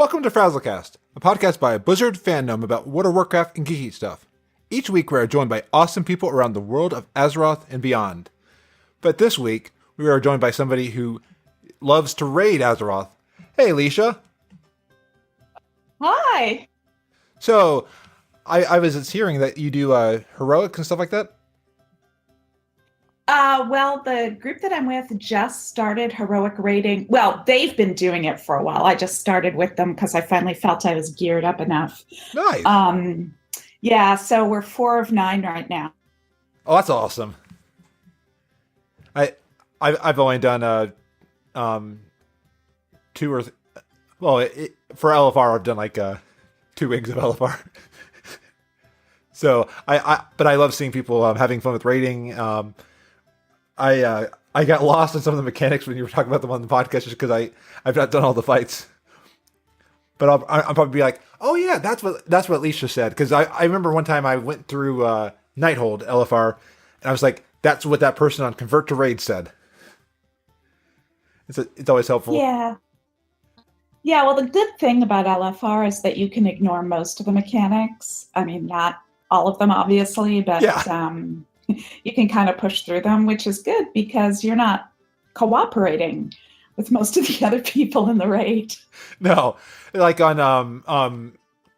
Welcome to Frazzlecast, a podcast by a Blizzard fandom about World of Warcraft and geeky stuff. Each week we are joined by awesome people around the world of Azeroth and beyond. But this week, we are joined by somebody who loves to raid Azeroth. Hey, Lisia. Hi. So, I was hearing that you do heroics and stuff like that? Well, the group that I'm with just started heroic raiding. Well, they've been doing it for a while. I just started with them because I finally felt I was geared up enough. Nice. Yeah, so we're 4 of 9 right now. Oh, that's awesome. I've only done 2 or for LFR I've done like 2 wings of LFR. So but I love seeing people having fun with raiding. I got lost in some of the mechanics when you were talking about them on the podcast just because I've not done all the fights. But I'll probably be like, oh yeah, that's what Lisia said, because I remember one time I went through Nighthold LFR and I was like, that's what that person on Convert to Raid said. It's always helpful. Yeah. Yeah, well, the good thing about LFR is that you can ignore most of the mechanics. I mean, not all of them, obviously, but yeah. You can kind of push through them, which is good because you're not cooperating with most of the other people in the raid. No, like on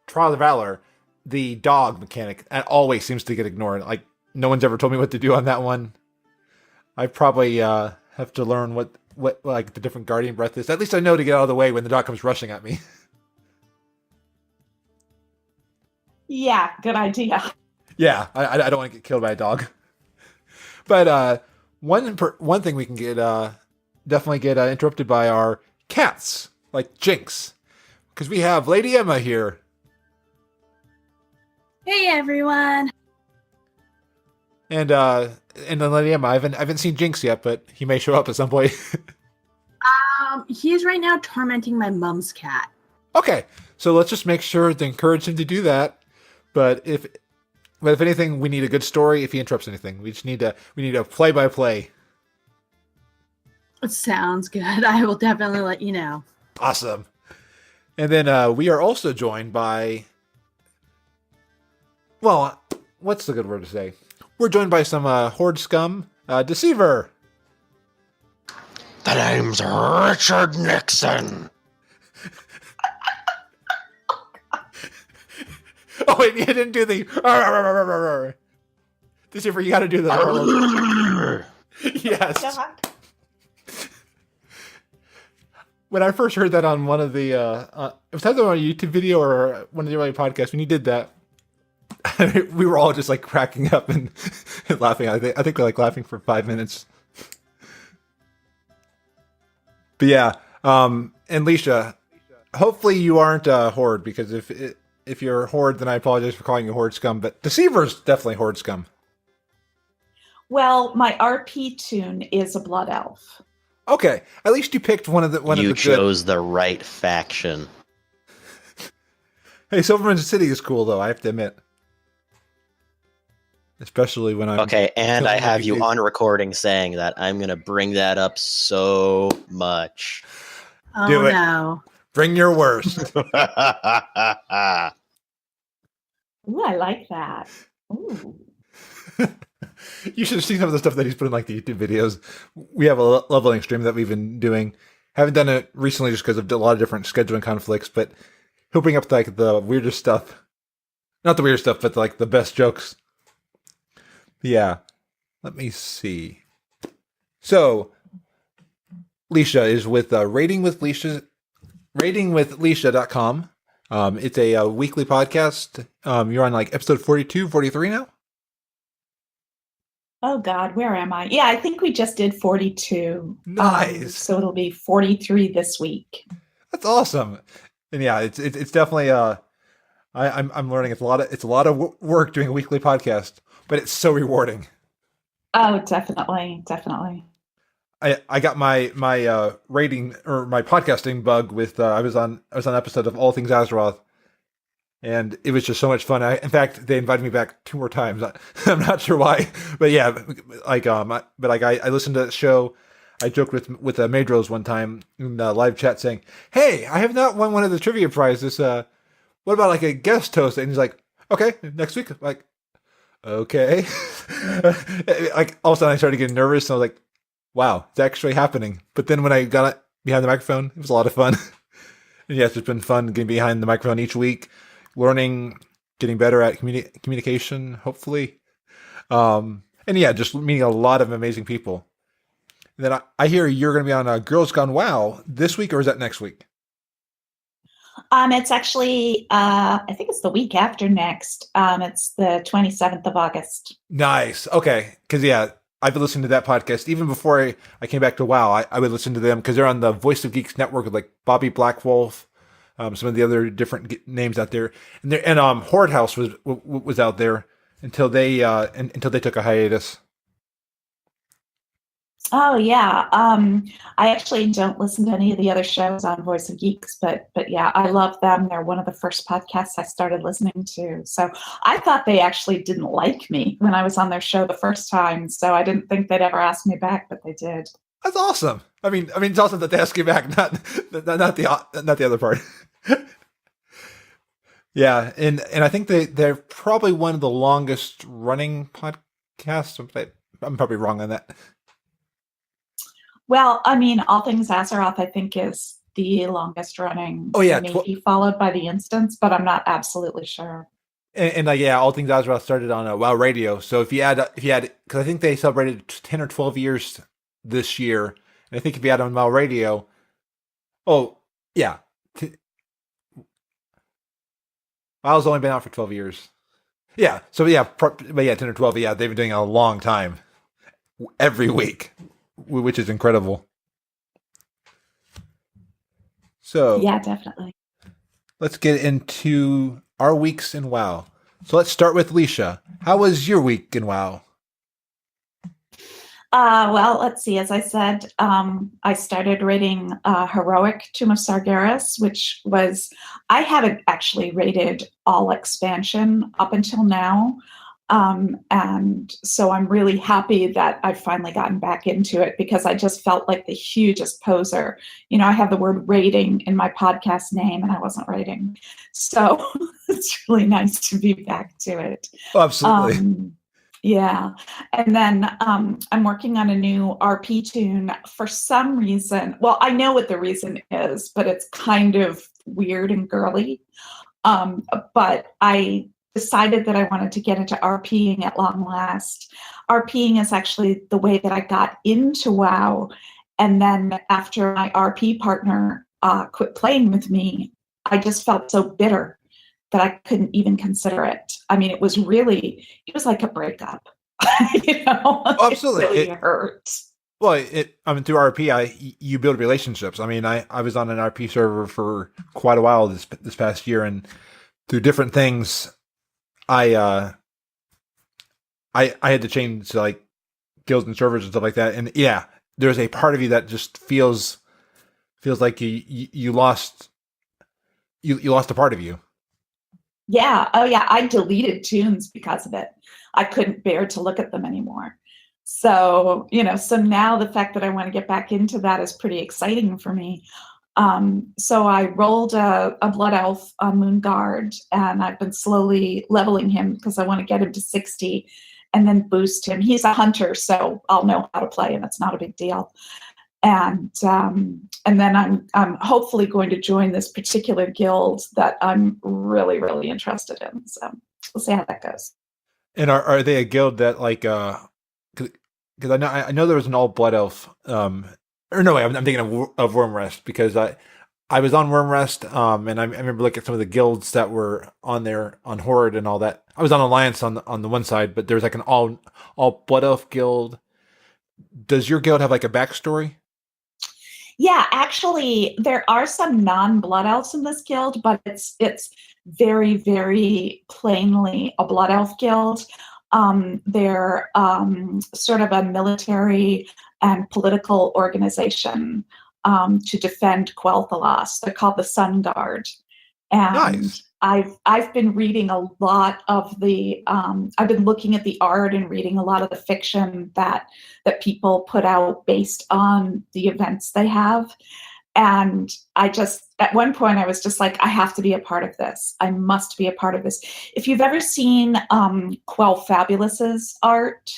Trial of Valor, the dog mechanic always seems to get ignored. Like no one's ever told me what to do on that one. I probably have to learn what like the different Guardian Breath is. At least I know to get out of the way when the dog comes rushing at me. Yeah, good idea. Yeah, I don't want to get killed by a dog. But one thing we can get definitely get interrupted by our cats, like Jinx, because we have Lady Emma here. Hey everyone! And then Lady Emma, I haven't seen Jinx yet, but he may show up at some point. He is right now tormenting my mom's cat. Okay, so let's just make sure to encourage him to do that. But if anything, we need a good story. If he interrupts anything, we need a play-by-play. It sounds good. I will definitely let you know. Awesome. And then we are also joined by, well, what's the good word to say? We're joined by some Horde scum, Deceiverr. The name's Richard Nixon. Oh wait, you didn't do the. Deceiverr, you got to do the. Yes. When I first heard that on one of the, it was either on a YouTube video or one of the early podcasts, when you did that, we were all just like cracking up and laughing. I think we're like laughing for 5 minutes. But yeah, and Lisia, hopefully you aren't a Horde, because if you're a Horde, then I apologize for calling you Horde scum, but Deceiver's definitely Horde scum. Well, my RP tune is a Blood Elf. Okay, at least you picked one of the You chose the right faction. Hey, Silverman's City is cool, though, I have to admit. Especially when I'm... Okay, and I have you on recording saying that. I'm going to bring that up so much. Do it. No. Bring your worst. Ooh, I like that. Ooh. You should have seen some of the stuff that he's put in like the YouTube videos. We have a leveling stream that we've been doing. Haven't done it recently just because of a lot of different scheduling conflicts, but he'll bring up like the weirdest stuff. Not the weirdest stuff, but like the best jokes. Yeah. Let me see. So, Lisia is with ratingwithlesia.com. It's a weekly podcast. You're on like episode 42, 43 now? Oh God, where am I? Yeah, I think we just did 42. Nice. So it'll be 43 this week. That's awesome. And yeah, it's definitely I'm learning it's a lot of work doing a weekly podcast, but it's so rewarding. Oh, definitely. I got my rating or my podcasting bug with I was on an episode of All Things Azeroth, and it was just so much fun. In fact, they invited me back 2 more times. I'm not sure why, but yeah, like I listened to that show. I joked with Madros one time in the live chat saying, "Hey, I have not won one of the trivia prizes. What about like a guest host?" And he's like, "Okay, next week." I'm like, okay. Like all of a sudden I started getting nervous and I was like, wow, it's actually happening. But then when I got it behind the microphone, it was a lot of fun. And yes, it's been fun getting behind the microphone each week, learning, getting better at communication, hopefully. And yeah, just meeting a lot of amazing people. And then I hear you're going to be on Girls Gone WoW this week, or is that next week? It's actually, I think it's the week after next. It's the 27th of August. Nice. Okay. Because, yeah, I've been listening to that podcast. Even before I came back to WoW, I would listen to them because they're on the Voice of Geeks network with like Bobby Blackwolf, some of the other different names out there. And Horde House was out there until they took a hiatus. Oh yeah. I actually don't listen to any of the other shows on Voice of Geeks, but yeah, I love them. They're one of the first podcasts I started listening to. So I thought they actually didn't like me when I was on their show the first time. So I didn't think they'd ever ask me back, but they did. That's awesome. I mean, it's awesome that they ask you back, not the other part. Yeah, and I think they're probably one of the longest running podcasts. I'm probably wrong on that. Well, I mean, All Things Azeroth, I think, is the longest running. Oh yeah, maybe followed by The Instance, but I'm not absolutely sure. And yeah, All Things Azeroth started on WoW Radio. So if you add, because I think they celebrated 10 or 12 years this year, and I think if you add on WoW Radio, oh yeah, WoW's only been out for 12 years. Yeah, so yeah, but yeah, 10 or 12. Yeah, they've been doing it a long time, every week, which is incredible. So yeah, definitely. Let's get into our weeks in WoW. So let's start with Lisia. How was your week in WoW? Well, let's see. As I said, I started raiding Heroic Tomb of Sargeras, which was, I haven't actually raided all expansion up until now. And so I'm really happy that I've finally gotten back into it because I just felt like the hugest poser. You know, I have the word raiding in my podcast name and I wasn't raiding. So it's really nice to be back to it. Oh, absolutely. Yeah. And then I'm working on a new RP tune for some reason. Well, I know what the reason is, but it's kind of weird and girly. But I decided that I wanted to get into RPing at long last. RPing is actually the way that I got into WoW. And then after my RP partner quit playing with me, I just felt so bitter that I couldn't even consider it. I mean, it was like a breakup. You know, absolutely. It really hurt. Well, through RP, you build relationships. I mean, I was on an RP server for quite a while this past year, and through different things, I had to change like guilds and servers and stuff like that. And yeah, there's a part of you that just feels like you lost a part of you. Yeah. Oh, yeah. I deleted tunes because of it. I couldn't bear to look at them anymore. So, so now the fact that I want to get back into that is pretty exciting for me. So I rolled a Blood Elf on Moonguard, and I've been slowly leveling him because I want to get him to 60 and then boost him. He's a hunter, so I'll know how to play him. It's not a big deal. And then I'm hopefully going to join this particular guild that I'm really, really interested in. So we'll see how that goes. And are they a guild that like because I know there was an all blood elf or no way I'm thinking of Wormrest because I was on Wormrest and I remember looking at some of the guilds that were on there on Horde and all that. I was on Alliance on the one side, but there's like an all blood elf guild. Does your guild have like a backstory? Yeah, actually, there are some non-blood elves in this guild, but it's very, very plainly a blood elf guild. They're sort of a military and political organization to defend Quel'Thalas. They're called the Sun Guard. And nice. I've been reading a lot of the I've been looking at the art and reading a lot of the fiction that people put out based on the events they have. And I just, at one point, I was just like, I have to be a part of this. I must be a part of this. If you've ever seen Quell Fabulous's art,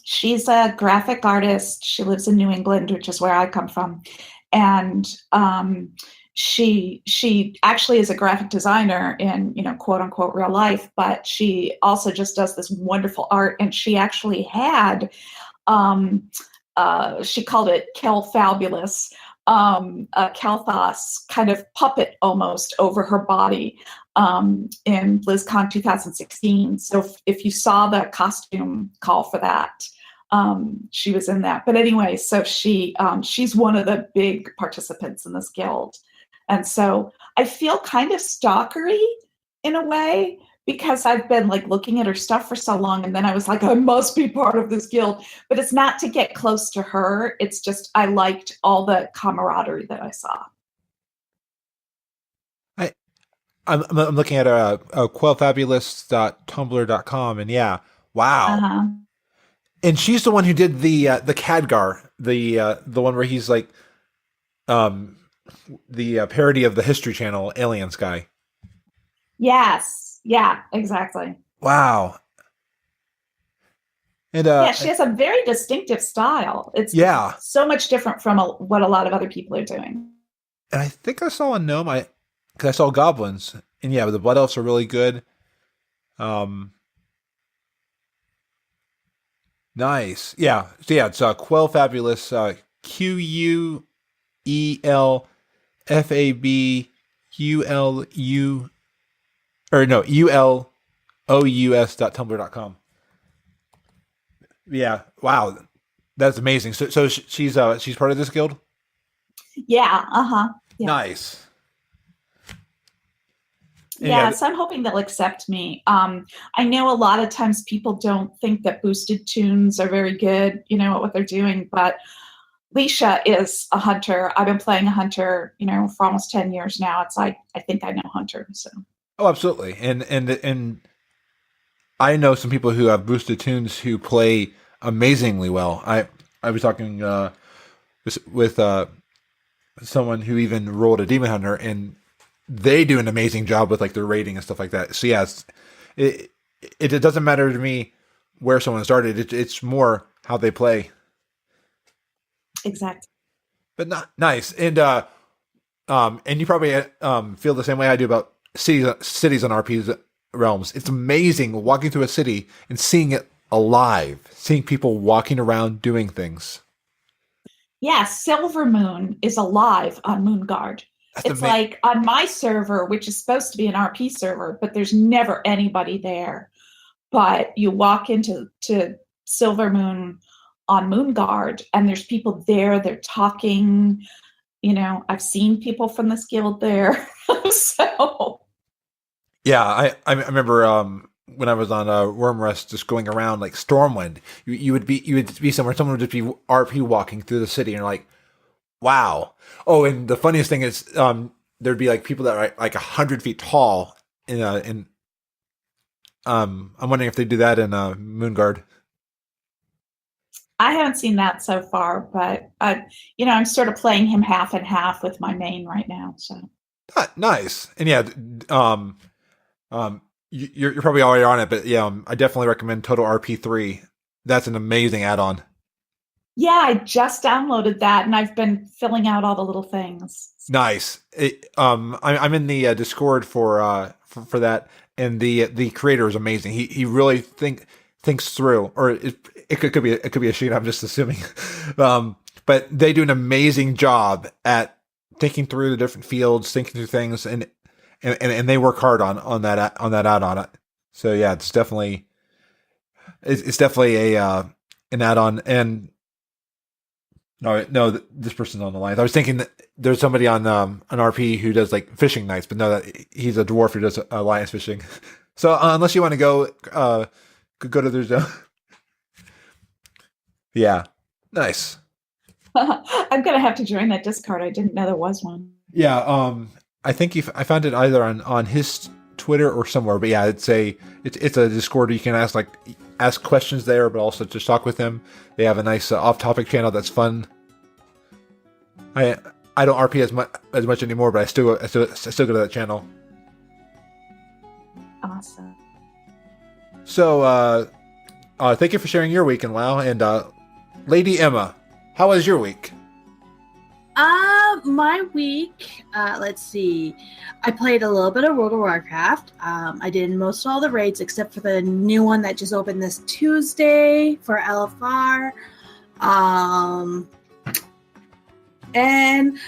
she's a graphic artist. She lives in New England, which is where I come from. And she actually is a graphic designer in, quote unquote real life, but she also just does this wonderful art. And she actually had, she called it Kel Fabulous, a Kelthos kind of puppet almost over her body in BlizzCon 2016. So if you saw the costume call for that, she was in that. But anyway, so she's one of the big participants in this guild. And so I feel kind of stalkery in a way, because I've been like looking at her stuff for so long, and then I was like, I must be part of this guild. But it's not to get close to her. It's just I liked all the camaraderie that I saw. I'm looking at quellfabulous.tumblr.com, and yeah, wow. Uh-huh. And she's the one who did the Khadgar, the one where he's like the parody of the History Channel Aliens guy. Yes. Yeah, exactly. Wow. And yeah, she has a very distinctive style. It's so much different from what a lot of other people are doing. And I think I saw a gnome, because I saw goblins, and yeah, the blood elves are really good. Nice. Yeah. So yeah, it's Quell Fabulous, QUELFABULU, or no, ULOUS.tumblr.com. Yeah. Wow. That's amazing. So she's part of this guild? Yeah. Uh-huh. Yeah. Nice. Yeah, so I'm hoping they'll accept me. I know a lot of times people don't think that boosted tunes are very good, at what they're doing, but Lisia is a hunter. I've been playing a hunter, for almost 10 years now. It's like, I think I know hunter, so. Oh, absolutely. And I know some people who have boosted tunes who play amazingly well. I was talking with someone who even rolled a demon hunter, and they do an amazing job with like their rating and stuff like that. So yeah, it doesn't matter to me where someone started. It's more how they play. Exactly. But not nice. And you probably feel the same way I do about cities on RP realms. It's amazing walking through a city and seeing it alive, seeing people walking around doing things. Yeah, Silvermoon is alive on Moonguard. It's like on my server, which is supposed to be an RP server, but there's never anybody there. But you walk into Silvermoon on Moonguard, and there's people there. They're talking. I've seen people from this guild there. So. Yeah, I remember when I was on Wormrest, just going around like Stormwind. You would be somewhere, someone would just be RP walking through the city, and you're like, wow. Oh, and the funniest thing is, there'd be like people that are like 100 feet tall. I'm wondering if they do that in Moonguard. I haven't seen that so far, but I'm sort of playing him half and half with my main right now. So nice. And yeah, you're probably already on it, but yeah, I definitely recommend Total RP3. That's an amazing add-on. Yeah, I just downloaded that, and I've been filling out all the little things. Nice. I'm in the Discord for that, and the creator is amazing. He really thinks through, or it could be a sheet. I'm just assuming, but they do an amazing job at thinking through the different fields, thinking through things, and they work hard on that add-on. So yeah, it's definitely a an add-on. And no, this person's on the line. I was thinking that there's somebody on an RP who does like fishing nights, but no, that he's a dwarf who does alliance fishing. So unless you want to go to their zone. Yeah, nice. I'm gonna have to join that Discord. I didn't know there was one. Yeah, I think I found it either on his Twitter or somewhere. But yeah, it's a Discord. You can ask questions there, but also just talk with him. They have a nice off-topic channel that's fun. I don't RP as much anymore, but I still go to that channel. Awesome. So thank you for sharing your week in WoW. And Lady Emma, how was your week? My week, let's see. I played a little bit of World of Warcraft. I did most all the raids except for the new one that just opened this Tuesday for LFR. And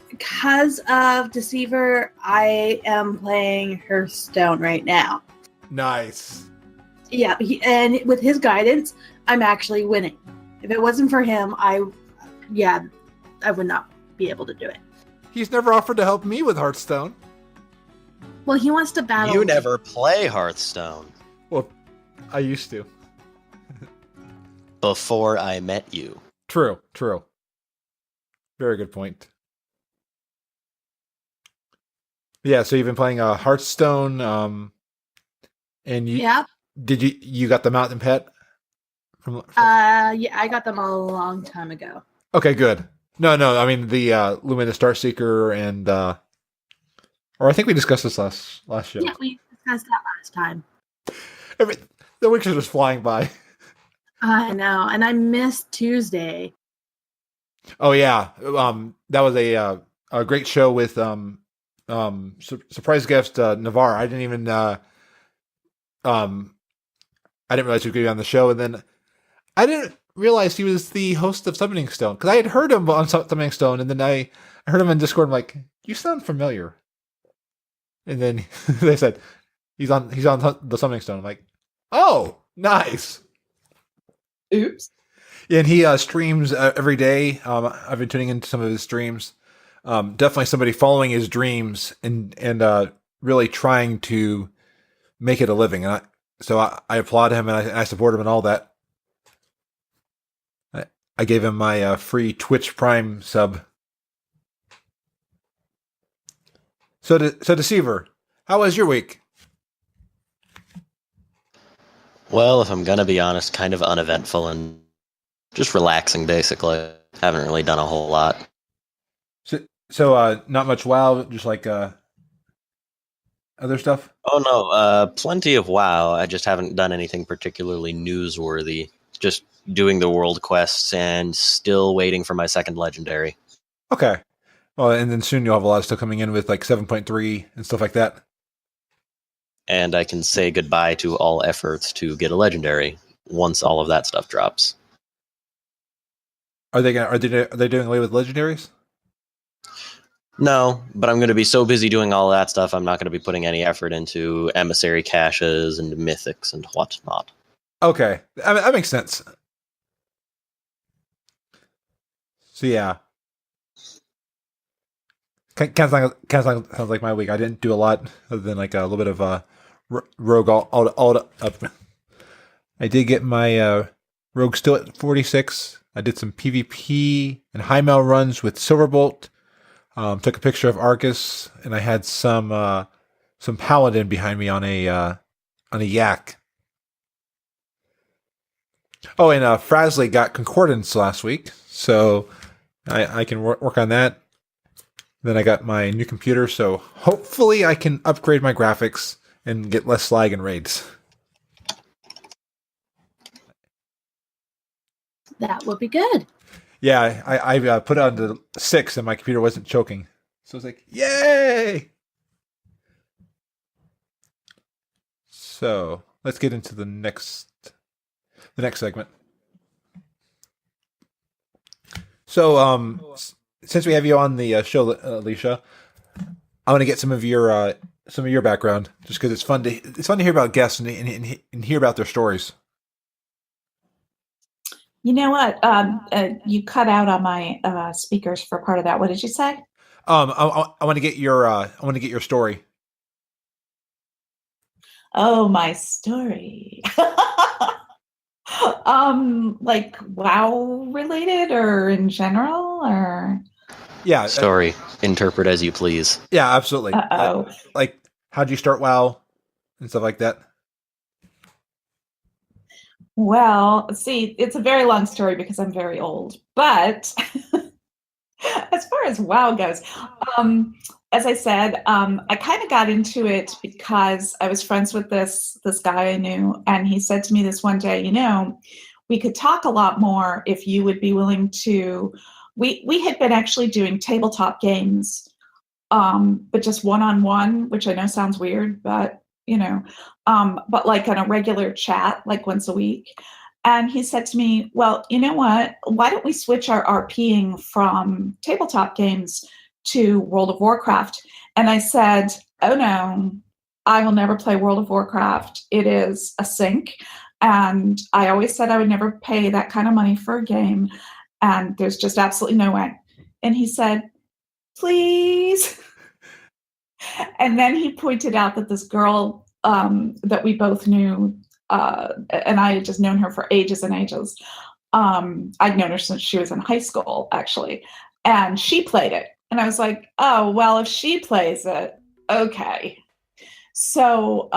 because of Deceiverr, I am playing Hearthstone right now. Nice. Yeah, and with his guidance, I'm actually winning. If it wasn't for him, I would not be able to do it. He's never offered to help me with Hearthstone. Well, he wants to battle. You me. never play Hearthstone. Well, I used to. Before I met you. True. Very good point. Yeah, so you've been playing Hearthstone, and you you got the mountain pet from Yeah, I got them a long time ago. Okay, good. No, I mean the Luminous Starseeker and or I think we discussed this last show. Yeah, we discussed that last time. The weeks are just flying by. I know, and I missed Tuesday. Oh yeah, that was a great show with surprise guest Navarre. I didn't even I didn't realize he was going to be on the show, and then I didn't realize he was the host of Summoning Stone because I had heard him on Summoning Stone, and then I heard him in Discord. I'm like, you sound familiar. And then they said he's on the Summoning Stone. I'm like, oh, nice. Oops. And he streams every day. I've been tuning into some of his streams. Definitely somebody following his dreams and really trying to make it a living. And so I applaud him and I support him and all that. I gave him my free Twitch Prime sub. So Deceiverr, how was your week? Well, if I'm gonna be honest, kind of uneventful and just relaxing, basically. Haven't really done a whole lot. So not much WoW, just like other stuff? Oh no, plenty of WoW. I just haven't done anything particularly newsworthy. Just doing the world quests and still waiting for my second legendary. Okay. Well, and then soon you'll have a lot of stuff coming in with like 7.3 and stuff like that. And I can say goodbye to all efforts to get a legendary once all of that stuff drops. Are they doing away with legendaries? No, but I'm going to be so busy doing all that stuff, I'm not going to be putting any effort into emissary caches and mythics and whatnot. Okay, I mean, that makes sense. So yeah, sounds like my week. I didn't do a lot other than like a little bit of rogue all up. I did get my rogue still at 46. I did some PvP and high mail runs with Silverbolt. Took a picture of Arcus, and I had some paladin behind me on a yak. Oh, and Frazley got concordance last week, so I can work on that. Then I got my new computer, so hopefully I can upgrade my graphics and get less lag in raids. That would be good. Yeah, I put it on to 6 and my computer wasn't choking. So it's like, yay! So let's get into the next segment. So since we have you on the show, Lisia, I want to get some of your background, just because it's fun to hear about guests and hear about their stories. You know what? You cut out on my speakers for part of that. What did you say? I want to get your story. Oh, my story. Like WoW related or in general or? Yeah, Story, interpret as you please. yeah, absolutely. Uh-oh. Like, how'd you start WoW and stuff like that? Well, see, it's a very long story because I'm very old. But as far as WoW goes, as I said, I kind of got into it because I was friends with this guy I knew, and he said to me this one day, we could talk a lot more if you would be willing to. We had been actually doing tabletop games, but just one-on-one, which I know sounds weird, but but like on a regular chat, like once a week. And he said to me, well, you know what? Why don't we switch our RPing from tabletop games to World of Warcraft? And I said, oh no, I will never play World of Warcraft. It is a sink. And I always said I would never pay that kind of money for a game. And there's just absolutely no way. And he said, please. And then he pointed out that this girl that we both knew, and I had just known her for ages and ages. I'd known her since she was in high school, actually. And she played it. And I was like, oh, well, if she plays it, okay. So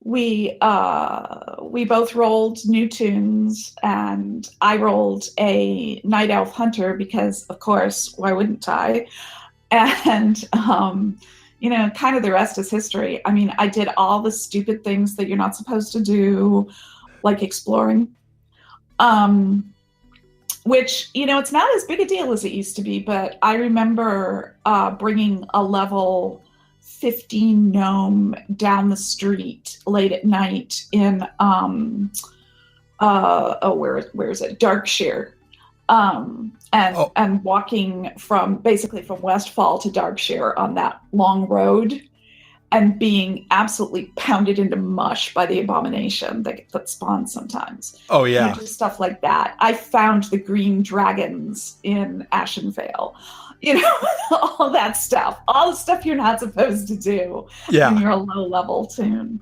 we both rolled new tunes, and I rolled a Night Elf Hunter because, of course, why wouldn't I? And kind of the rest is history. I mean, I did all the stupid things that you're not supposed to do, like exploring, which, it's not as big a deal as it used to be. But I remember bringing a level 15 gnome down the street late at night in, where is it? Darkshire. And walking from Westfall to Darkshire on that long road, and being absolutely pounded into mush by the abomination that spawns sometimes. Oh yeah, just stuff like that. I found the green dragons in Ashenvale. All that stuff, all the stuff you're not supposed to do when you're a low level toon.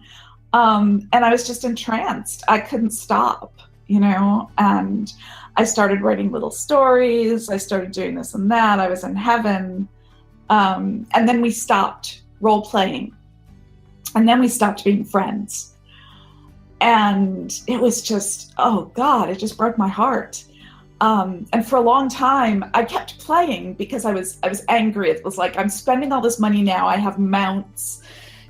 And I was just entranced. I couldn't stop, and I started writing little stories. I started doing this and that. I was in heaven. And then we stopped role playing. And then we stopped being friends. And it was just, oh God, it just broke my heart. And for a long time, I kept playing because I was angry. It was like, I'm spending all this money now. I have mounts.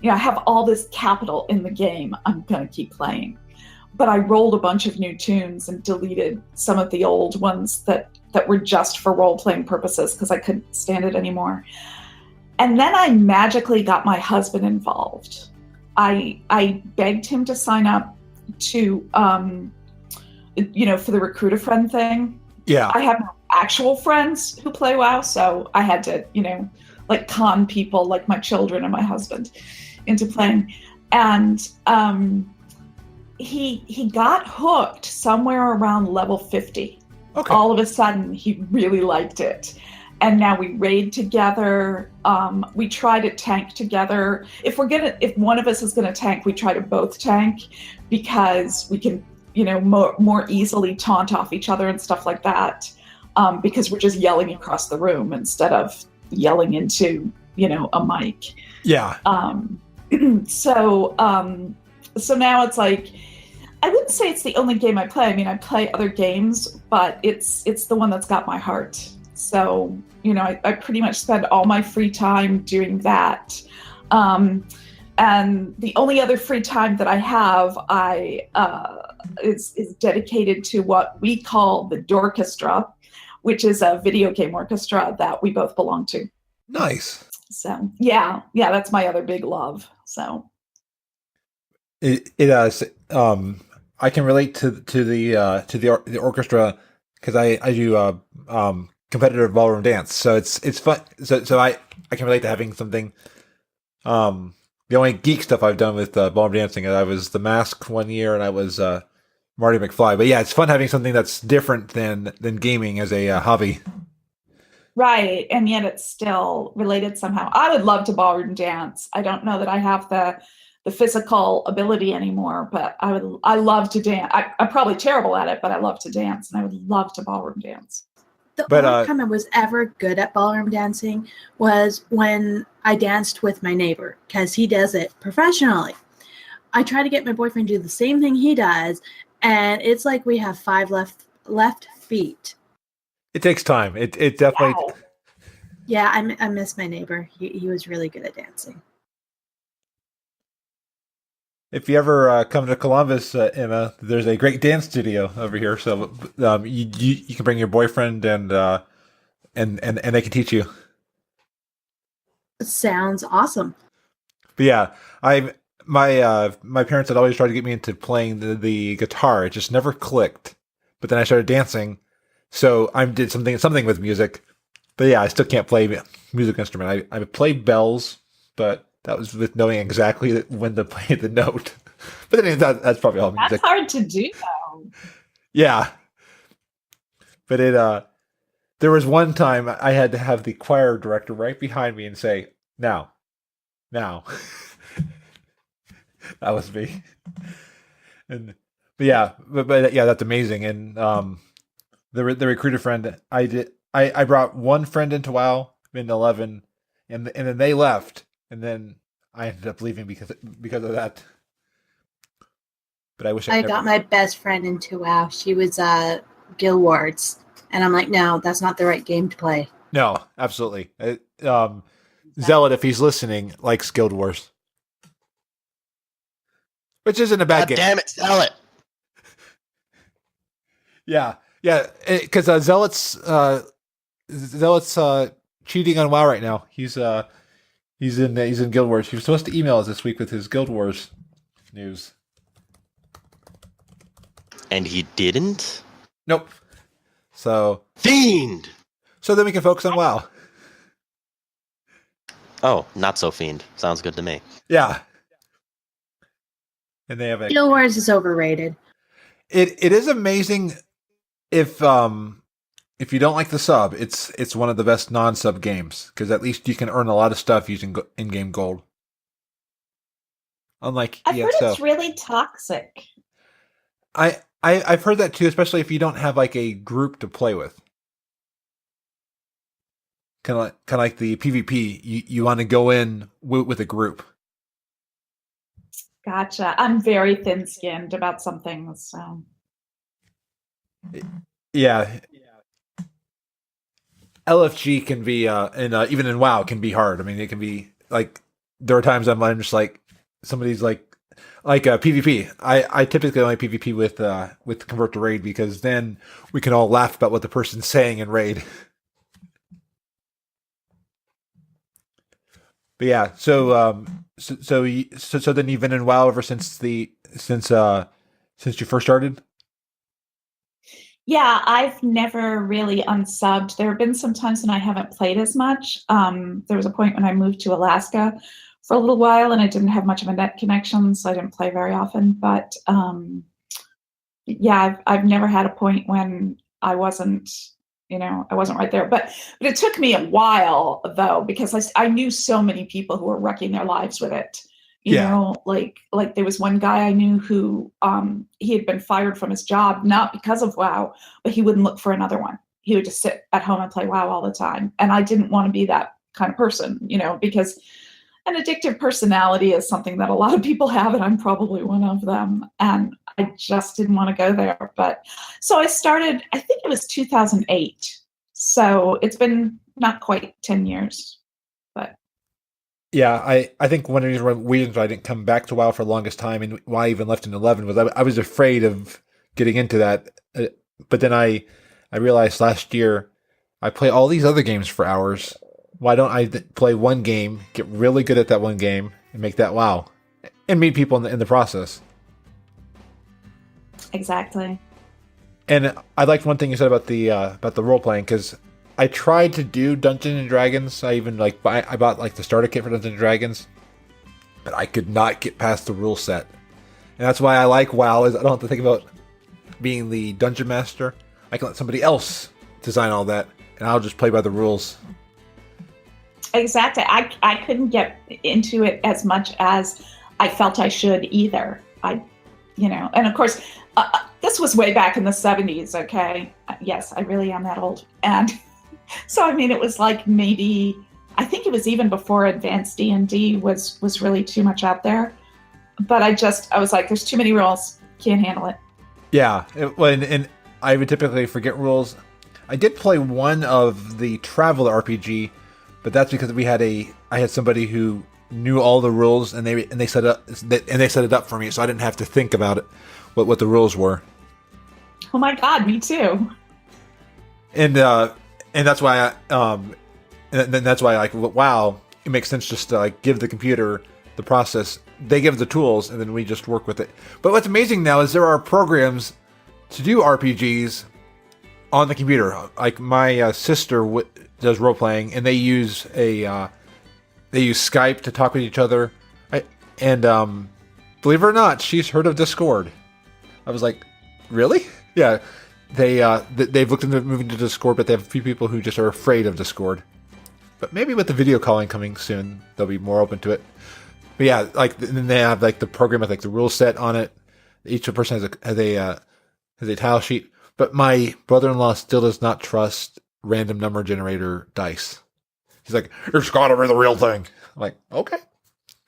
I have all this capital in the game. I'm going to keep playing. But I rolled a bunch of new tunes and deleted some of the old ones that were just for role-playing purposes because I couldn't stand it anymore. And then I magically got my husband involved. I begged him to sign up to, for the recruit a friend thing. Yeah. I have actual friends who play WoW, so I had to, con people like my children and my husband into playing. And he got hooked somewhere around level 50. Okay. All of a sudden, he really liked it. And now we raid together. We try to tank together. If one of us is gonna tank, we try to both tank because we can, more easily taunt off each other and stuff like that. Because we're just yelling across the room instead of yelling into, a mic. Yeah. So now it's like, I wouldn't say it's the only game I play. I mean, I play other games, but it's the one that's got my heart. So, I pretty much spend all my free time doing that. And the only other free time that I have, is dedicated to what we call the Dorchestra, which is a video game orchestra that we both belong to. Nice. So yeah, that's my other big love. So I can relate to the orchestra because I do competitive ballroom dance, so it's fun. So I can relate to having something. The only geek stuff I've done with ballroom dancing is I was the Mask one year and I was Marty McFly. But yeah, it's fun having something that's different than gaming as a hobby. Right, and yet it's still related somehow. I would love to ballroom dance. I don't know that I have the physical ability anymore, but I love to dance. I'm probably terrible at it, but I love to dance, and I would love to ballroom dance. The But, only time I was ever good at ballroom dancing was when I danced with my neighbor, because he does it professionally. I try to get my boyfriend to do the same thing he does, and it's like we have 5 left feet. it takes time. It definitely. Wow. Yeah, I miss my neighbor. He was really good at dancing. If you ever come to Columbus, Emma, there's a great dance studio over here. So you can bring your boyfriend and they can teach you. Sounds awesome. But yeah, my parents had always tried to get me into playing the guitar. It just never clicked. But then I started dancing, so I did something with music. But yeah, I still can't play music instrument. I played bells, but that was with knowing exactly when to play the note. But then that's probably all music. That's hard to do, though. Yeah. But there was one time I had to have the choir director right behind me and say, now. That was me. But yeah, that's amazing. And the recruiter friend, I brought one friend into WoW in 11, and then they left, and then I ended up leaving because of that. But I wish I got my best friend into WoW. She was Guild Wars, and I'm like, no, that's not the right game to play. No, absolutely. Zealot, if he's listening, likes Guild Wars, which isn't a bad game. Damn it, Zealot! Yeah, because Zealot's cheating on WoW right now. He's in Guild Wars. He was supposed to email us this week with his Guild Wars news. And he didn't? Nope. So Fiend! So then we can focus on WoW. Oh, not so fiend. Sounds good to me. Yeah. And they have Guild Wars is overrated. It is amazing if you don't like the sub, it's one of the best non-sub games because at least you can earn a lot of stuff using in-game gold. Unlike I've heard EXO. it's really toxic. I've heard that too, especially if you don't have like a group to play with. Kind of like the PvP, you want to go in with a group. Gotcha. I'm very thin-skinned about some things. So. Yeah. LFG can be, and even in WoW, can be hard. I mean, it can be like there are times I'm just like somebody's like PvP. I typically only PvP with Convert to Raid because then we can all laugh about what the person's saying in Raid. But yeah, so then you've been in WoW ever since you first started? Yeah, I've never really unsubbed. There have been some times when I haven't played as much. There was a point when I moved to Alaska for a little while and I didn't have much of a net connection, so I didn't play very often. But yeah, I've never had a point when I wasn't right there. But it took me a while though, because I knew so many people who were wrecking their lives with it. You know, like there was one guy I knew who he had been fired from his job, not because of WoW, but he wouldn't look for another one. He would just sit at home and play WoW all the time. And I didn't want to be that kind of person, because an addictive personality is something that a lot of people have, and I'm probably one of them. And I just didn't want to go there. But so I started, I think it was 2008. So it's been not quite 10 years. Yeah, I think one of the reasons I didn't come back to WoW for the longest time and why I even left in 11 was I was afraid of getting into that. But then I realized last year I play all these other games for hours. Why don't I play one game, get really good at that one game, and make that WoW, and meet people in the process? Exactly. And I liked one thing you said about the role playing because I tried to do Dungeons and Dragons. I even I bought the starter kit for Dungeons and Dragons, but I could not get past the rule set. And that's why I like WoW is I don't have to think about being the dungeon master. I can let somebody else design all that, and I'll just play by the rules. Exactly. I couldn't get into it as much as I felt I should either. And of course, this was way back in the 70s, okay? Yes, I really am that old. And so, I mean, it was like maybe, I think it was even before advanced D&D was really too much out there. But I was like, there's too many rules. Can't handle it. Yeah, and I would typically forget rules. I did play one of the Traveler RPG, but that's because I had somebody who knew all the rules, and they set it up for me, so I didn't have to think about it, what the rules were. Oh my God, me too. And that's why that's why like WoW, it makes sense just to like give the computer the process. They give the tools, and then we just work with it. But what's amazing now is there are programs to do RPGs on the computer. Like my sister does role playing, and they use Skype to talk with each other. And believe it or not, she's heard of Discord. I was like, really? Yeah. They've looked into moving to Discord, but they have a few people who just are afraid of Discord. But maybe with the video calling coming soon, they'll be more open to it. But yeah, like then they have like the program with like the rule set on it. Each person has a tile sheet. But my brother-in-law still does not trust random number generator dice. He's like, it's gotta be the real thing. I'm like, okay.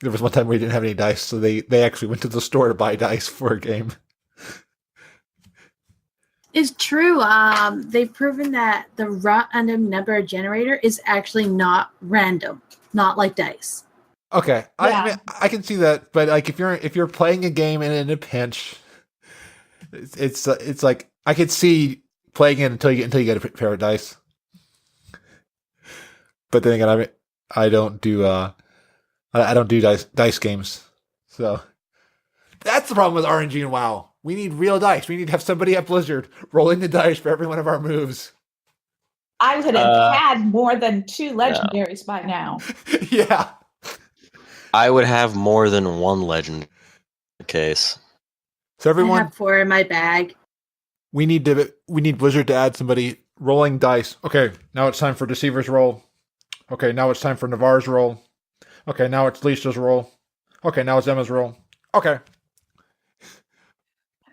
There was one time where we didn't have any dice, so they actually went to the store to buy dice for a game. It's true. They've proven that the random number generator is actually not random, not like dice. Okay, Yeah. I mean, I can see that, but like if you're playing a game and in a pinch, it's like I could see playing it until you get a pair of dice. But then again, I don't do dice games, so that's the problem with RNG and WoW. We need real dice. We need to have somebody at Blizzard rolling the dice for every one of our moves. I would have had more than 2 legendaries by now. Yeah. I would have more than one legend case. So I everyone, have 4 in my bag. we need Blizzard to add somebody rolling dice. Okay, now it's time for Deceiver's roll. Okay, now it's time for Navarre's roll. Okay, now it's Lisia's roll. Okay, now it's Emma's roll. Okay.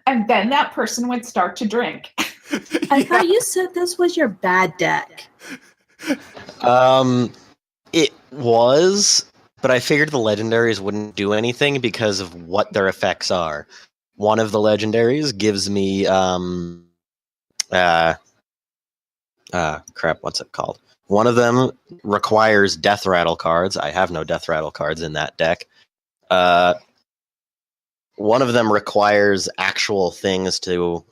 And then that person would start to drink. I thought you said this was your bad deck. It was, but I figured the legendaries wouldn't do anything because of what their effects are. One of the legendaries gives me crap, what's it called? One of them requires death rattle cards. I have no death rattle cards in that deck. One of them requires actual things to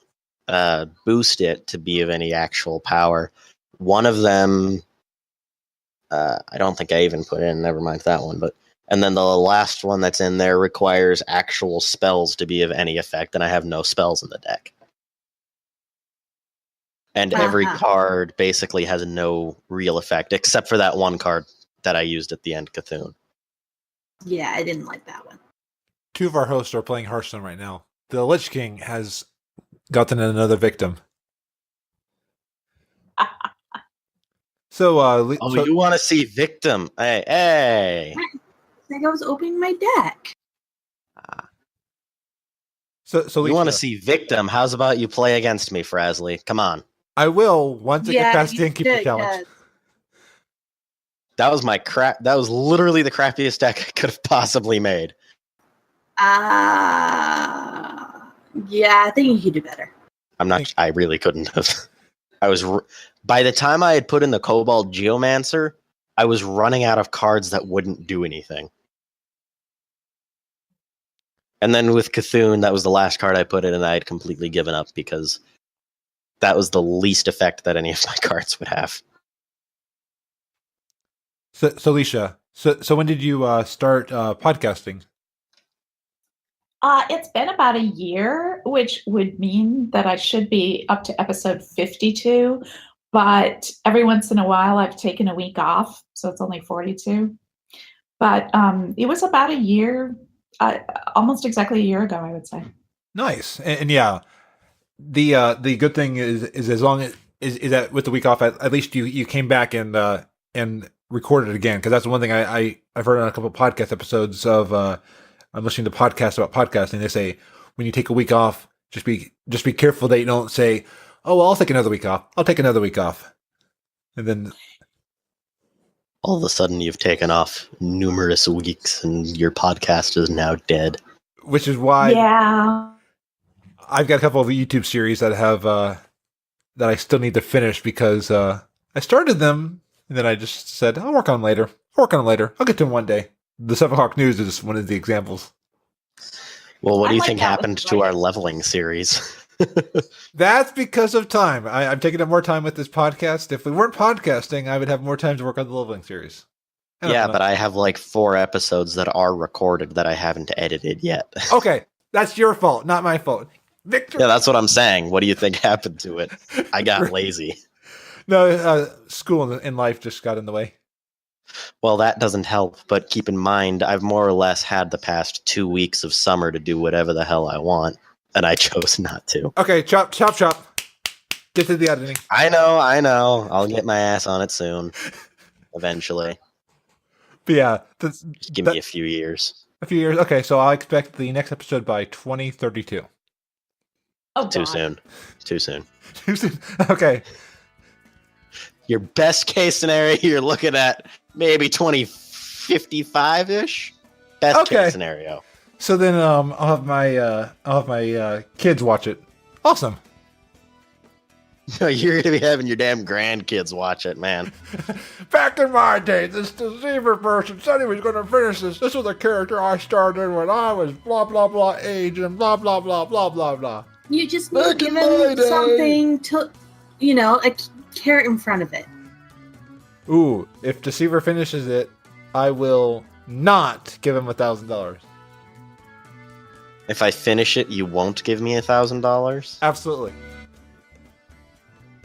boost it to be of any actual power. One of them, I don't think I even put in, never mind that one, and then the last one that's in there requires actual spells to be of any effect, and I have no spells in the deck. And every card basically has no real effect, except for that one card that I used at the end, Cthulhu. Yeah, I didn't like that one. 2 of our hosts are playing Hearthstone right now. The Lich King has gotten another victim. So, You want to see victim? Hey! I think I was opening my deck. So You want to Lisa, see victim? How's about you play against me, Frazley? Come on. I will once I get past the you Innkeeper should, challenge. That was my crap. That was literally the crappiest deck I could have possibly made. Yeah, I think you could do better. I really couldn't have. By the time I had put in the Cobalt Geomancer, I was running out of cards that wouldn't do anything. And then with Cthulhu, that was the last card I put in, and I had completely given up because that was the least effect that any of my cards would have. So Lisha, so when did you start podcasting? It's been about a year, which would mean that I should be up to episode 52. But every once in a while, I've taken a week off, so it's only 42. But it was about a year, almost exactly a year ago, I would say. Nice, and yeah, the good thing is as long as is that with the week off, at least you came back and recorded it again, because that's one thing I've heard on a couple of podcast episodes of I'm listening to podcasts about podcasting. They say when you take a week off, Just be careful that you don't say, "Oh, well, I'll take another week off. I'll take another week off," and then All of a sudden, you've taken off numerous weeks, and your podcast is now dead. which is why Yeah. I've got a couple of YouTube series that have that I still need to finish because I started them and then I just said I'll work on them later. I'll get to them one day. The 7 o'clock news is one of the examples. Well, what I do you like think that happened with to our writing. leveling series? That's because of time. I'm taking up more time with this podcast. If we weren't podcasting, I would have more time to work on the leveling series. Yeah, but I have like 4 episodes that are recorded that I haven't edited yet. Okay, that's your fault, not my fault. Victor. Yeah, that's what I'm saying. What do you think happened to it? I got lazy. No, school and life just got in the way. Well, that doesn't help, but keep in mind, I've more or less had the past 2 weeks of summer to do whatever the hell I want, and I chose not to. Okay, chop. Get to the editing. I know. I'll get my ass on it soon. Eventually. But yeah, Just give me a few years. a few years. Okay, so I'll expect the next episode by 2032. Oh, Too God. soon. Too soon. Okay. Your best case scenario, you're looking at maybe 2055-ish. Best Okay. case scenario. So then I'll have my kids watch it. Awesome. You're gonna be having your damn grandkids watch it, man. Back in my day, this Deceiverr person said he was going to finish this. This was the character I started when I was blah blah blah age and blah blah blah blah blah blah. You just need to Back give in my him day. something to, a carrot in front of it. Ooh, if Deceiverr finishes it, I will not give him $1,000. If I finish it, you won't give me $1,000? Absolutely.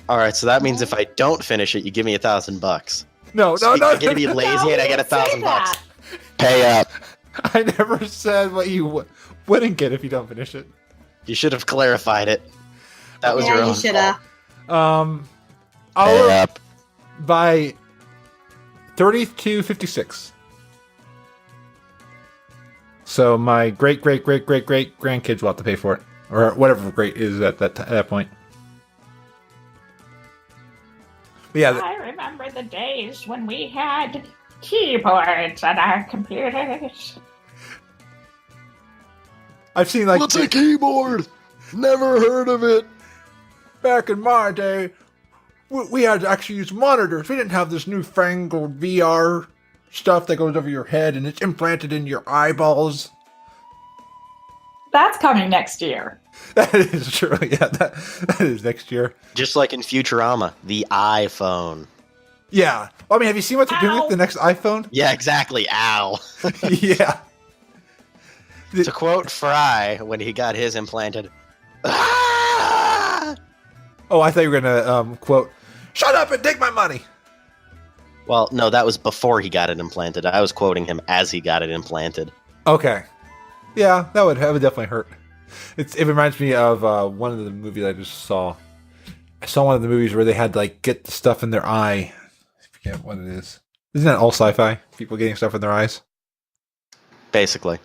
Alright, so that means if I don't finish it, you give me $1,000. No. I'm gonna be lazy and I get No, don't say $1,000. that. Pay up. I never said what you wouldn't get if you don't finish it. You should have clarified it. That was Yeah, your you own shoulda. fault. Pay I'll up. by 3256. So my great grandkids will have to pay for it, or whatever great is at that point. But yeah, I remember the days when we had keyboards on our computers. I've seen like What's a keyboard? Never heard of it. back in my day, we had to actually use monitors. We didn't have this newfangled VR stuff that goes over your head and it's implanted in your eyeballs. That's coming next year. That is true. Yeah, that is next year. Just like in Futurama, the iPhone. Yeah. Well, I mean, have you seen what they're doing Ow. with the next iPhone? Yeah, exactly. Ow. Yeah. To quote Fry when he got his implanted. "Ah!" Oh, I thought you were gonna quote, "Shut up and take my money." Well, no, that was before he got it implanted. I was quoting him as he got it implanted. Okay. Yeah, that would definitely hurt. It reminds me of one of the movies I just saw. I saw one of the movies where they had to like get the stuff in their eye. I forget what it is. Isn't that all sci-fi? People getting stuff in their eyes. Basically.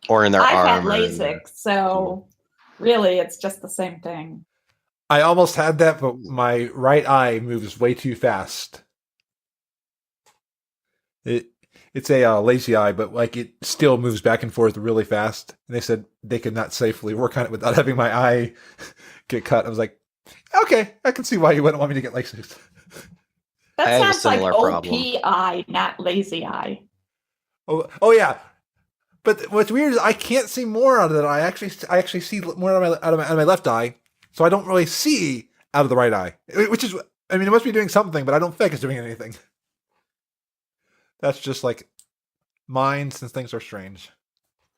Or in their I've had arm. or in their- LASIK, so really it's just the same thing. I almost had that, but my right eye moves way too fast. It's a lazy eye, but like it still moves back and forth really fast. And they said they could not safely work on it without having my eye get cut. I was like, okay, I can see why you wouldn't want me to get LASIK. I That have a sounds like similar problem. OPI, not lazy eye. Oh yeah. But what's weird is I can't see more out of that eye. I actually see more out of my left eye, so I don't really see out of the right eye. Which is, I mean, it must be doing something, but I don't think it's doing anything. That's just like mine, since things are strange.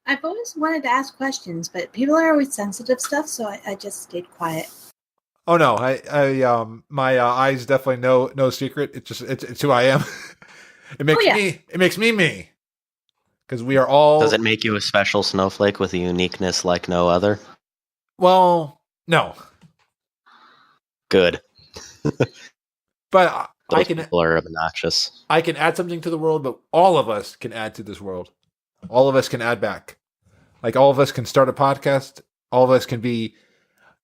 I've always wanted to ask questions, but people are always sensitive stuff, so I just stayed quiet. Oh no, my eyes definitely no secret. It's who I am. It makes me. Because we are all. Does it make you a special snowflake with a uniqueness like no other? Well, no, Good. but Those people are obnoxious. I can add something to the world, but all of us can add to this world. All of us can add back. Like all of us can start a podcast. All of us can be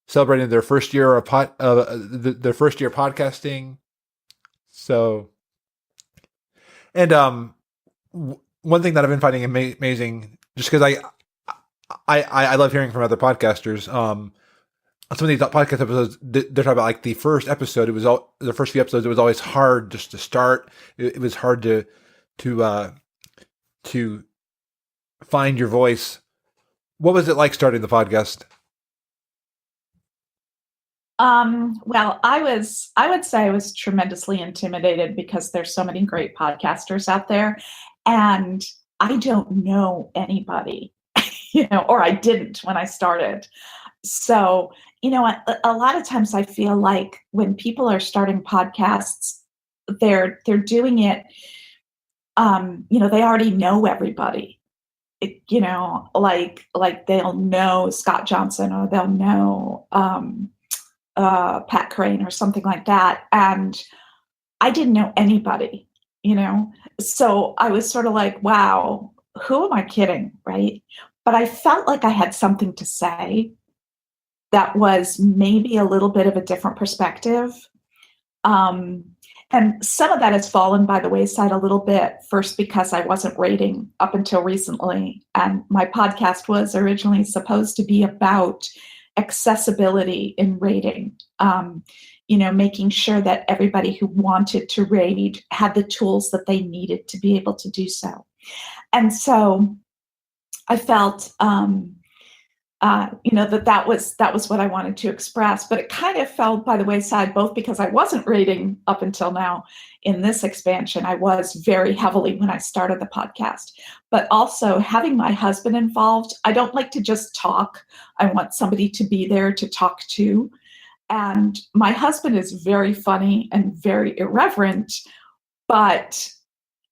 celebrating their first year of their first year podcasting. So, and one thing that I've been finding amazing, just because I love hearing from other podcasters. Some of these podcast episodes, they're talking about like the first episode. It was the first few episodes. It was always hard just to start. It was hard to find your voice. What was it like starting the podcast? Well, I would say I was tremendously intimidated because there's so many great podcasters out there, and I don't know anybody, or I didn't when I started. So, a lot of times I feel like when people are starting podcasts, they're doing it, they already know everybody. Like they'll know Scott Johnson, or they'll know Pat Crane or something like that. And I didn't know anybody, So I was sort of like, wow, who am I kidding, right? But I felt like I had something to say that was maybe a little bit of a different perspective. And some of that has fallen by the wayside a little bit, first because I wasn't rating up until recently. And my podcast was originally supposed to be about accessibility in rating, making sure that everybody who wanted to rate had the tools that they needed to be able to do so. And so I felt, that was what I wanted to express, but it kind of fell by the wayside, both because I wasn't rating up until now in this expansion. I was very heavily when I started the podcast, but also having my husband involved. I don't like to just talk. I want somebody to be there to talk to. And my husband is very funny and very irreverent, but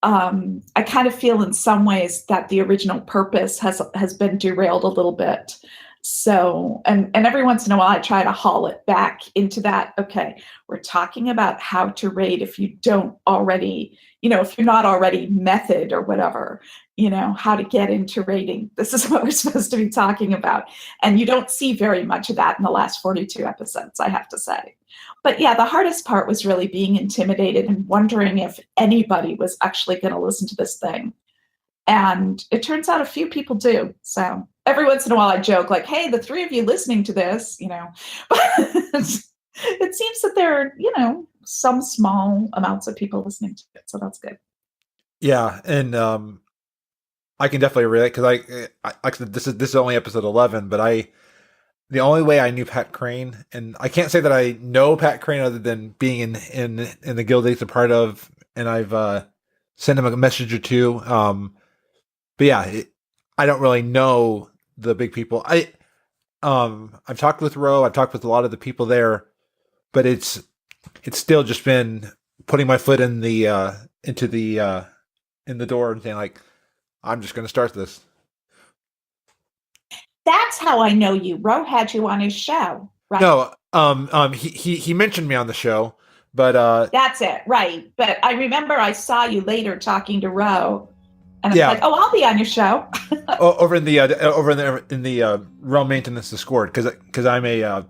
I kind of feel in some ways that the original purpose has been derailed a little bit. So, and every once in a while I try to haul it back into that. Okay, we're talking about how to rate if you don't already, if you're not already method or whatever, how to get into rating. This is what we're supposed to be talking about. And you don't see very much of that in the last 42 episodes, I have to say. But yeah, the hardest part was really being intimidated and wondering if anybody was actually going to listen to this thing. And it turns out a few people do. So every once in a while I joke like, hey, the three of you listening to this, but it seems that there are, some small amounts of people listening to it. So that's good. Yeah. And I can definitely relate, because I this is only episode 11, but the only way I knew Pat Crane, and I can't say that I know Pat Crane other than being in the guild that he's a part of, and I've sent him a message or two. But yeah, I don't really know the big people. I've talked with Ro, I've talked with a lot of the people there, but it's still just been putting my foot in the door and saying like, I'm just going to start this. That's how I know you. Ro had you on his show, right? No, he mentioned me on the show, but that's it, right? But I remember I saw you later talking to Ro, and I was like, "Oh, I'll be on your show." over in the Realm Maintenance Discord, because I'm a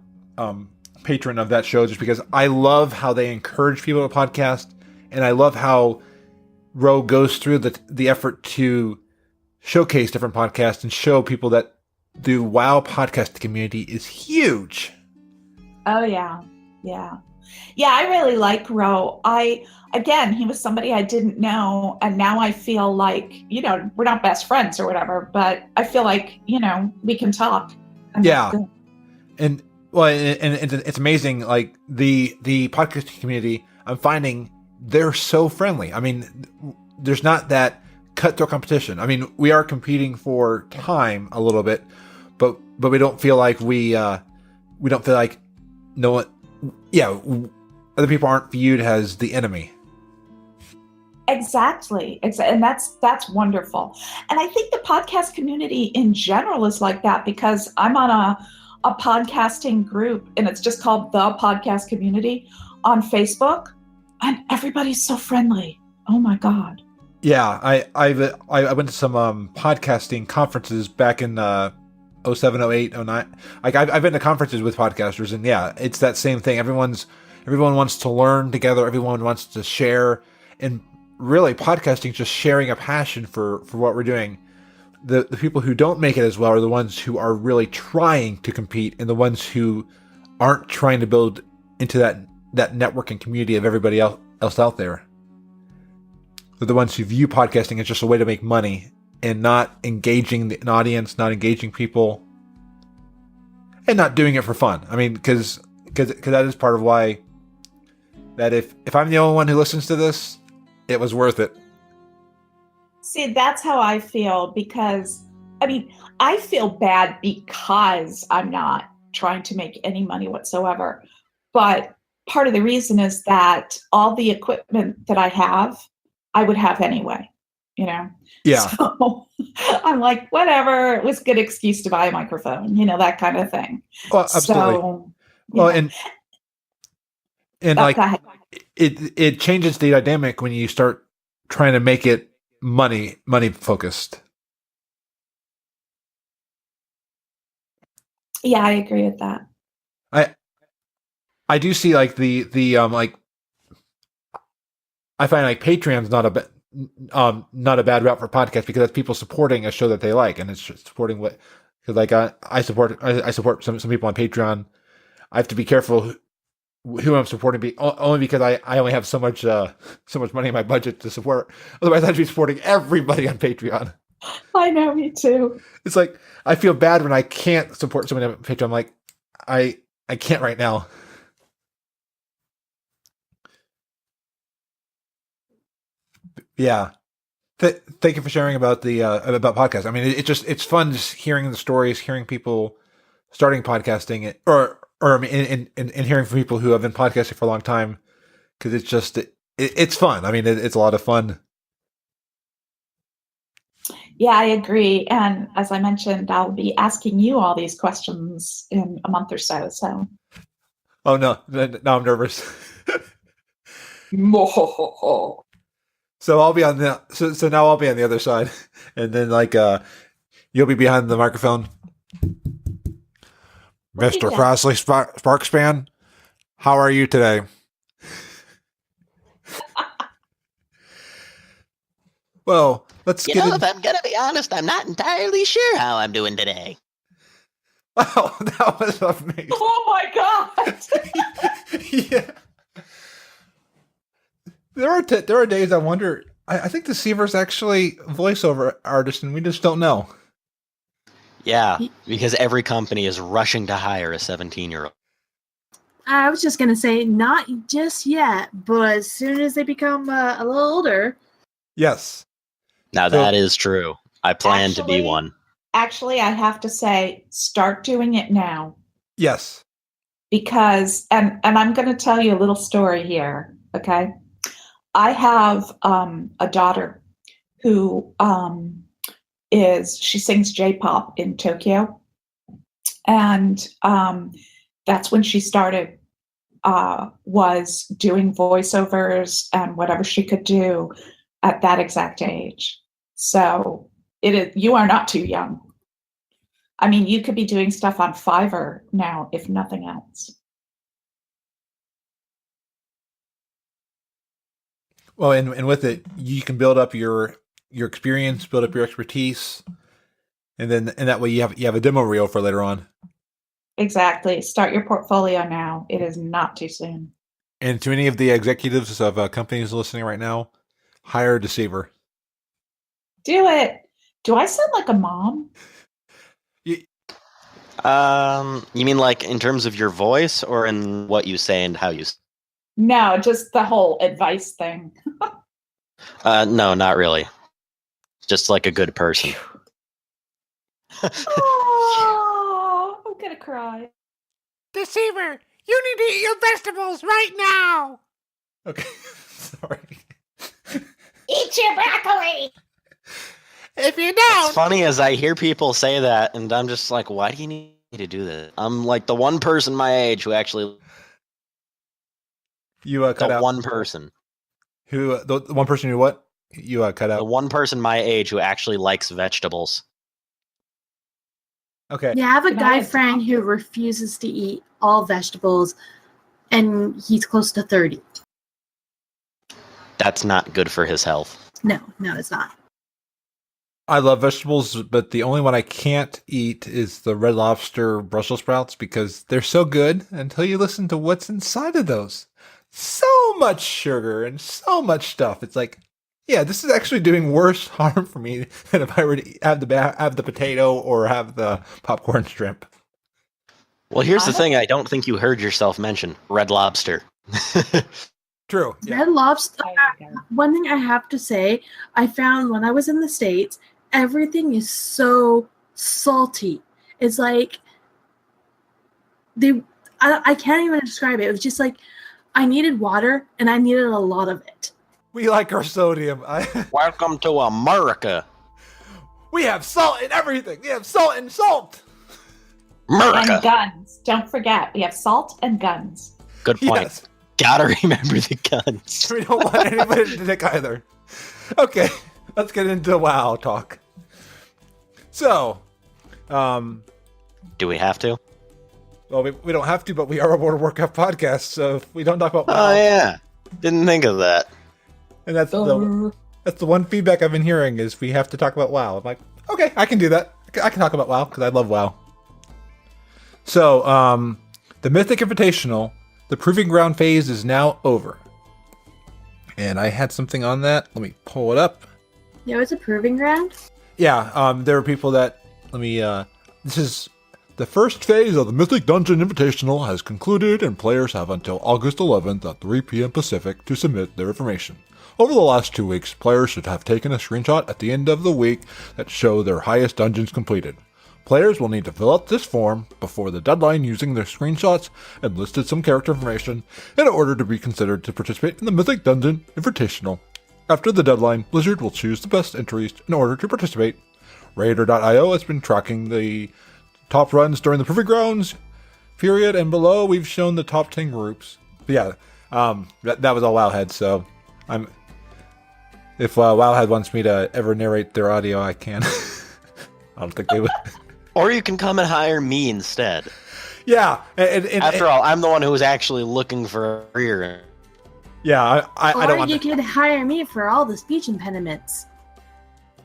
patron of that show, just because I love how they encourage people to podcast, and I love how Ro goes through the effort to showcase different podcasts and show people that the WoW podcast community is huge. Oh yeah. I really like Ro. He was somebody I didn't know, and now I feel like, we're not best friends or whatever, but I feel like, we can talk. Yeah. And it's amazing, like the podcast community, I'm finding they're so friendly. I mean, there's not that cutthroat competition. I mean, we are competing for time a little bit, but we don't feel like we don't feel like other people aren't viewed as the enemy. Exactly. And that's wonderful. And I think the podcast community in general is like that, because I'm on a podcasting group, and it's just called The Podcast Community on Facebook, and everybody's so friendly. Oh my God. Yeah, I went to some podcasting conferences back in 07, 08, 09. Like I've been to conferences with podcasters, and yeah, it's that same thing. Everyone wants to learn together. Everyone wants to share, and really, podcasting is just sharing a passion for what we're doing. The people who don't make it as well are the ones who are really trying to compete, and the ones who aren't trying to build into that network and community of everybody else out there. They're the ones who view podcasting as just a way to make money and not engaging an audience, not engaging people, and not doing it for fun. I mean, because that is part of why that if I'm the only one who listens to this, it was worth it. See, that's how I feel, because, I mean, I feel bad because I'm not trying to make any money whatsoever. But part of the reason is that all the equipment that I have, I would have anyway, you know? Yeah. So I'm like, whatever, it was a good excuse to buy a microphone, you know, that kind of thing. Well, absolutely. So, Well, yeah. and Oh, like go ahead. it changes the dynamic when you start trying to make it money focused. Yeah, I agree with that. I do see like the like I find like Patreon's not a bad route for podcasts, because that's people supporting a show that they like, and it's just supporting what, because like I support some people on Patreon. I have to be careful who I'm supporting, only because I only have so much money in my budget to support. Otherwise, I'd be supporting everybody on Patreon. I know, me too. It's like I feel bad when I can't support someone on Patreon. I'm like, I can't right now. Yeah. Thank you for sharing about the about podcasts. I mean, it's fun just hearing the stories, hearing people starting podcasting, or and hearing from people who have been podcasting for a long time, because it's just it's fun. I mean, it's a lot of fun. Yeah, I agree. And as I mentioned, I'll be asking you all these questions in a month or so. So. Oh no! Now I'm nervous. So I'll be on so now I'll be on the other side, and then like you'll be behind the microphone. Mr. Frazley Sparkspan, how are you today? Well, let's get if I'm gonna be honest, I'm not entirely sure how I'm doing today. Wow, that was amazing. Oh my God! Yeah. There are days I wonder. I think Deceiverr's actually voiceover artist, and we just don't know. Yeah, because every company is rushing to hire a 17-year-old. I was just going to say, not just yet, but as soon as they become a little older. Yes. Now that is true. I plan to be one. Actually, I have to say, start doing it now. Yes. Because, and I'm going to tell you a little story here, okay? I have a daughter who she sings J-pop in Tokyo. And that's when she started, was doing voiceovers and whatever she could do at that exact age. So you are not too young. I mean, you could be doing stuff on Fiverr now, if nothing else. Well, and with it, you can build up your experience, build up your expertise, and then that way you have a demo reel for later on. Exactly. Start your portfolio now. It is not too soon. And to any of the executives of companies listening right now, hire Deceiverr. Do it. Do I sound like a mom? You mean like in terms of your voice, or in what you say and how you say? No, just the whole advice thing. No, not really. Just like a good person. Oh, I'm gonna cry. Deceiverr, you need to eat your vegetables right now. Okay, sorry. Eat your broccoli. If you don't, It's funny as I hear people say that, and I'm just like, why do you need to do that? I'm like the one person my age who actually. You cut the out one person. Who the one person who what? You cut out. The one person my age who actually likes vegetables. Okay. Yeah, I have a Can I guy add friend top? who refuses to eat all vegetables, and he's close to 30. That's not good for his health. No, it's not. I love vegetables, but the only one I can't eat is the Red Lobster Brussels sprouts because they're so good until you listen to what's inside of those. So much sugar and so much stuff. It's like, yeah, this is actually doing worse harm for me than if I were to have the potato or have the popcorn shrimp. Well, here's the thing I don't think you heard yourself mention. Red Lobster. True. Yeah. Red Lobster. There you go. One thing I have to say, I found when I was in the States, everything is so salty. It's like I can't even describe it. It was just like I needed water and I needed a lot of it. We like our sodium. Welcome to America. We have salt in everything. We have salt and salt. America. And guns. Don't forget, we have salt and guns. Good point. Yes. Gotta remember the guns. We don't want anybody to dick either. Okay, let's get into WoW talk. So, Do we have to? well, we don't have to, but we are a World of Warcraft podcast, so if we don't talk about WoW, Oh yeah. Didn't think of that. and that's the one feedback I've been hearing is we have to talk about WoW. I'm like, okay, I can do that. I can talk about WoW because I love WoW. So, the Mythic Invitational, the Proving Ground phase is now over. And I had something on that. Let me pull it up. There was a proving ground. Yeah, there were people that, this is the first phase of the Mythic Dungeon Invitational has concluded and players have until August 11th at 3 p.m. Pacific to submit their information. Over the last 2 weeks, players should have taken a screenshot at the end of the week that show their highest dungeons completed. Players will need to fill out this form before the deadline using their screenshots and listed some character information in order to be considered to participate in the Mythic Dungeon Invitational. After the deadline, Blizzard will choose the best entries in order to participate. Raider.io has been tracking the top runs during the Proving Grounds period, and below we've shown the top 10 groups. But yeah, that was all Wowhead, so if Wowhead wants me to ever narrate their audio, I can. I don't think they would. Or you can come and hire me instead. Yeah, and After all, I'm the one who was actually looking for a career. yeah, I don't Or want you to. could hire me for all the speech impediments.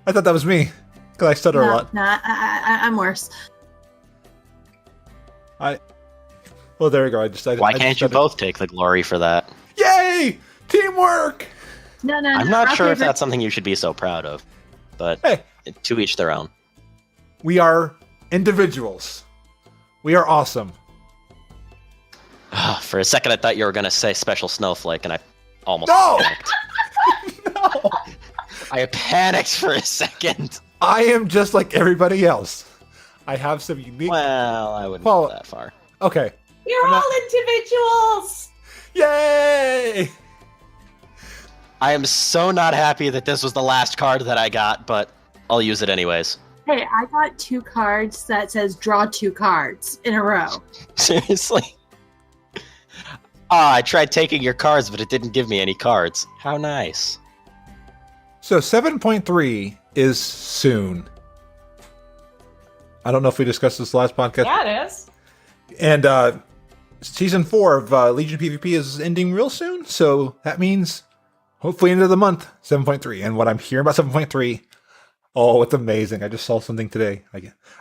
I thought that was me because I stutter a lot. I'm worse. Well, there you go. I decided. Why can't you both take the glory for that? Yay! Teamwork. No. I'm not I'll sure if give it- that's something you should be so proud of, but Hey, to each their own. we are individuals. We are awesome. For a second, I thought you were going to say special snowflake, and I almost No! panicked. No, I panicked for a second. I am just like everybody else. I have some unique. Well, I wouldn't Well- go that far. Okay. We're I'm not- all individuals. Yay! I am so not happy that this was the last card that I got, but I'll use it anyways. Hey, I got 2 cards that says draw 2 cards in a row. Seriously? I tried taking your cards, but it didn't give me any cards. How nice. So 7.3 is soon. I don't know if we discussed this last podcast. Yeah, it is. And season 4 of Legion PvP is ending real soon, so that means hopefully end of the month, 7.3. And what I'm hearing about 7.3, oh, it's amazing. I just saw something today.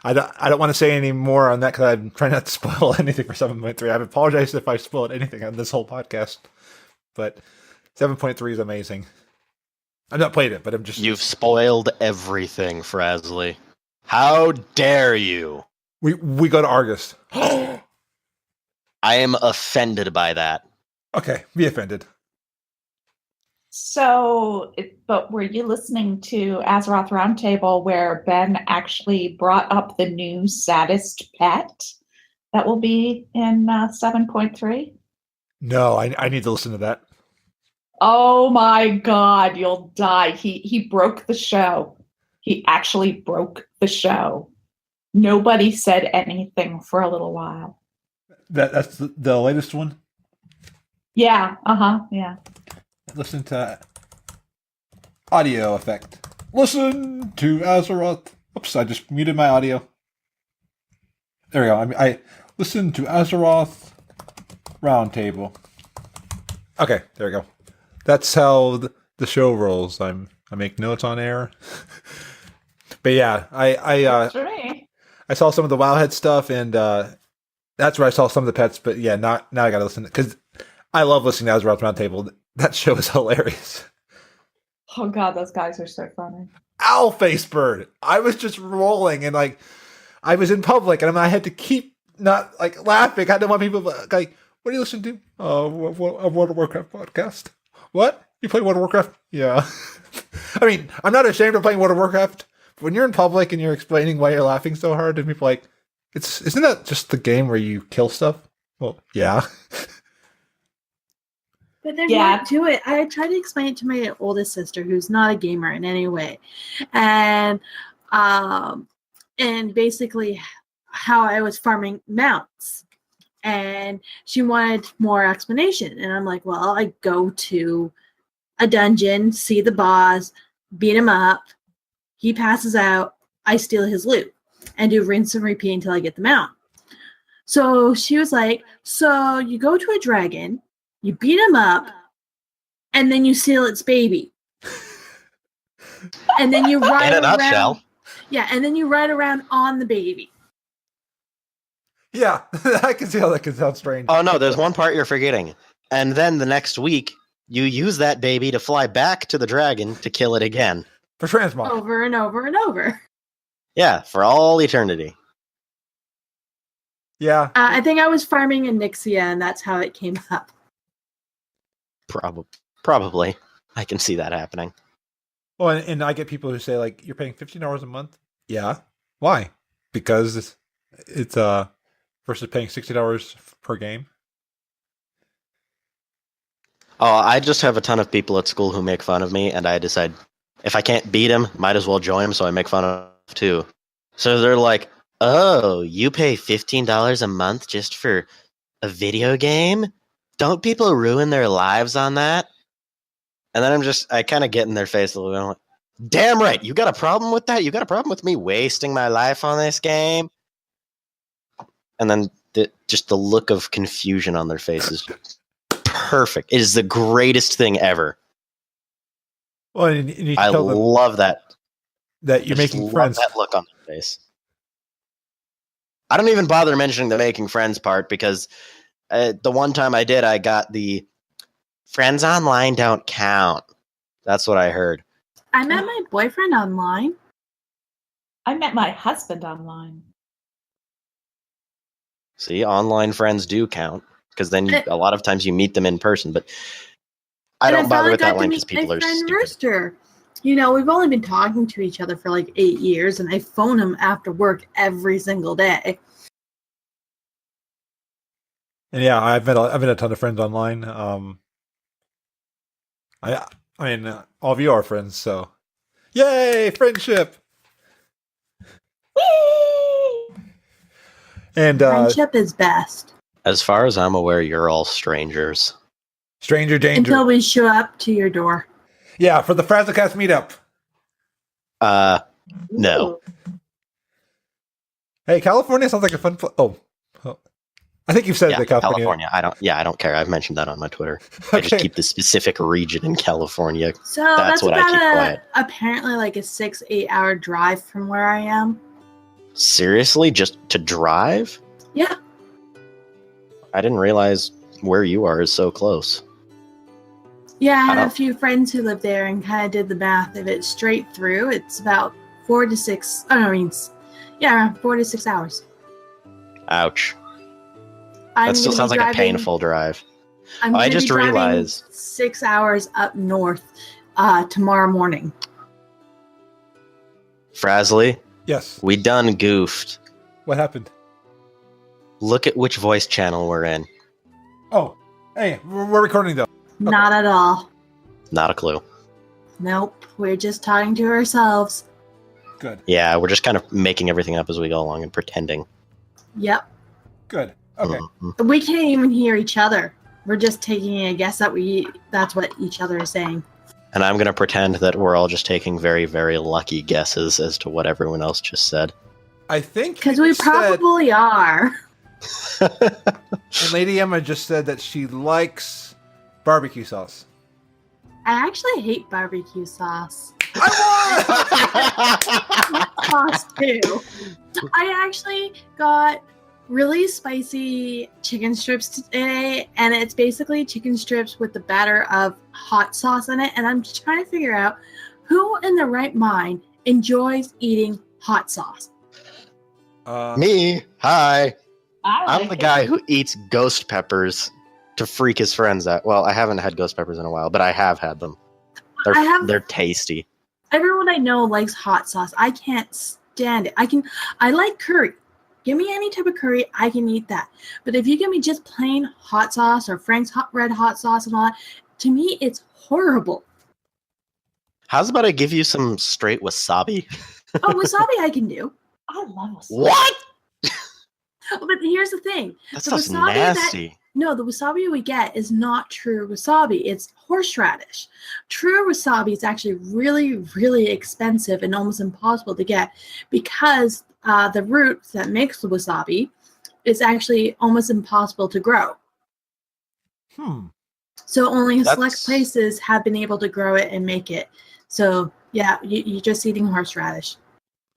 I don't want to say any more on that because I'm trying not to spoil anything for 7.3. I apologize if I spoiled anything on this whole podcast, but 7.3 is amazing. I've not played it, but I'm just... You've spoiled everything, Frazley. How dare you? We go to August. I am offended by that. Okay, be offended. So, but were you listening to Azeroth Roundtable where Ben actually brought up the new saddest pet that will be in 7.3? No, I need to listen to that. Oh my God, you'll die. He broke the show. He actually broke the show. Nobody said anything for a little while. That's the latest one? Yeah, yeah. Listen to audio effect. Listen to Azeroth. Oops, I just muted my audio. There we go. I listened to Azeroth Roundtable. Okay, there we go. That's how the show rolls. I make notes on air. But yeah, That's right. I saw some of the Wowhead stuff, and that's where I saw some of the pets. But yeah, now I got to listen because I love listening to Azeroth Roundtable. That show is hilarious. Oh god, those guys are so funny. Owl face bird. I was just rolling, and like I was in public, and I had to keep not like laughing. I didn't want people like, "What do you listen to?" A World of Warcraft podcast. What? You play World of Warcraft? Yeah. I mean, I'm not ashamed of playing World of Warcraft. But when you're in public and you're explaining why you're laughing so hard, and people are like, isn't that just the game where you kill stuff? Well, yeah. But there's Yeah. more to it. I tried to explain it to my oldest sister, who's not a gamer in any way, and basically how I was farming mounts, and she wanted more explanation. And I'm like, well, I go to a dungeon, see the boss, beat him up, he passes out, I steal his loot, and do rinse and repeat until I get the mount. So she was like, so you go to a dragon, you beat him up, and then you steal its baby. And then you ride In a around. nutshell. Yeah, and then you ride around on the baby. Yeah, I can see how that can sound strange. Oh no, there's one part you're forgetting. And then the next week, you use that baby to fly back to the dragon to kill it again. For transmog. Over and over and over. Yeah, for all eternity. Yeah. I think I was farming in Nixia, and that's how it came up. Probably. I can see that happening. Well, and I get people who say like, "You're paying $15 a month." Yeah. Why? Because it's versus paying $60 per game. Oh, I just have a ton of people at school who make fun of me, and I decide if I can't beat him, might as well join him, so I make fun of him too. So they're like, "Oh, you pay $15 a month just for a video game? Don't people ruin their lives on that?" And then I kind of get in their face a little bit. I'm like, damn right, you got a problem with that? You got a problem with me wasting my life on this game? And then just the look of confusion on their faces. Perfect. It is the greatest thing ever. Well, and you I tell them love that. that you're I just making love friends. that look on their face. I don't even bother mentioning the making friends part because the one time I did, I got the friends online don't count. That's what I heard. I met my boyfriend online. I met my husband online. See, online friends do count because then a lot of times you meet them in person. But I don't bother with that link because people are stupid. Rooster. You know, we've only been talking to each other for like 8 years, and I phone him after work every single day. And yeah, I've met a ton of friends online. I mean, all of you are friends, so yay, friendship! Whee! And Friendship is best. As far as I'm aware, you're all strangers. stranger danger. Until we show up to your door. Yeah, for the Frazzlecast meetup. No. Hey, California sounds like a fun place. Oh, I think you've said Yeah, that California. I don't care. I've mentioned that on my Twitter. I just Okay. keep the specific region in California. So That's that's what I about keep quiet. apparently like a 6-8 hour drive from where I am. Seriously? Just to drive? Yeah. I didn't realize where you are is so close. Yeah, I had I a don't- few friends who live there and kind of did the math. If it's straight through, it's about 4 to 6. Oh, no, I mean, around 4 to 6 hours. Ouch. I'm That still gonna sounds be like a driving- painful drive. I'm I gonna just be driving realized- 6 hours up north tomorrow morning. Frazley, Yes. we done goofed. What happened? Look at which voice channel we're in. Oh, hey, we're recording though. Not at all. Not a clue. Nope. We're just talking to ourselves. Good. Yeah, we're just kind of making everything up as we go along and pretending. Yep. Good. Okay. Mhm. We can't even hear each other. We're just taking a guess that that's what each other is saying. And I'm going to pretend that we're all just taking very, very lucky guesses as to what everyone else just said. I think Because you we just said- probably are. and Lady Emma just said that she likes barbecue sauce. I actually hate barbecue sauce. I Sauce too. I actually got really spicy chicken strips today, and it's basically chicken strips with the batter of hot sauce in it. And I'm just trying to figure out who in their right mind enjoys eating hot sauce. won. Me, hi. I'm like the it. guy who eats ghost peppers to freak his friends out. Well, I haven't had ghost peppers in a while, but I have had them. They're tasty. Everyone I know likes hot sauce. I can't stand it. I like curry. Give me any type of curry, I can eat that. But if you give me just plain hot sauce or Frank's red hot sauce and all that, to me it's horrible. How's about I give you some straight wasabi? Oh, wasabi I can do. I love wasabi. What? But here's the thing. That The stuff's wasabi nasty. No, the wasabi we get is not true wasabi. It's horseradish. True wasabi is actually really, really expensive and almost impossible to get because the root that makes the wasabi is actually almost impossible to grow. So only select places have been able to grow it and make it. So yeah, you're just eating horseradish.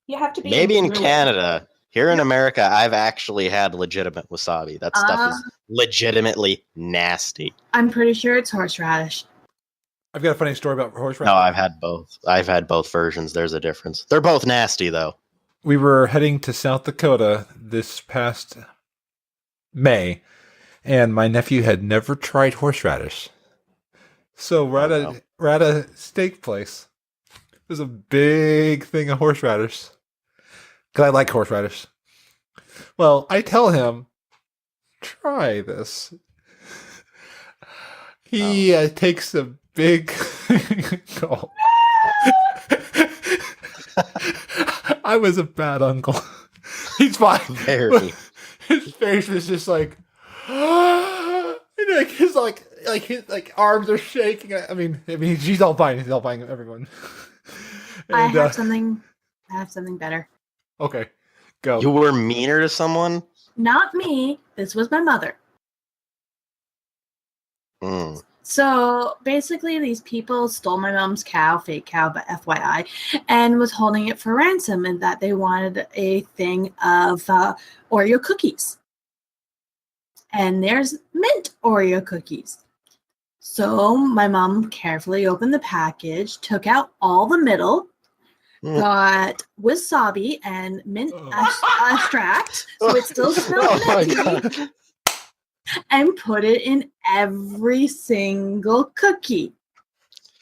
You have to be Maybe in Druid. Canada. Here in America, I've actually had legitimate wasabi. That stuff is legitimately nasty. I'm pretty sure it's horseradish. I've got a funny story about horseradish. No, I've had both. I've had both versions. There's a difference. They're both nasty, though. We were heading to South Dakota this past May, and my nephew had never tried horseradish. So we're at a steak place. There's a big thing of horseradish. Because I like horseradish. Well, I tell him, try this. He takes a big gulp. I was a bad uncle. He's fine. Very. His face was just like, and his arms are shaking. I mean, she's all fine. He's all fine. Everyone. I And, have something better. Okay, go. You were meaner to someone? Not me. This was my mother. Mm. So basically, these people stole my mom's cow, fake cow, but FYI, and was holding it for ransom, and that they wanted a thing of Oreo cookies. And there's mint Oreo cookies. So my mom carefully opened the package, took out all the middle, got wasabi and mint extract, so it still smells Oh my minty, God. and put it in every single cookie.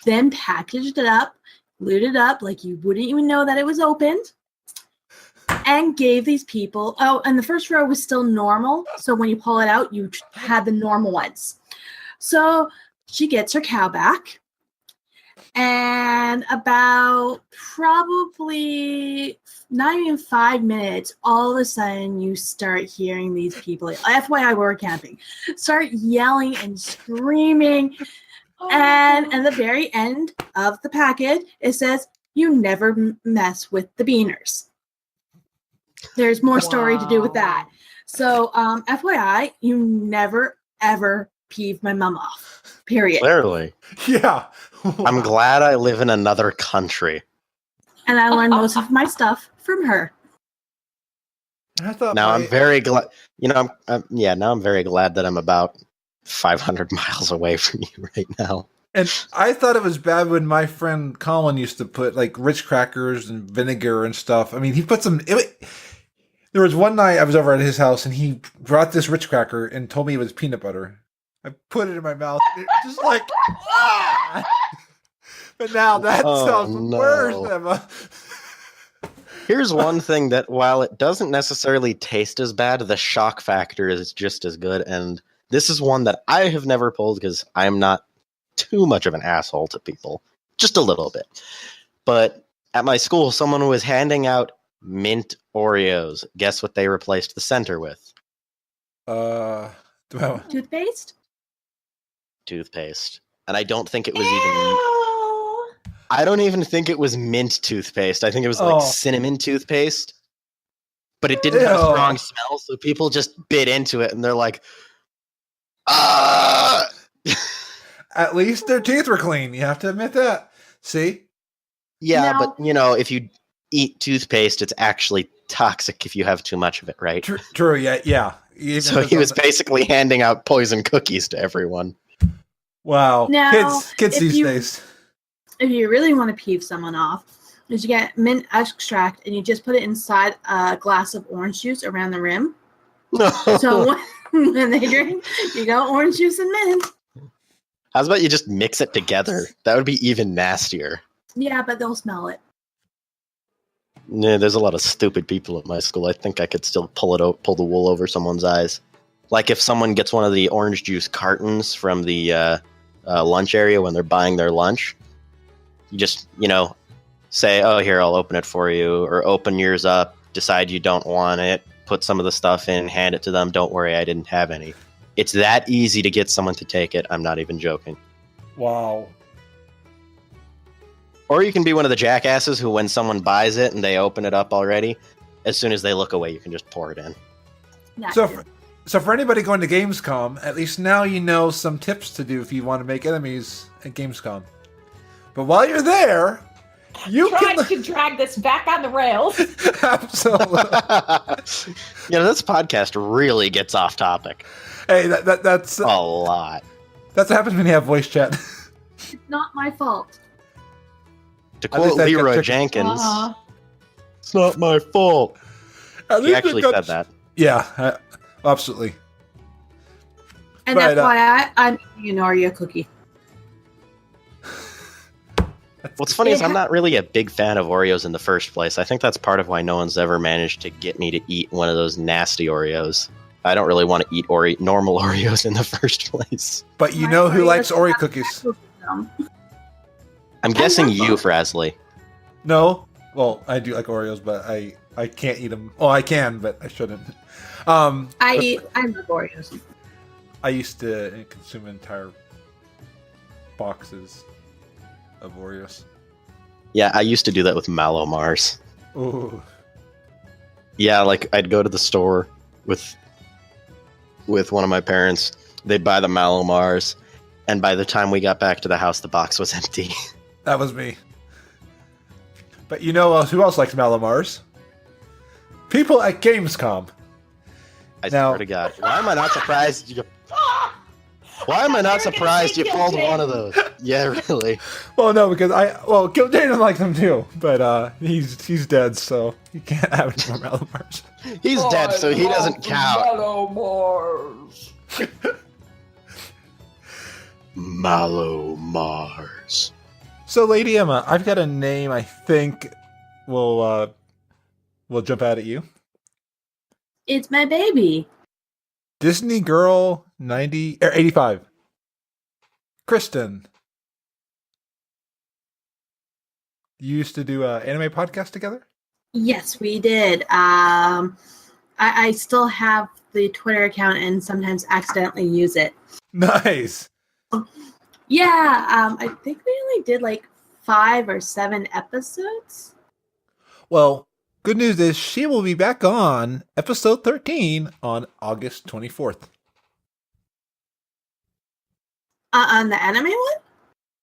Then packaged it up, glued it up like you wouldn't even know that it was opened, and gave these people. Oh, and the first row was still normal, so when you pull it out, you had the normal ones. So she gets her cow back. And about probably not even 5 minutes, all of a sudden you start hearing these people, FYI, we're camping, start yelling and screaming. And at the very end of the package, it says, "You never mess with the beaners." There's more story to do with that. So, FYI, you never, ever peeve my mom off. Period. Clearly. Yeah. I'm glad I live in another country. And I learned most of my stuff from her. I thought Now I'm very glad. You know, now I'm very glad that I'm about 500 miles away from you right now. And I thought it was bad when my friend Colin used to put like Ritz crackers and vinegar and stuff. I mean, he put some. There was one night I was over at his house and he brought this Ritz cracker and told me it was peanut butter. I put it in my mouth. It was just like, ah! But now that sounds worse, Emma. Here's one thing that, while it doesn't necessarily taste as bad, the shock factor is just as good. And this is one that I have never pulled because I'm not too much of an asshole to people. Just a little bit. But at my school, someone was handing out mint Oreos. Guess what they replaced the center with? Toothpaste? Toothpaste. And I don't think it was I don't even think it was mint toothpaste. I think it was like cinnamon toothpaste. but it didn't have a Ew. strong smell, so people just bit into it, and they're like, ah! At least their teeth were clean. You have to admit that. See? Yeah, No. but if you eat toothpaste, it's actually toxic if you have too much of it, right? True. Yeah. Even So if he was it's- basically handing out poison cookies to everyone. Wow. Now, Kids if these you- days. If you really want to peeve someone off, is you get mint extract and you just put it inside a glass of orange juice around the rim. No. So when they drink, you got orange juice and mint. How about you just mix it together? That would be even nastier. Yeah, but they'll smell it. Yeah, there's a lot of stupid people at my school. I think I could still pull the wool over someone's eyes. Like if someone gets one of the orange juice cartons from the lunch area when they're buying their lunch, you just, say, oh, here, I'll open it for you, or open yours up, decide you don't want it, put some of the stuff in, hand it to them, don't worry, I didn't have any. It's that easy to get someone to take it. I'm not even joking. Wow. Or you can be one of the jackasses who, when someone buys it and they open it up already, as soon as they look away, you can just pour it in. Not So, good. so for anybody going to Gamescom, at least now you know some tips to do if you want to make enemies at Gamescom. But while you're there, you Trying can to drag this back on the rails. absolutely. This podcast really gets off topic Hey, that's a lot. what happens when you have voice chat. It's not my fault. To At least quote that got Leroy tricky. Jenkins, Uh, it's not my fault. At He least it actually got- said that. Yeah, absolutely. And Right, FYI, I'm eating an Oreo cookie. What's funny is Yeah. I'm not really a big fan of Oreos in the first place. I think that's part of why no one's ever managed to get me to eat one of those nasty Oreos. I don't really want to eat normal Oreos in the first place. But you My know who Oreos likes Oreo have cookies? cookies in them. I'm guessing love you, them. Frazley. No. Well, I do like Oreos, but I can't eat them. Oh, I can, but I shouldn't. I I love Oreos. used to consume entire boxes of Oreos. Yeah, I used to do that with Mallow Mars. Ooh. Yeah, like I'd go to the store with one of my parents. They'd buy the Mallow Mars, and by the time we got back to the house, the box was empty. That was me. But you know who else likes Malamars? People at Gamescom. I Now- swear to God, why am I not surprised? Why am I not surprised you pulled one of those? Yeah, really. Well, no, because Gil Dana likes them too, but he's dead, so you can't have any more Malamars. He's dead, so he doesn't count. Mallow Mars. So, Lady Emma, I've got a name I think will jump out at you. It's my baby. Disney Girl 90 or 85. Kristen. You used to do an anime podcast together? Yes, we did. I still have the Twitter account and sometimes accidentally use it. Nice. Yeah, I think we only did like 5 or 7 episodes. Well, good news is she will be back on episode 13 on August 24th. On the anime one?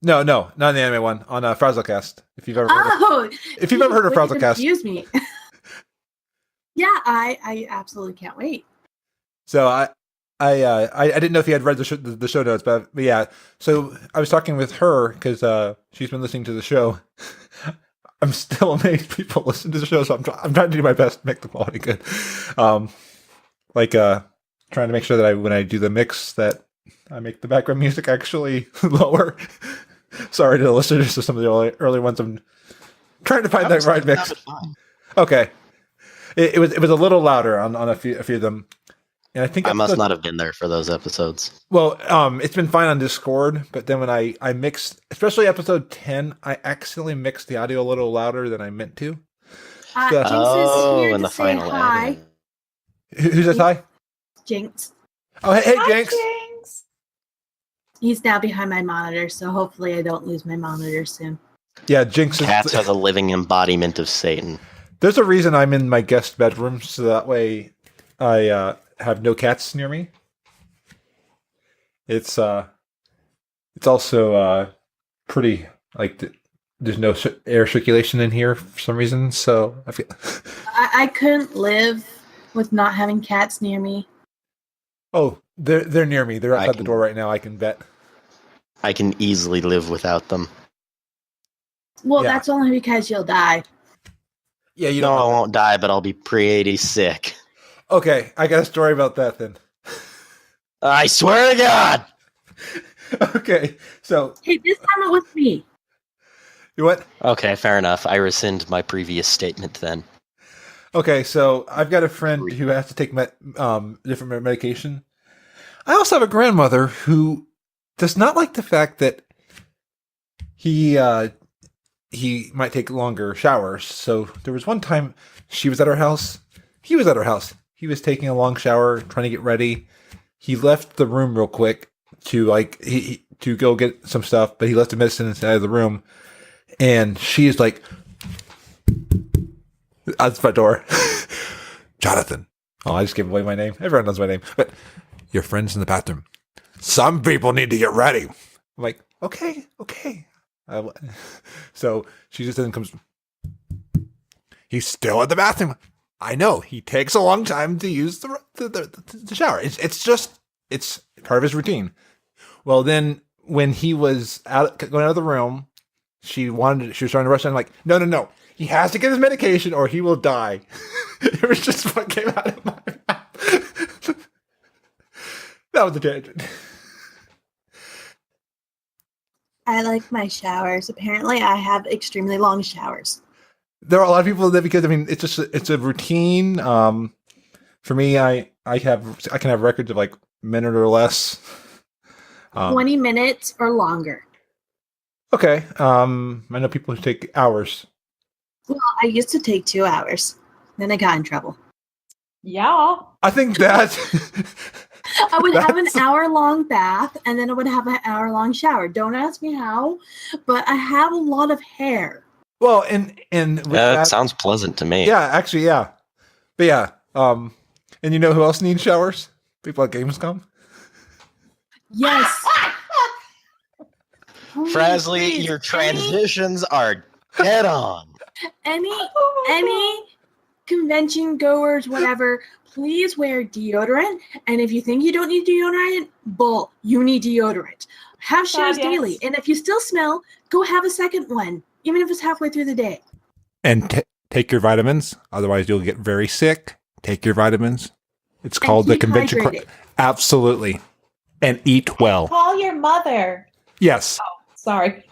No, not the anime one. On Frazzlecast. If you've ever heard of, Oh, if you've ever heard of way to Frazzlecast. confuse me. Yeah, I absolutely can't wait. So I didn't know if you had read the show notes, but yeah. So I was talking with her because she's been listening to the show. I'm still amazed people listen to the show, so I'm trying to do my best to make the quality good. Trying to make sure that when I do the mix that I make the background music actually lower. Sorry to the listeners of some of the early ones. I'm trying to find that right mix. Okay, it was a little louder on a few of them. And I think I must not have been there for those episodes. Well, it's been fine on Discord, but then when I mixed, especially episode 10, I accidentally mixed the audio a little louder than I meant to. Jinx is here in to the say final hi. edit. Who's that, Ty? Jinx. Oh, hey, Hi, Jinx. Jinx. He's now behind my monitor, so hopefully I don't lose my monitor soon. Yeah, Jinx is Cats are the living embodiment of Satan. There's a reason I'm in my guest bedroom, so that way I have no cats near me. It's also pretty like there's no air circulation in here for some reason, so I feel. I couldn't live with not having cats near me. Oh, they're near me. They're I outside the can- door right now. I can bet. I can easily live without them. Well, Yeah. that's only because you'll die. Yeah, you No, I don't. won't die, but I'll be pretty sick. Okay, I got a story about that then. I swear to God! Okay, so Hey, this time it was me. you what? Okay, fair enough. I rescind my previous statement then. Okay, so I've got a friend who has to take different medication. I also have a grandmother who does not like the fact that he might take longer showers. So there was one time she was at our house. He was at our house. He was taking a long shower, trying to get ready. He left the room real quick to to go get some stuff, but he left the medicine inside of the room. And she is like, outside my door, Jonathan. Oh, I just gave away my name. Everyone knows my name. But your friend's in the bathroom. Some people need to get ready. I'm like, okay. So she just then comes. He's still at the bathroom. I know he takes a long time to use the shower. It's part of his routine. Well, then when he was going out of the room, she was trying to rush in. I'm like, no. He has to get his medication or he will die. It was just what came out of my mouth. That was the tangent. I like my showers. Apparently, I have extremely long showers. There are a lot of people that, because I mean, it's a routine. For me, I can have records of like a minute or less. 20 minutes or longer. Okay. I know people who take hours. Well, I used to take 2 hours. Then I got in trouble. Yeah. I think that I would have an That's- hour-long bath, and then I would have an hour-long shower. Don't ask me how, but I have a lot of hair. well, and with That sounds pleasant to me. yeah, actually, yeah, but yeah, and you know who else needs showers? People at Gamescom. Yes. Frazley, Please, your transitions are dead on. Any Oh my any convention goers, whatever, please wear deodorant. And if you think you don't need deodorant, bull, you need deodorant. Have showers yes. daily. And if you still smell, go have a second one, even if it's halfway through the day. And take your vitamins, otherwise you'll get very sick. Take your vitamins. It's called the keep convention. hydrated. Absolutely, and eat well. Call your mother. Yes. Sorry.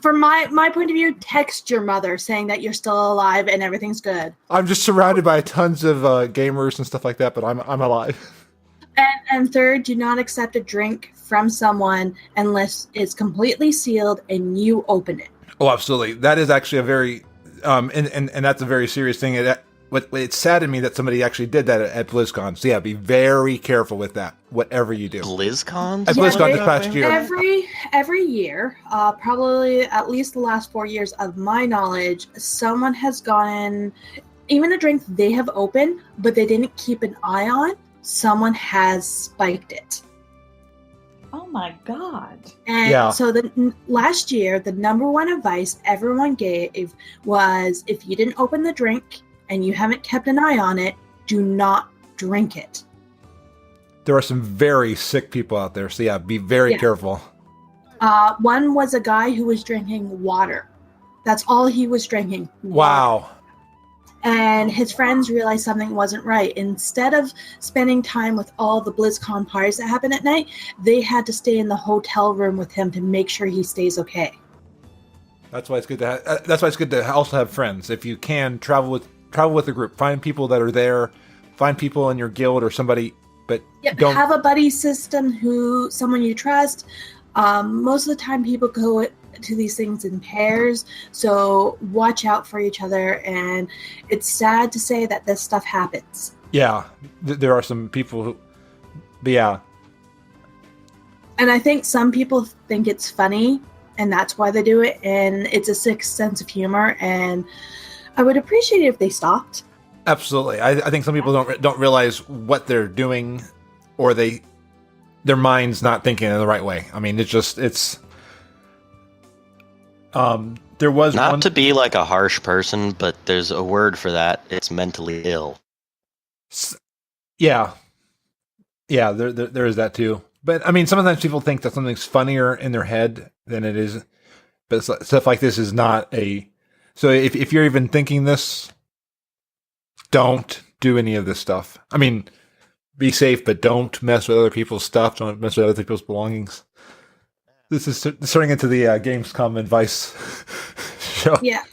From my point of view, text your mother saying that you're still alive and everything's good. I'm just surrounded by tons of gamers and stuff like that, but I'm alive. And third, do not accept a drink from someone unless it's completely sealed and you open it. Oh, absolutely. That is actually a very, and that's a very serious thing. It's sad to me that somebody actually did that at BlizzCon. So yeah, be very careful with that. Whatever you do. BlizzCon? At Yeah, BlizzCon this they- past year. Every year, probably at least the last 4 years of my knowledge, someone has gone, even a drink they have opened, but they didn't keep an eye on, someone has spiked it. Oh my God. And Yeah. so last year, the number one advice everyone gave was if you didn't open the drink and you haven't kept an eye on it, do not drink it. There are some very sick people out there. So yeah, be very Yeah. careful. One was a guy who was drinking water. That's all he was drinking. water. Wow. And his friends realized something wasn't right. Instead of spending time with all the BlizzCon parties that happen at night, they had to stay in the hotel room with him to make sure he stays okay. That's why it's good to that's why it's good to also have friends. If you can, travel with a group. Find people that are there. Find people in your guild or somebody, but Yep, don't. have a buddy system someone you trust. Most of the time people go to these things in pairs, so watch out for each other. And it's sad to say that this stuff happens. Yeah, there are some people who. But yeah, And I think some people think it's funny and that's why they do it. And it's a sick sense of humor, and I would appreciate it if they stopped. Absolutely. I think some people don't realize what they're doing, or their mind's not thinking in the right way. I mean, it's. There was Not one, to be like a harsh person, but there's a word for that. It's mentally ill. Yeah. Yeah, there is that too. But I mean, sometimes people think that something's funnier in their head than it is. But stuff like this is not a. So if you're even thinking this, don't do any of this stuff. I mean, be safe, but don't mess with other people's stuff. Don't mess with other people's belongings. This is turning into the Gamescom advice show. Yeah.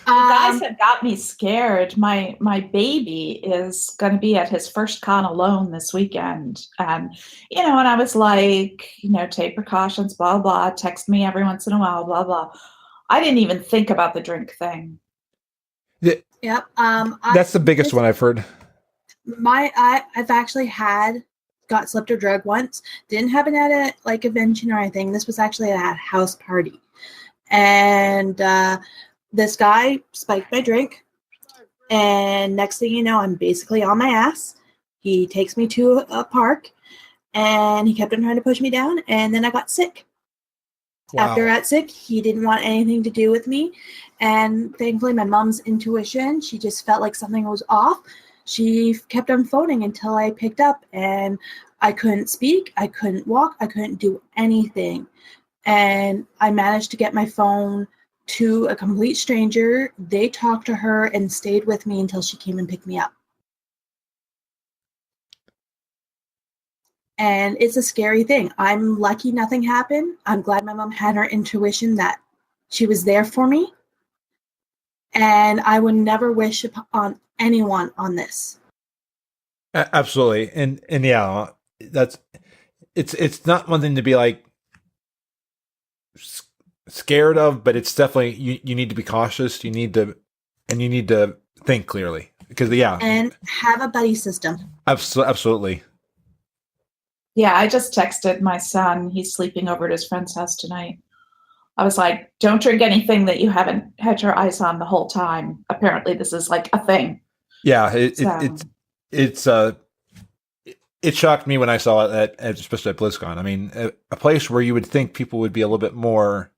You guys have got me scared. My baby is going to be at his first con alone this weekend. And, and I was like, take precautions, blah, blah, text me every once in a while, blah, blah. I didn't even think about the drink thing. Yep. That's the biggest one I've heard. I've actually got slipped or drugged once. Didn't happen at a convention or anything. This was actually at a house party. And this guy spiked my drink, and next thing you know, I'm basically on my ass. He takes me to a park, and he kept on trying to push me down, and then I got sick. Wow. After I got sick, he didn't want anything to do with me, and thankfully my mom's intuition, she just felt like something was off. She kept on phoning until I picked up, and I couldn't speak, I couldn't walk, I couldn't do anything. And I managed to get my phone to a complete stranger. They talked to her and stayed with me until she came and picked me up. And it's a scary thing. I'm lucky nothing happened. I'm glad my mom had her intuition that she was there for me. And I would never wish upon anyone on this. Absolutely. And yeah, it's not one thing to be like scared of, but it's definitely you need to be cautious. You need to think clearly, because and have a buddy system. Absolutely. Yeah, I just texted my son. He's sleeping over at his friend's house tonight. I was like, don't drink anything that you haven't had your eyes on the whole time. Apparently this is like a thing. Yeah, it shocked me when I saw it especially at BlizzCon. I mean, a place where you would think people would be a little bit more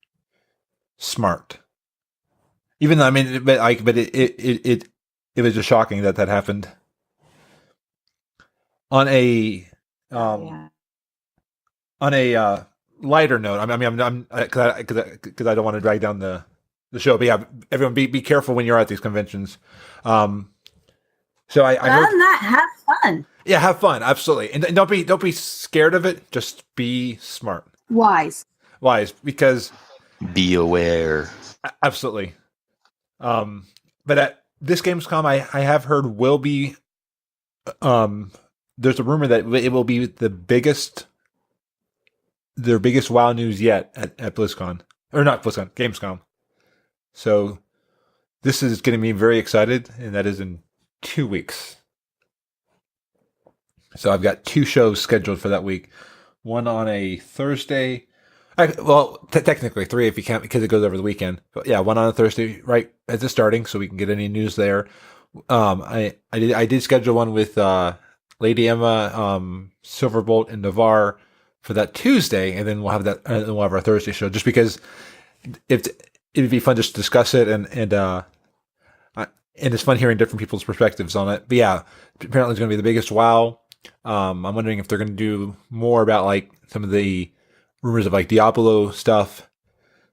smart. Even though, I mean, but it was just shocking that happened. On a lighter note, I mean, I'm because I don't want to drag down the show, but yeah, everyone be careful when you're at these conventions. So I heard that, have fun. Yeah, have fun, absolutely, and don't be scared of it. Just be smart, wise, because be aware. Absolutely. But at this Gamescom, I have heard will be. There's a rumor that it will be their biggest WoW news yet at BlizzCon, or not BlizzCon, Gamescom. So this is getting me very excited, and that is in 2 weeks. So I've got 2 shows scheduled for that week. One on a Thursday. Technically 3 if you count, because it goes over the weekend. But yeah, one on a Thursday right as it's starting, so we can get any news there. I did schedule one with Lady Emma, Silverbolt, and Navarre for that Tuesday, and then we'll have our Thursday show. Just because it'd be fun just to discuss it, and it's fun hearing different people's perspectives on it. But yeah, apparently it's going to be the biggest WoW. I'm wondering if they're going to do more about like some of the rumors of like Diablo stuff.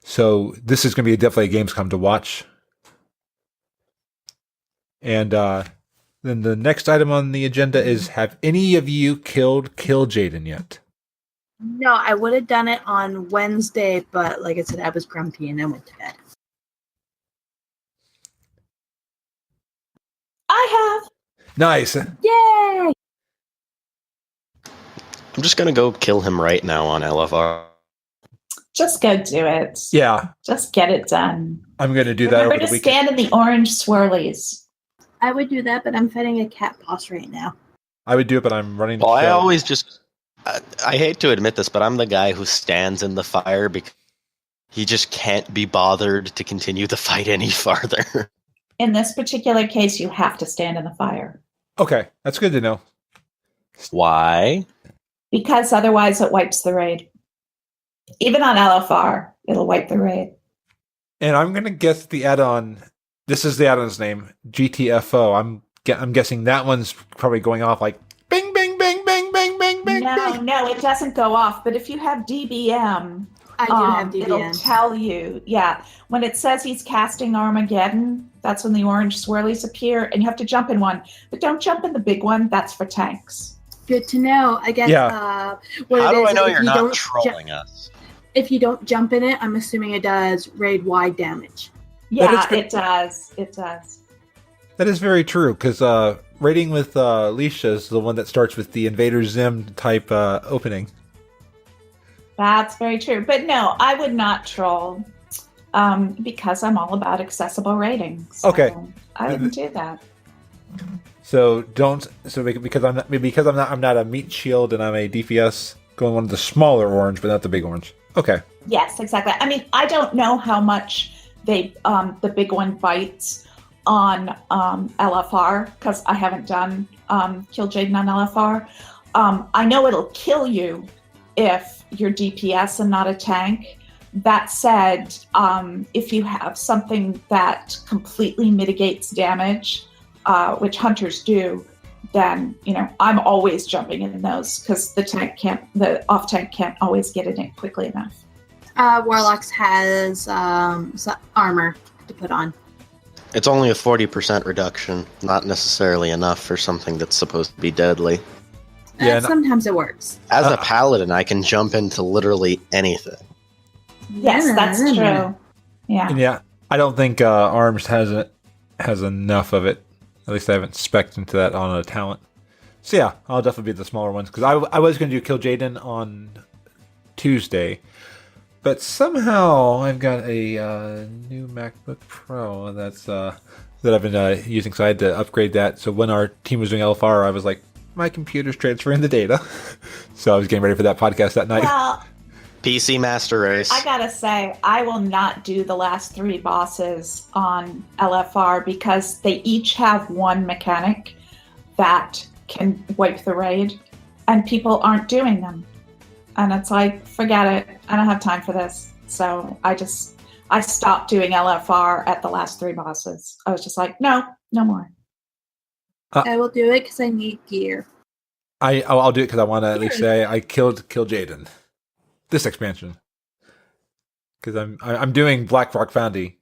So this is going to be definitely a Gamescom to watch. And then the next item on the agenda is: have any of you killed Jaden yet? No, I would have done it on Wednesday, but like I said, I was grumpy and I went to bed. I have. Nice. Yay! I'm just gonna go kill him right now on LFR. Just go do it. Yeah. Just get it done. I'm going to do that over the Remember to weekend. stand in the orange swirlies. I would do that, but I'm fighting a cat boss right now. I would do it, but I'm running the Well, I show. always just... I hate to admit this, but I'm the guy who stands in the fire because He just can't be bothered to continue the fight any farther. In this particular case, you have to stand in the fire. Okay, that's good to know. Why? Because otherwise it wipes the raid. Even on LFR, it'll wipe the raid. And I'm gonna guess the add-on. This is the add-on's name, GTFO. I'm guessing that one's probably going off like bing, bing, bing, bing, bing, bing, bing. No, it doesn't go off. But if you have DBM, I do have DBM. it'll tell you. Yeah, when it says he's casting Armageddon, that's when the orange swirlies appear, and you have to jump in one. But don't jump in the big one. That's for tanks. Good to know. I guess. Yeah. What How it do is, I know if you're you not don't trolling us? If you don't jump in it, I'm assuming it does raid-wide damage. Yeah, it does. It does. That is very true, because raiding with Lisia is the one that starts with the Invader Zim type opening. That's very true. But no, I would not troll because I'm all about accessible ratings. So Okay. I wouldn't do that. So don't. So because I'm not a meat shield and I'm a DPS, going one of the smaller orange, but not the big orange. Okay. Yes, exactly. I mean, I don't know how much the big one bites on LFR because I haven't done Kill Jaden on LFR. I know it'll kill you if you're DPS and not a tank. That said, if you have something that completely mitigates damage, which hunters do, then I'm always jumping in those because the off tank can't always get in it quickly enough. Warlocks has some armor to put on. It's only a 40% reduction, not necessarily enough for something that's supposed to be deadly. Yeah, Sometimes it works. As a paladin, I can jump into literally anything. Yes, that's true. Yeah. And yeah, I don't think Arms has enough of it. At least I haven't spec'd into that on a talent. So yeah, I'll definitely be the smaller ones because I was going to do Kill Jaden on Tuesday, but somehow I've got a new MacBook Pro that I've been using, so I had to upgrade that. So when our team was doing LFR, I was like, my computer's transferring the data, so I was getting ready for that podcast that night. Well, PC Master Race. I gotta say, I will not do the last 3 bosses on LFR because they each have one mechanic that can wipe the raid, and people aren't doing them. And it's like, forget it. I don't have time for this. So I stopped doing LFR at the last 3 bosses. I was just like, no more. I will do it because I need gear. I'll do it because I want to at least say I killed Jaden this expansion because I'm doing Black Rock Foundry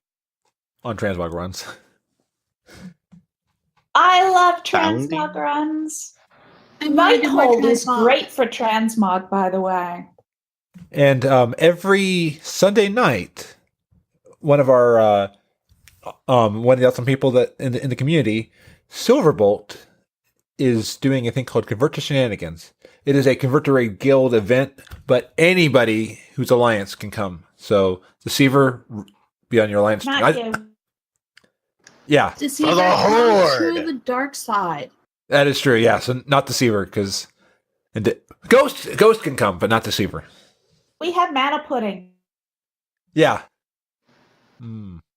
on transmog runs. I love Foundry? transmog runs. I wanted to work Nighthold is transmog. great for transmog, by the way. And every Sunday night, one of our one of the awesome people that in the community, Silverbolt, is doing a thing called Convert to Shenanigans. It is a Convert to Raid Guild event, but anybody who's Alliance can come. So Deceiverr, be on your Alliance. Not you. Yeah, Deceiverr For the Horde! to the dark side. that is true. Yeah, so not Deceiverr because Ghost can come, but not Deceiverr. We have mana pudding. Yeah.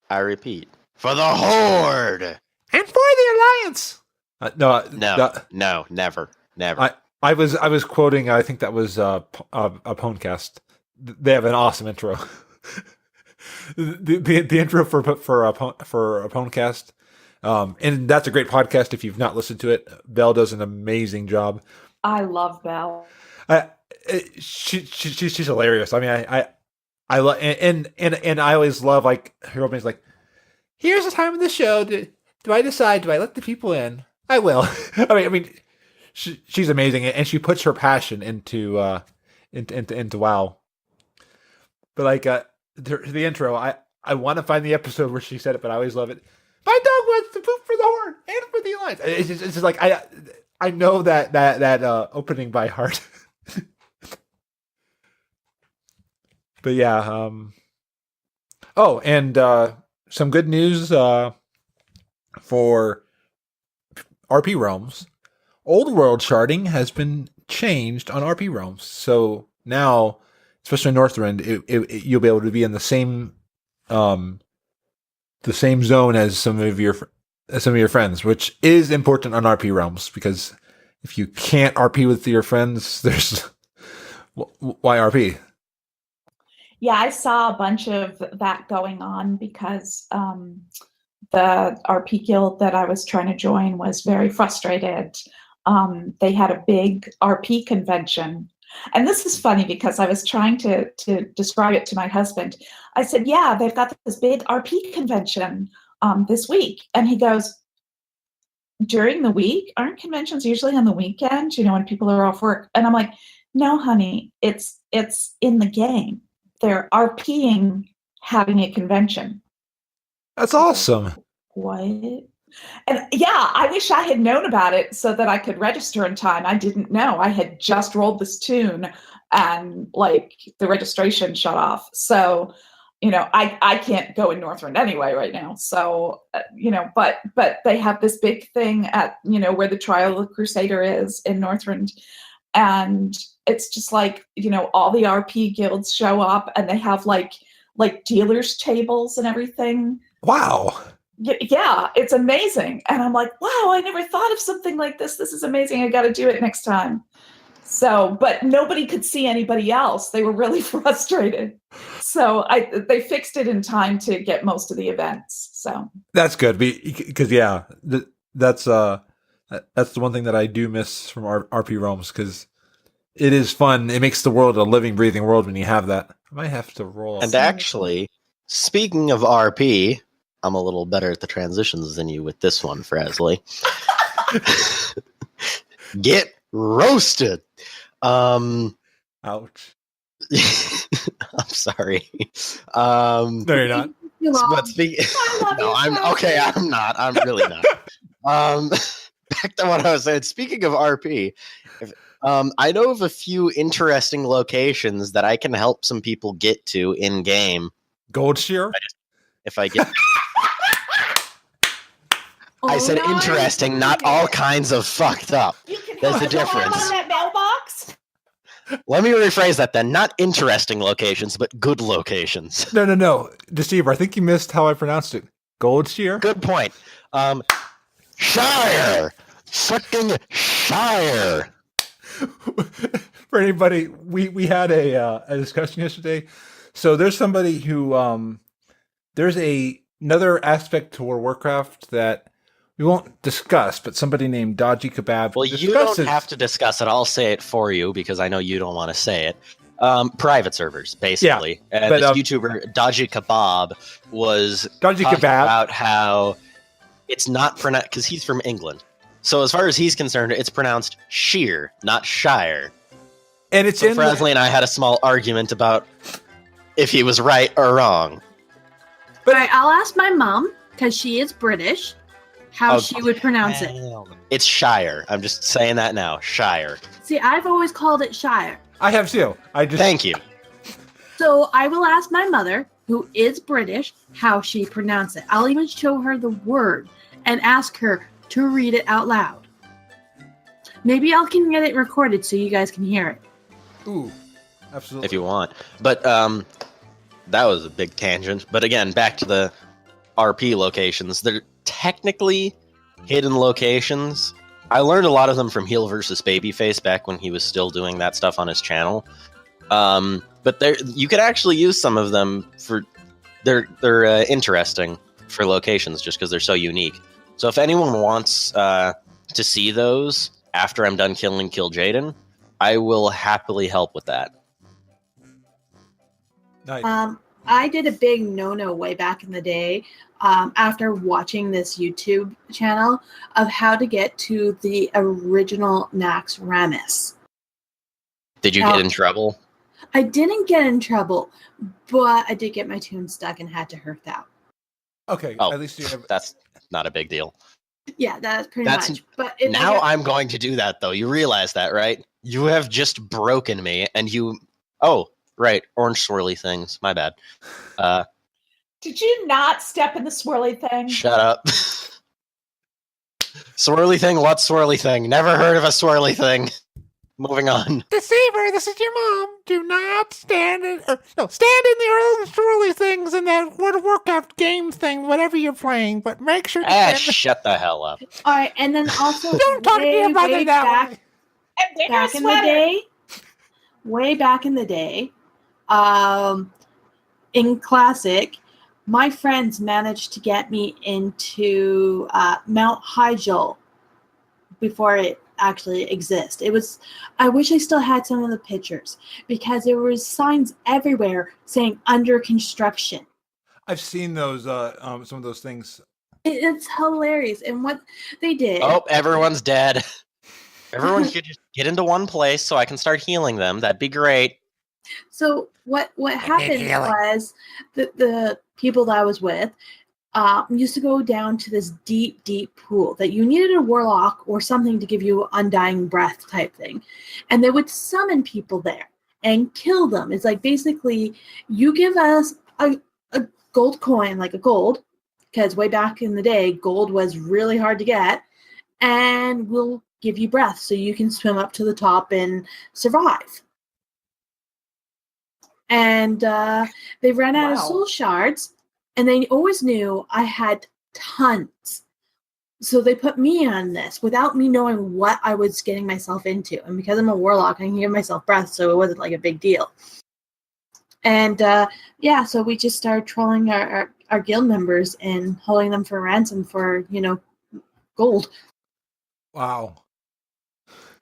I repeat. For the Horde! And for the Alliance. No, never. I was quoting. I think that was a Pwnecast. They have an awesome intro. the intro for a Pwnecast, and that's a great podcast. If you've not listened to it, Belle does an amazing job. I love Belle. She's hilarious. I mean, I love and I always love like her openings. Like, here's the time of the show. Do I decide? Do I let the people in? I will. I mean, she's amazing, and she puts her passion into WoW. But like the intro, I want to find the episode where she said it, but I always love it. My dog wants to poop for the Horde and for the Alliance. It's just like I know that opening by heart. But yeah. Oh, and some good news for RP Realms. Old World sharding has been changed on RP Realms. So now especially in Northrend, you'll be able to be in the same zone as some of your friends, which is important on RP realms, because if you can't RP with your friends, there's why RP? Yeah, I saw a bunch of that going on because the RP guild that I was trying to join was very frustrated. They had a big RP convention. And this is funny because I was trying to describe it to my husband. I said, yeah, they've got this big RP convention this week. And he goes, during the week? Aren't conventions usually on the weekend, when people are off work? And I'm like, no, honey, it's in the game. They're RPing having a convention. That's awesome. What? And yeah, I wish I had known about it so that I could register in time. I didn't know. I had just rolled this tune and the registration shut off. So, I can't go in Northrend anyway right now. So, but they have this big thing at, where the Trial of the Crusader is in Northrend. And it's just all the RP guilds show up and they have like dealers tables and everything. Wow. Yeah, it's amazing. And I'm like, wow, I never thought of something like this. This is amazing. I got to do it next time. So, but nobody could see anybody else. They were really frustrated. So they fixed it in time to get most of the events. So that's good, because that's the one thing that I do miss from RP realms, because it is fun. It makes the world a living, breathing world when you have that. I might have to roll. And actually, speaking of RP, I'm a little better at the transitions than you with this one, Frazley. Get roasted. Ouch. I'm sorry. No, you're not. But I'm okay. I'm not. I'm really not. Back to what I was saying. Speaking of RP, I know of a few interesting locations that I can help some people get to in game. Gold Shear? If I get. I said interesting, not all kinds of fucked up. There's a difference. On that mailbox? Let me rephrase that then. Not interesting locations, but good locations. No. Deceiverr, I think you missed how I pronounced it. Gold Shear? Good point. Shire! Fucking Shire! For anybody, we had a discussion yesterday. So there's somebody who, there's another aspect to World of Warcraft that we won't discuss, but somebody named Dodgy Kebab. Well, you don't have to discuss it. I'll say it for you because I know you don't want to say it. Private servers, basically. Yeah, and this YouTuber, Dodgy Kebab, was talking about how it's not pronounced, because he's from England. So as far as he's concerned, it's pronounced sheer, not shire. And it's so Frazley and I had a small argument about if he was right or wrong. But I'll ask my mom, because she is British, how she would pronounce it. It's Shire. I'm just saying that now. Shire. See, I've always called it Shire. I have too. Thank you. So I will ask my mother, who is British, how she pronounced it. I'll even show her the word and ask her to read it out loud. Maybe I can get it recorded so you guys can hear it. Ooh, absolutely. If you want. But that was a big tangent. But again, back to the RP locations. They're technically hidden locations. I learned a lot of them from Heel versus Babyface back when he was still doing that stuff on his channel. But you could actually use some of them for they're interesting for locations just because they're so unique. So if anyone wants to see those after I'm done killing Kill Jaden, I will happily help with that. Nice. I did a big no-no way back in the day after watching this YouTube channel of how to get to the original Nax Ramis. Did you get in trouble? I didn't get in trouble, but I did get my tune stuck and had to hurt out. Okay, at least you have... That's not a big deal. Yeah, that's pretty much. But now I'm going to do that, though. You realize that, right? You have just broken me, and you... Oh, right, orange swirly things. My bad. Did you not step in the swirly thing? Shut up. Swirly thing? What swirly thing? Never heard of a swirly thing. Moving on. Deceiver, this is your mom. Do not stand in the early swirly things in that workout game thing, whatever you're playing, but make sure to stand Shut the hell up. All right, and then also Don't talk to your mother way that back, way. And wear a back in the sweater. day, way back in the day, in Classic, my friends managed to get me into Mount Hyjal before it actually exists. I wish I still had some of the pictures because there was signs everywhere saying under construction. I've seen those some of those things. It's hilarious. And what they did. Oh, everyone's dead. Everyone could just get into one place so I can start healing them. That'd be great. So what happened healing. was the people that I was with used to go down to this deep, deep pool that you needed a warlock or something to give you undying breath type thing. And they would summon people there and kill them. It's like basically you give us a gold coin, like a gold, because way back in the day, gold was really hard to get, and we'll give you breath so you can swim up to the top and survive. And they ran out of Wow. soul shards, and they always knew I had tons. So they put me on this without me knowing what I was getting myself into. And because I'm a warlock, I can give myself breath, so it wasn't like a big deal. And so we just started trolling our guild members and holding them for ransom for, gold. Wow.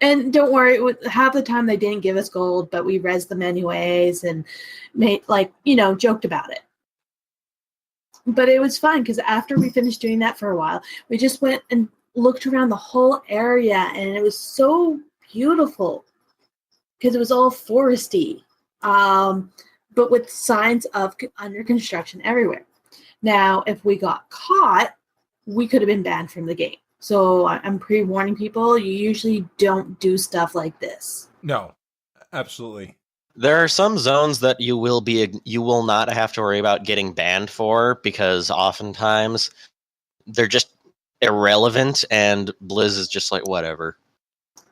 And don't worry, half the time they didn't give us gold, but we rezzed them anyways and made, joked about it. But it was fun because after we finished doing that for a while, we just went and looked around the whole area, and it was so beautiful because it was all foresty, but with signs of under construction everywhere. Now, if we got caught, we could have been banned from the game. So I'm pre-warning people, you usually don't do stuff like this. No, absolutely. There are some zones that you will not have to worry about getting banned for because oftentimes they're just irrelevant and Blizz is just like whatever.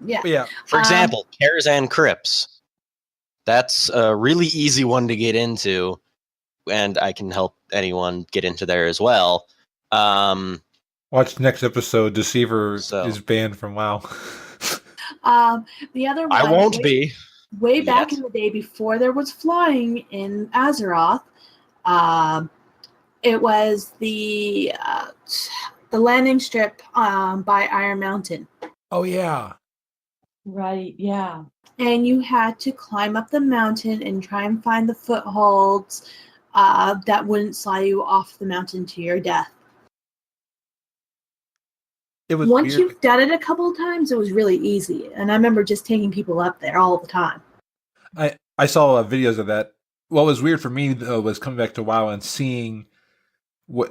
Yeah. Yeah. For example, Karazhan Crypts. That's a really easy one to get into, and I can help anyone get into there as well. Watch the next episode. Deceiverr So- is banned from WoW. The other one, I won't be. way back Yet. in the day before there was flying in Azeroth, it was the landing strip by Iron Mountain. Oh yeah. Right, yeah. And you had to climb up the mountain and try and find the footholds that wouldn't slide you off the mountain to your death. It was Once weird. you've done it a couple of times, it was really easy. And I remember just taking people up there all the time. I saw videos of that. What was weird for me though was coming back to WoW and seeing old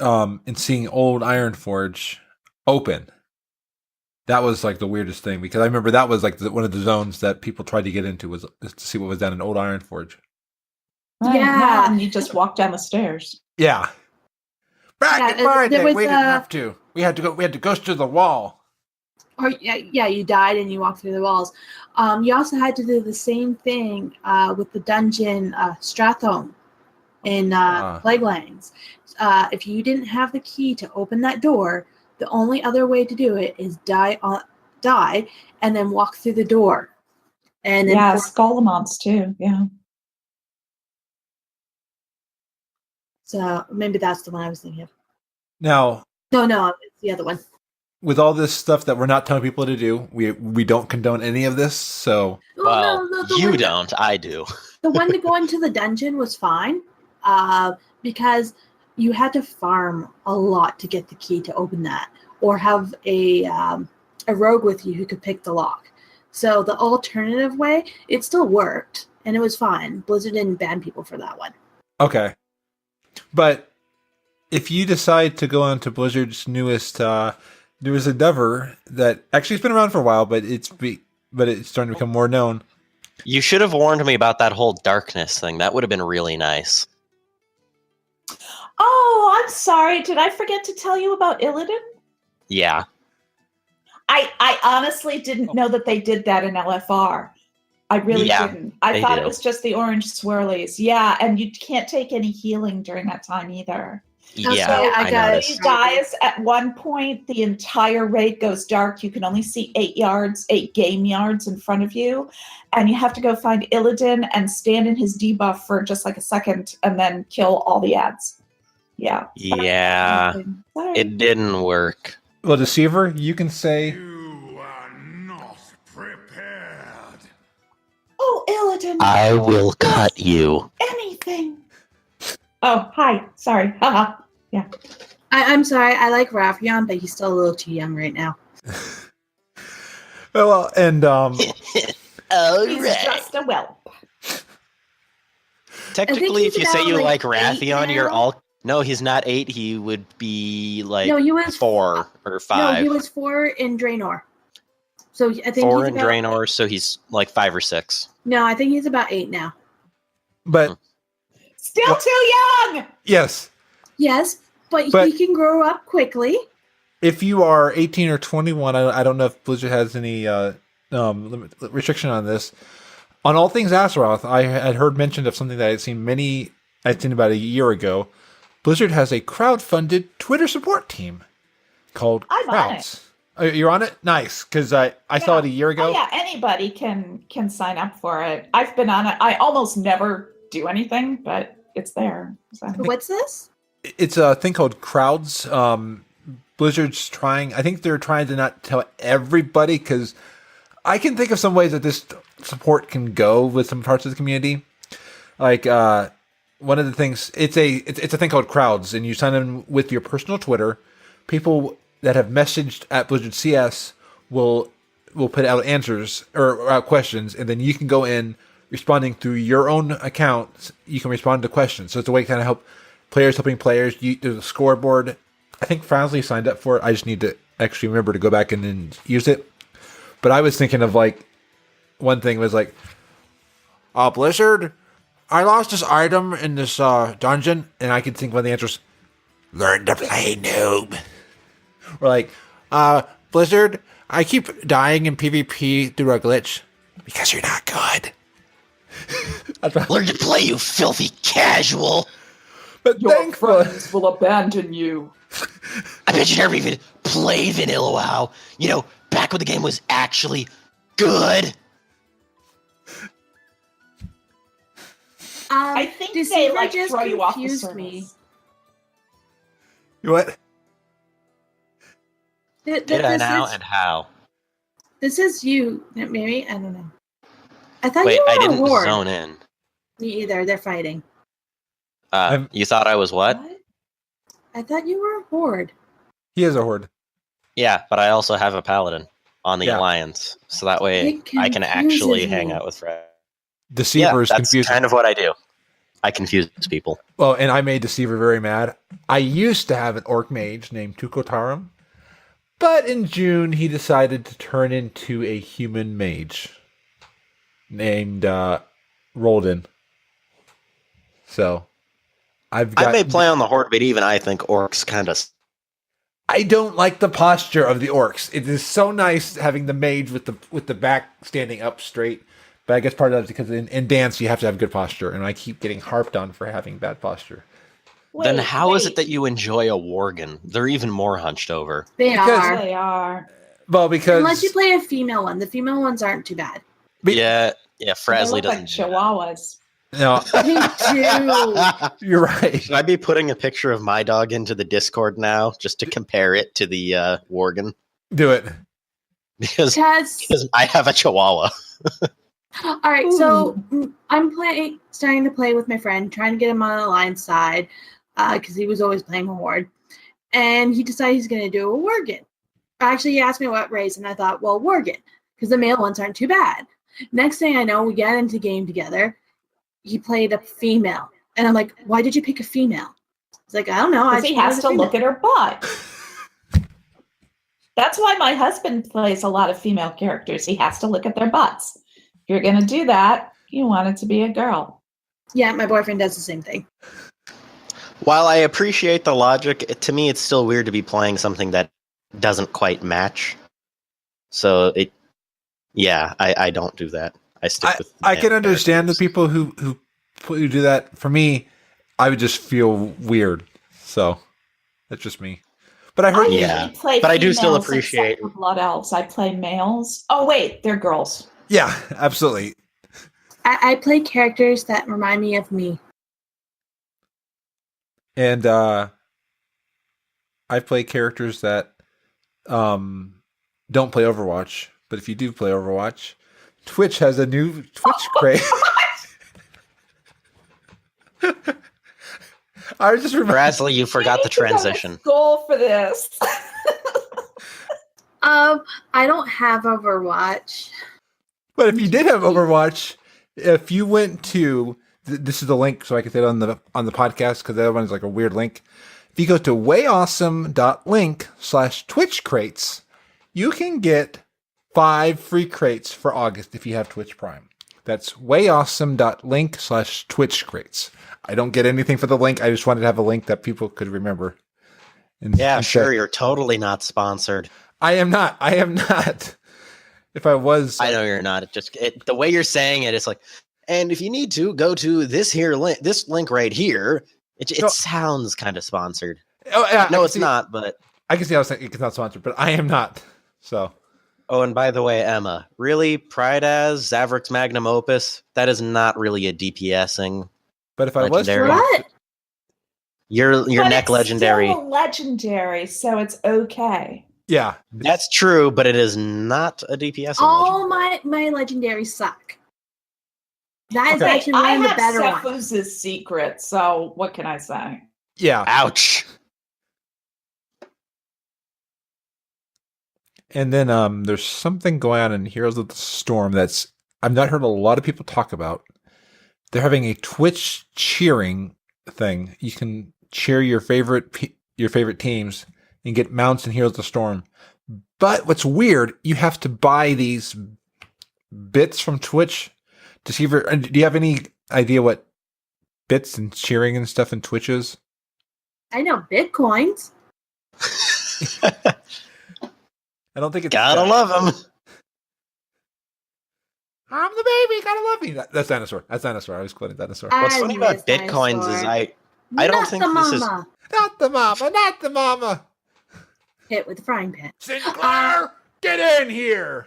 Ironforge open. That was like the weirdest thing because I remember that was like one of the zones that people tried to get into was to see what was down in old Ironforge. Right, Yeah. and you just walk down the stairs. Yeah. Back in my there day, was, we didn't have to. We had to go through the wall. Or you died and you walked through the walls. You also had to do the same thing with the dungeon Strathome in Plaguelands. If you didn't have the key to open that door, the only other way to do it is die and then walk through the door. And then Yeah, Skullamonts too, yeah. so maybe that's the one I was thinking of. Now, No, it's the other one. with all this stuff that we're not telling people to do, we don't condone any of this. So Well, no, the you one- don't. I do. The one to go into the dungeon was fine because you had to farm a lot to get the key to open that, or have a rogue with you who could pick the lock. So the alternative way, it still worked, and it was fine. Blizzard didn't ban people for that one. okay, but if you decide to go on to Blizzard's newest endeavor that actually it's been around for a while, but it's starting to become more known. You should have warned me about that whole darkness thing. That would have been really nice. Oh, I'm sorry. Did I forget to tell you about Illidan? Yeah. I honestly didn't know that they did that in LFR. I really Yeah, didn't. I they thought do. it was just the orange swirlies. Yeah, and you can't take any healing during that time either. Yeah, Okay, I got it. noticed. He dies at one point, the entire raid goes dark. You can only see 8 game yards in front of you. And you have to go find Illidan and stand in his debuff for just like a second and then kill all the ads. Yeah. Yeah, Sorry. it didn't work. Well, Deceiver, you can say, You are not prepared. Oh, Illidan. I will cut you. Anything. Oh, hi. Sorry. Haha. I'm sorry. I like Raffion, but he's still a little too young right now. oh, well, and He's just a whelp. Technically, he's if you say about, you like, like 8 Raffion, you're now. all. No, he's not 8. He would be like No, he was 4 or 5. No, he was 4 in Draenor. So I think 4 he's in about, Draenor, so he's like 5 or 6. No, I think he's about 8 now. but Still What? too young. yes, Yes, but But- he can grow up quickly. if you are 18 or 21, I don't know if Blizzard has any restriction on this. On all things Azeroth, I had heard mentioned of something that I'd seen about a year ago. Blizzard has a crowd-funded Twitter support team called I'm on Crowds. Oh, you're on it? Nice, because I saw it a year ago. Oh, yeah, anybody can sign up for it. I've been on it. I almost never do anything, but it's there. So. What's this? It's a thing called Crowds. Blizzard's trying. I think they're trying to not tell everybody, because I can think of some ways that this support can go with some parts of the community. Like one of the things, it's a thing called Crowds, and you sign in with your personal Twitter. People that have messaged at Blizzard CS will put out answers or out questions, and then you can go in responding through your own account. You can respond to questions, so it's a way to kind of help players helping players. There's a scoreboard. I think Frazley signed up for it. I just need to actually remember to go back and then use it. But I was thinking of like one thing was like, Blizzard, I lost this item in this dungeon, and I could think one of the answers, learn to play, noob. Or like, Blizzard, I keep dying in PvP through a glitch because you're not good. Learn to play, you filthy casual. But thankfully, will abandon you. I bet you never even played Vanilla WoW. You know, back when the game was actually good. I think they Deceiver like just throw you off the confused service. me. what? Did I now and how? This is you, maybe? I don't know. I thought Wait, you were I a didn't horde. zone in. Me either. They're fighting. You thought I was what? I thought you were a horde. He is a horde. Yeah, but I also have a paladin on the Yeah. alliance, so that way It I can actually confuses hang me. out with Fred. Deceiver is that's confusing. kind of what I do. I confuse people. Well, and I made Deceiver very mad. I used to have an orc mage named Tukotarum, but in June he decided to turn into a human mage named Roldan. So I've got. I may play on the horde, but even I think orcs kind of. I don't like the posture of the orcs. It is so nice having the mage with the back standing up straight. But I guess part of that is because in dance you have to have good posture, and I keep getting harped on for having bad posture. Then how is it that you enjoy a worgen? They're even more hunched over. They Because- are. They are. Well, because Unless you play a female one. The female ones aren't too bad. Yeah, They Frazley look like doesn't. do that. chihuahuas. no, They do. you're right. Should I be putting a picture of my dog into the Discord now, just to compare it to the worgen? Do it. Because Because I have a chihuahua. all right, so I'm starting to play with my friend, trying to get him on the alliance side, because he was always playing a horde, and he decided he's going to do a worgen. Actually, he asked me what race, and I thought, well, worgen, because the male ones aren't too bad. Next thing I know, we get into game together. He played a female, and I'm like, why did you pick a female? He's like, I don't know. Because he has to look at her butt. That's why my husband plays a lot of female characters. He has to look at their butts. If you're going to do that, you want it to be a girl. Yeah, my boyfriend does the same thing. While I appreciate the logic, to me it's still weird to be playing something that doesn't quite match. So I don't do that. I stick with. I can male understand the characters. people who do that. For me, I would just feel weird. So that's just me. But I I heard Yeah. usually play But I do still females appreciate- except for Blood Elves. I play males. Oh wait, they're girls. Yeah, absolutely. I play characters that remind me of me. And I play characters that don't play Overwatch. But if you do play Overwatch, Twitch has a new Twitch crate. I was just remembering. Frazley, you forgot the transition. Goal for this. I don't have Overwatch. But if you did have Overwatch, if you went to this is the link, so I can say it on the podcast because the other one is like a weird link. If you go to wayawesome.link/Twitch crates, you can get 5 free crates for August if you have Twitch Prime. That's wayawesome.link/Twitch crates. I don't get anything for the link. I just wanted to have a link that people could remember. Yeah, sure. You're totally not sponsored. I am not. If I was, I know you're not. The way you're saying it, it's like, and if you need to, go to this link right here. It sounds kind of sponsored. Oh, yeah, No, it's not. But I can see how it's not sponsored, but I am not. So. Oh, and by the way, Emma, really, Pride as Zavrick's magnum opus? That is not really a DPSing. But if I legendary. was, What? Your But neck it's legendary. Still a legendary, so it's okay. yeah, That's true, but it is not a DPSing. All my legendaries suck. That is Okay. actually one I of the have better ones. Sephuz's secret, so what can I say? yeah. Ouch. And then there's something going on in Heroes of the Storm that's I've not heard a lot of people talk about. They're having a Twitch cheering thing. You can cheer your favorite teams and get mounts in Heroes of the Storm. But what's weird, you have to buy these bits from Twitch. Deceiverr, do you have any idea what bits and cheering and stuff in Twitch is? I know Bitcoins. I don't think it's Gotta love him. I'm the baby, gotta love me. That's dinosaur. I was quoting dinosaur. What's I funny about miss Bitcoins is Dinosaur. I don't Not think the this is- mama. Not the mama. Hit with the frying pan. Sinclair, get in here.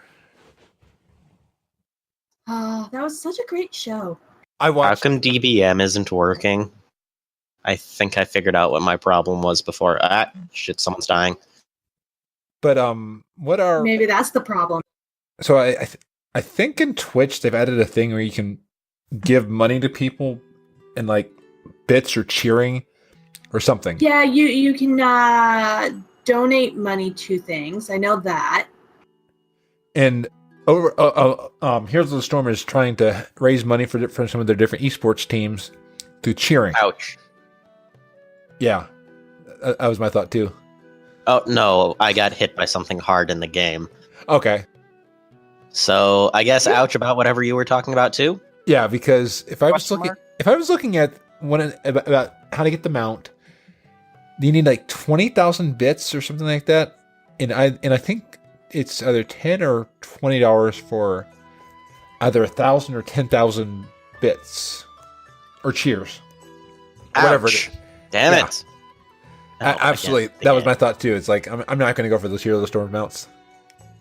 Oh, that was such a great show. I How watched. come DBM isn't working? I think I figured out what my problem was before. Shit, someone's dying. But what are Maybe that's the problem. so I think in Twitch they've added a thing where you can give money to people and like bits or cheering or something. Yeah, you can donate money to things. I know that. And Heroes of the Storm is trying to raise money for some of their different esports teams through cheering. Ouch. Yeah, that was my thought too. Oh no, I got hit by something hard in the game. Okay. So I guess ouch about whatever you were talking about too. Yeah, because if I was Question looking at about how to get the mount, you need like 20,000 bits or something like that, and I think it's either $10 or $20 for either 1,000 or 10,000 bits or cheers, whatever it Ouch. is. Damn Yeah. it. Absolutely, Again, the that was game. my thought too. It's like I'm not going to go for those Hero of the Storm mounts,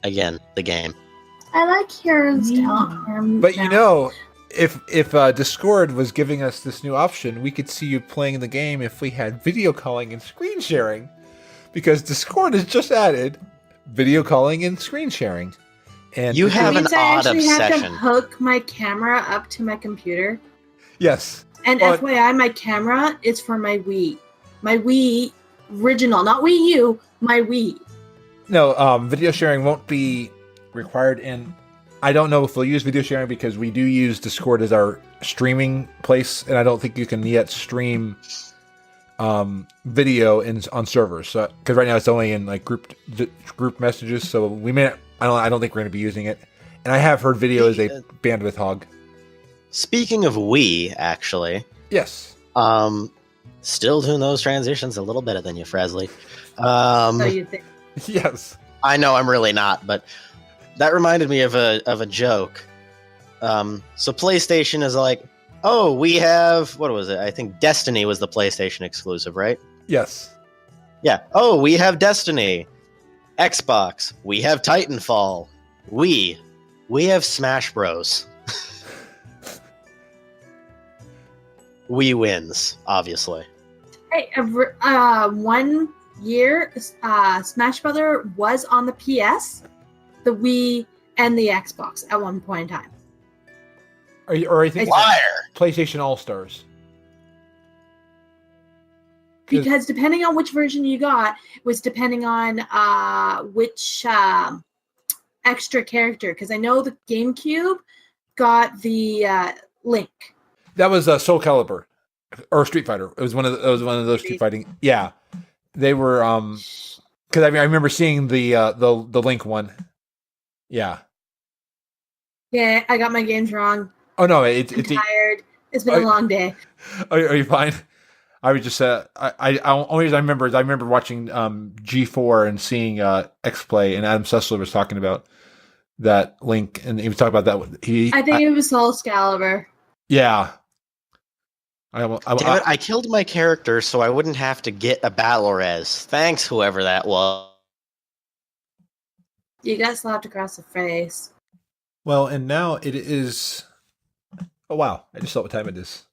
Again, the game. I like Heroes Yeah. Down. but you know. If Discord was giving us this new option, we could see you playing the game if we had video calling and screen sharing, because Discord has just added video calling and screen sharing. And You That have an means I odd actually have to obsession. hook my camera up to my computer. yes, And Well, FYI, my camera is for my Wii. My Wii original, not Wii U, my Wii. no, video sharing won't be required, and I don't know if we'll use video sharing because we do use Discord as our streaming place, and I don't think you can yet stream video on servers. So because right now it's only in like group messages, so we may. I don't think we're going to be using it. And I have heard video is a bandwidth hog. Speaking of Wii, actually, Yes. still doing those transitions a little better than you, Frazley. So you think. Yes. I know I'm really not, but that reminded me of a joke. So PlayStation is like, oh, we have, what was it? I think Destiny was the PlayStation exclusive, right? Yes. Yeah. Oh, we have Destiny. Xbox, we have Titanfall. We have Smash Bros. We wins, obviously. Hey, 1 year, Smash Brother was on the PS, the Wii, and the Xbox at one point in time. Or I think Liar! PlayStation All Stars. Because depending on which version you got, was depending on which extra character. Because I know the GameCube got the Link. That was Soul Calibur or Street Fighter. It was one of those Street Fighting. Yeah, they were. Because I remember seeing the Link one. Yeah. Yeah, I got my games wrong. Oh no, I'm tired. It's been a long day. Are you fine? I was just I only reason I remember is I remember watching G4 and seeing X Play, and Adam Sessler was talking about that Link, and he was talking about that. I think it was Soul Calibur. Yeah. Damn it, I killed my character so I wouldn't have to get a battle res. Thanks, whoever that was. You got slapped across the face. Well, and now it is. Oh wow! I just saw what time it is.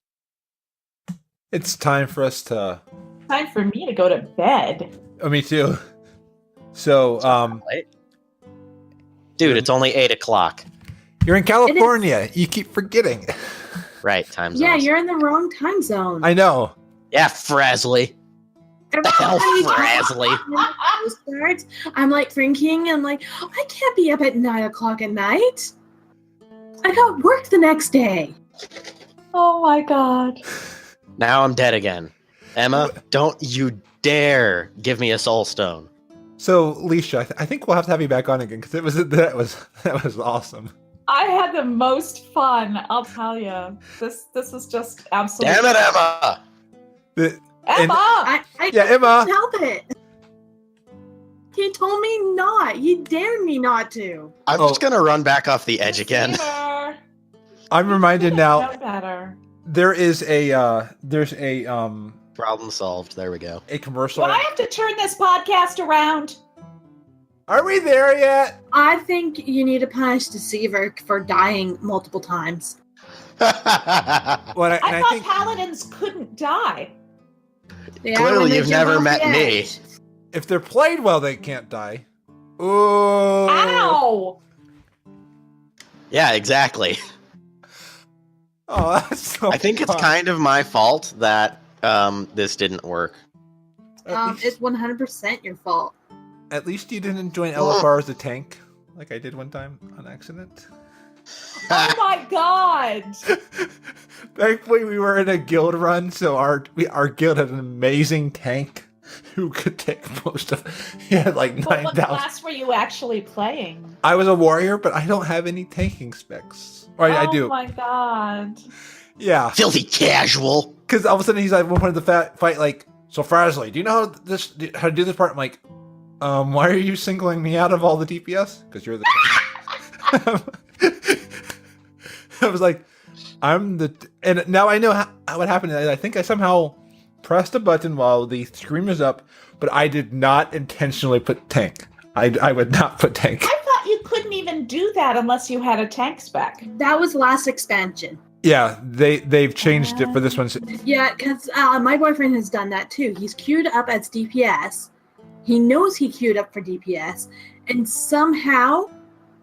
It's time for us to. Time for me to go to bed. Oh, me too. So, dude, it's only 8:00. You're in California. You keep forgetting. Right, time zone. Yeah, you're in the wrong time zone. I know. Yeah, Frazley. The hell, Frazley. I'm like thinking, I'm like, I can't be up at 9:00 at night. I got work the next day. Oh my god. Now I'm dead again. Emma, don't you dare give me a soul stone. So, Lisia, I think we'll have to have you back on again because that was awesome. I had the most fun, I'll tell you. This is just absolutely. Damn it, Emma! Emma! I Yeah, Emma. can't help it. He told me not. He dared me not to. I'm just gonna run back off the edge again. Deceiverr. I'm reminded You now. know better. There's a Problem solved. There we go. a commercial. Do I have to turn this podcast around? Are we there yet? I think you need to punish Deceiverr for dying multiple times. Well, I I thought think paladins couldn't die. Yeah, Clearly when they you've jump never off met the me. edge. if they're played well, they can't die. Ooh. Ow! Yeah, exactly. Oh, that's so I think it's fun. kind of my fault that this didn't work. It's 100% your fault. At least you didn't join LFR as a tank, like I did one time on accident. Oh my god! Thankfully, we were in a guild run, so our guild had an amazing tank who could take most of. He had like What 9,000. class were you actually playing? I was a warrior, but I don't have any tanking specs. Or I do. Oh my god. Yeah, Filthy casual. because all of a sudden he's like wanted to fight like. So Frazley, do you know how to do this part? I'm like, why are you singling me out of all the DPS? Because you're the tank. I was like, and now I know what happened. I think I somehow pressed a button while the screen was up, but I did not intentionally put tank. I would not put tank. I thought you couldn't even do that unless you had a tank spec. That was last expansion. Yeah, they've changed it for this one. Yeah, because my boyfriend has done that too. He's queued up as DPS. He knows he queued up for DPS, and somehow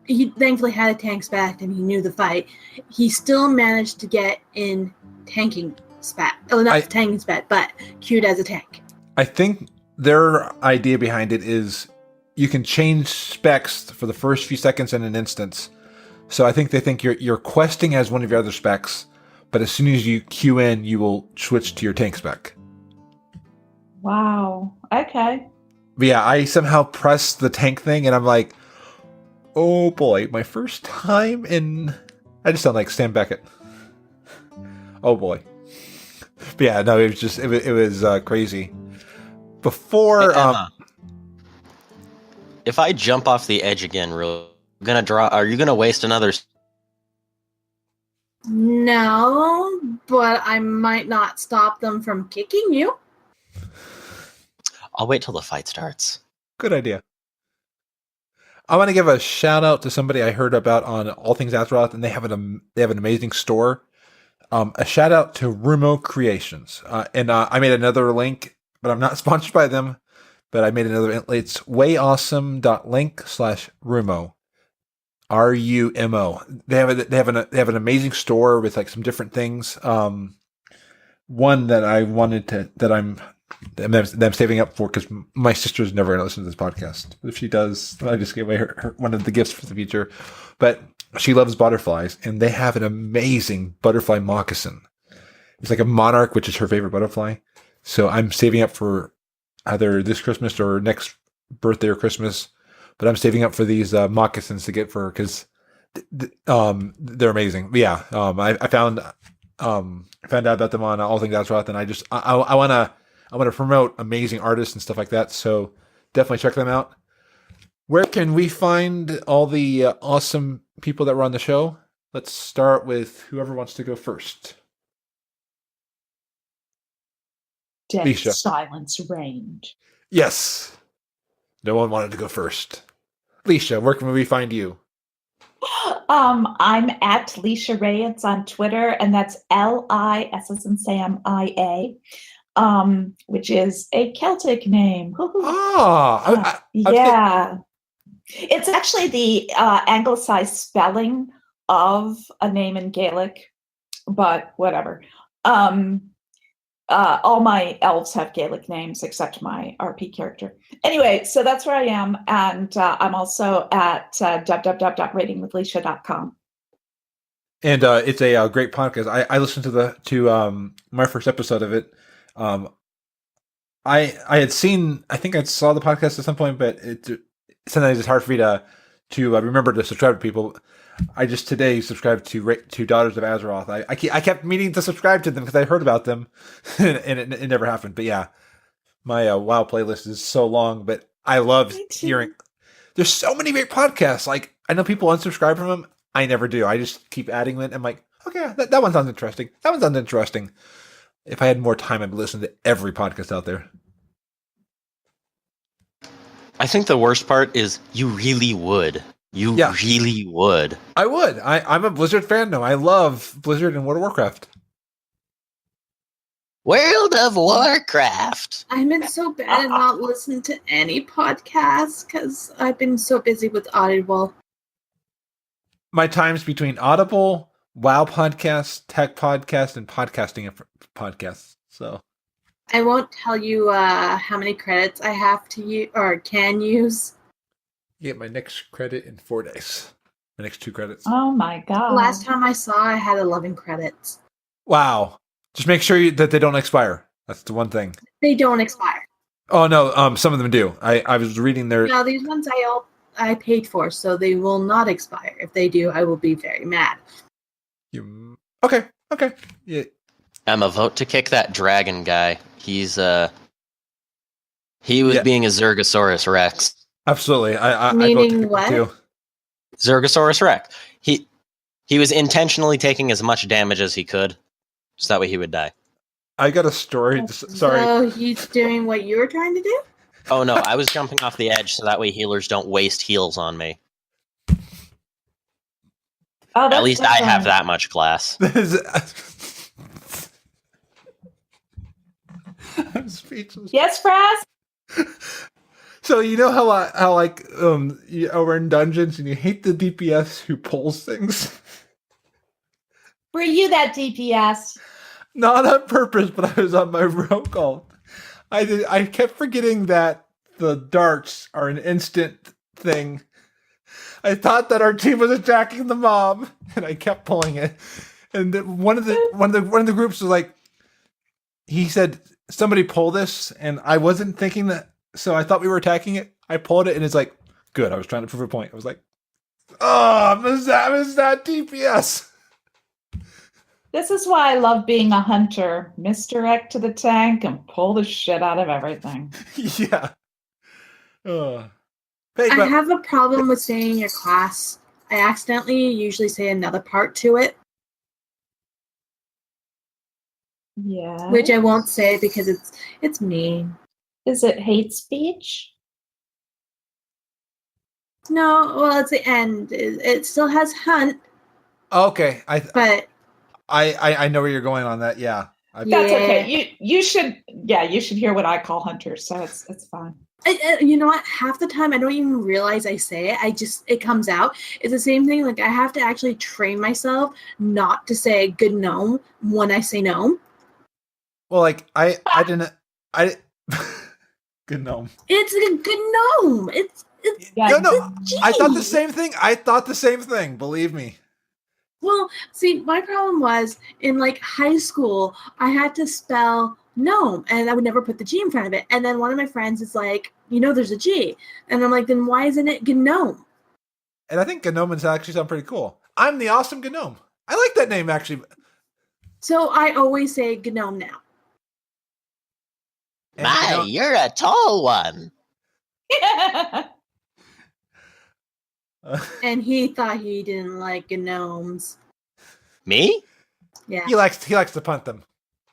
he thankfully had a tank spec and he knew the fight. He still managed to get in tanking spec. Oh, not tanking spec, but queued as a tank. I think their idea behind it is you can change specs for the first few seconds in an instance. So I think they think you're questing as one of your other specs, but as soon as you queue in, you will switch to your tank spec. Wow. Okay. But yeah, I somehow pressed the tank thing, and I'm like, oh boy, my first time in. I just sound like Sam Beckett. Oh boy. But yeah, no, it was just it was crazy. Before Hey, Emma, if I jump off the edge again, are you gonna waste another? No, but I might not stop them from kicking you. I'll wait till the fight starts. Good idea. I want to give a shout out to somebody I heard about on All Things Azeroth, and they have an amazing store. A shout out to Rumo Creations, and I made another link, but I'm not sponsored by them. But I made another. It's wayawesome.link/Rumo, RUMO. They have an amazing store with like some different things. One that I wanted to that I'm saving up for because my sister's never going to listen to this podcast. If she does, I just gave away her one of the gifts for the future. But she loves butterflies, and they have an amazing butterfly moccasin. It's like a monarch, which is her favorite butterfly. So I'm saving up for either this Christmas or next birthday or Christmas. But I'm saving up for these moccasins to get for her because they're amazing. But yeah, I found out about them on All Things Azeroth, and I want to promote amazing artists and stuff like that. So definitely check them out. Where can we find all the awesome people that were on the show? Let's start with whoever wants to go first. Dead Lisia. silence reigned. Yes. No one wanted to go first. Lisia, where can we find you? I'm at Lisia Ray. It's on Twitter, and that's LIS as in Sam IA, which is a Celtic name. Yeah. It's actually the anglicized spelling of a name in Gaelic, but whatever. All my elves have Gaelic names except my RP character. Anyway, so that's where I am, and I'm also at www.ratingwithleisha.com. And it's a great podcast. I listened to my first episode of it. I had seen, I think I saw the podcast at some point, but sometimes it's hard for me to remember to subscribe to people. I just today subscribed to Daughters of Azeroth. I kept meaning to subscribe to them because I heard about them, and it never happened. But yeah, my WoW playlist is so long, but I love hearing. There's so many great podcasts. Like I know people unsubscribe from them. I never do. I just keep adding them. I'm like, okay, that one sounds interesting. That one sounds interesting. If I had more time, I'd listen to every podcast out there. I think the worst part is you really would. You really would. I would. I'm a Blizzard fan now. I love Blizzard and World of Warcraft. World of Warcraft. I've been so bad at not listening to any podcasts because I've been so busy with Audible. My times between Audible, WoW podcasts, tech podcasts, and podcasting podcasts. So I won't tell you how many credits I have to use or can use. Get my next credit in 4 days. My next 2 credits. Oh my god! Last time I saw, I had 11 credits. Wow! Just make sure that they don't expire. That's the one thing. They don't expire. Oh no! Some of them do. I was reading their. No, these ones I paid for, so they will not expire. If they do, I will be very mad. Okay. Yeah. Emma, vote to kick that dragon guy. He was being a Zergosaurus Rex. Absolutely. I Meaning what? Too. Zergosaurus Rex. He was intentionally taking as much damage as he could, so that way he would die. I got a story. Sorry. So he's doing what you were trying to do? Oh no, I was jumping off the edge so that way healers don't waste heals on me. At least I have that much class. I'm speechless. Yes, Fraz? So you know how we're in dungeons and you hate the DPS who pulls things? Were you that DPS? Not on purpose, but I was on my roll call. I kept forgetting that the darts are an instant thing. I thought that our team was attacking the mob, and I kept pulling it. And one of the groups was like, he said, "Somebody pull this," and I wasn't thinking that, so I thought we were attacking it. I pulled it, and it's like, good. I was trying to prove a point. I was like, oh, is that DPS? This is why I love being a hunter. Misdirect to the tank and pull the shit out of everything. Yeah. I have a problem with saying your class. I accidentally usually say another part to it. Yeah. which I won't say because it's mean. Is it hate speech? No, well, it's the end. It still has hunt, Okay, but I know where you're going on that. Yeah, That's Yeah. okay. You should hear what I call hunters, so it's fine. you know what? Half the time I don't even realize I say it. It comes out. It's the same thing. Like I have to actually train myself not to say good gnome when I say gnome. well, like I didn't good gnome. It's a good gnome. It's Yeah. No, I thought the G. same thing. I thought the same thing. Believe me. Well, see, my problem was in like high school, I had to spell gnome and I would never put the G in front of it. And then one of my friends is like, there's a G. And I'm like, then why isn't it gnome? And I think Gnomons actually sound pretty cool. I'm the awesome Gnome. I like that name actually. So I always say gnome now. And My, you're a tall one. And he thought he didn't like gnomes. Me? Yeah. he likes to punt them.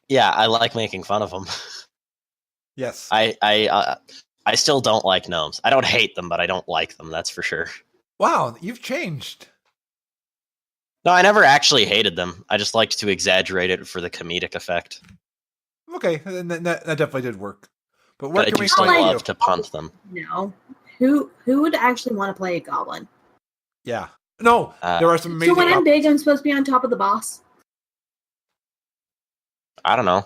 Yeah, I like making fun of them. Yes. I still don't like gnomes. I don't hate them, but I don't like them. That's for sure. Wow, you've changed. No, I never actually hated them. I just liked to exaggerate it for the comedic effect. Okay, then that definitely did work. But where But I can do we still find you? love to punt them. No. Who would actually want to play a goblin? Yeah. No, there are some amazing. So when I'm big, I'm supposed to be on top of the boss. I don't know.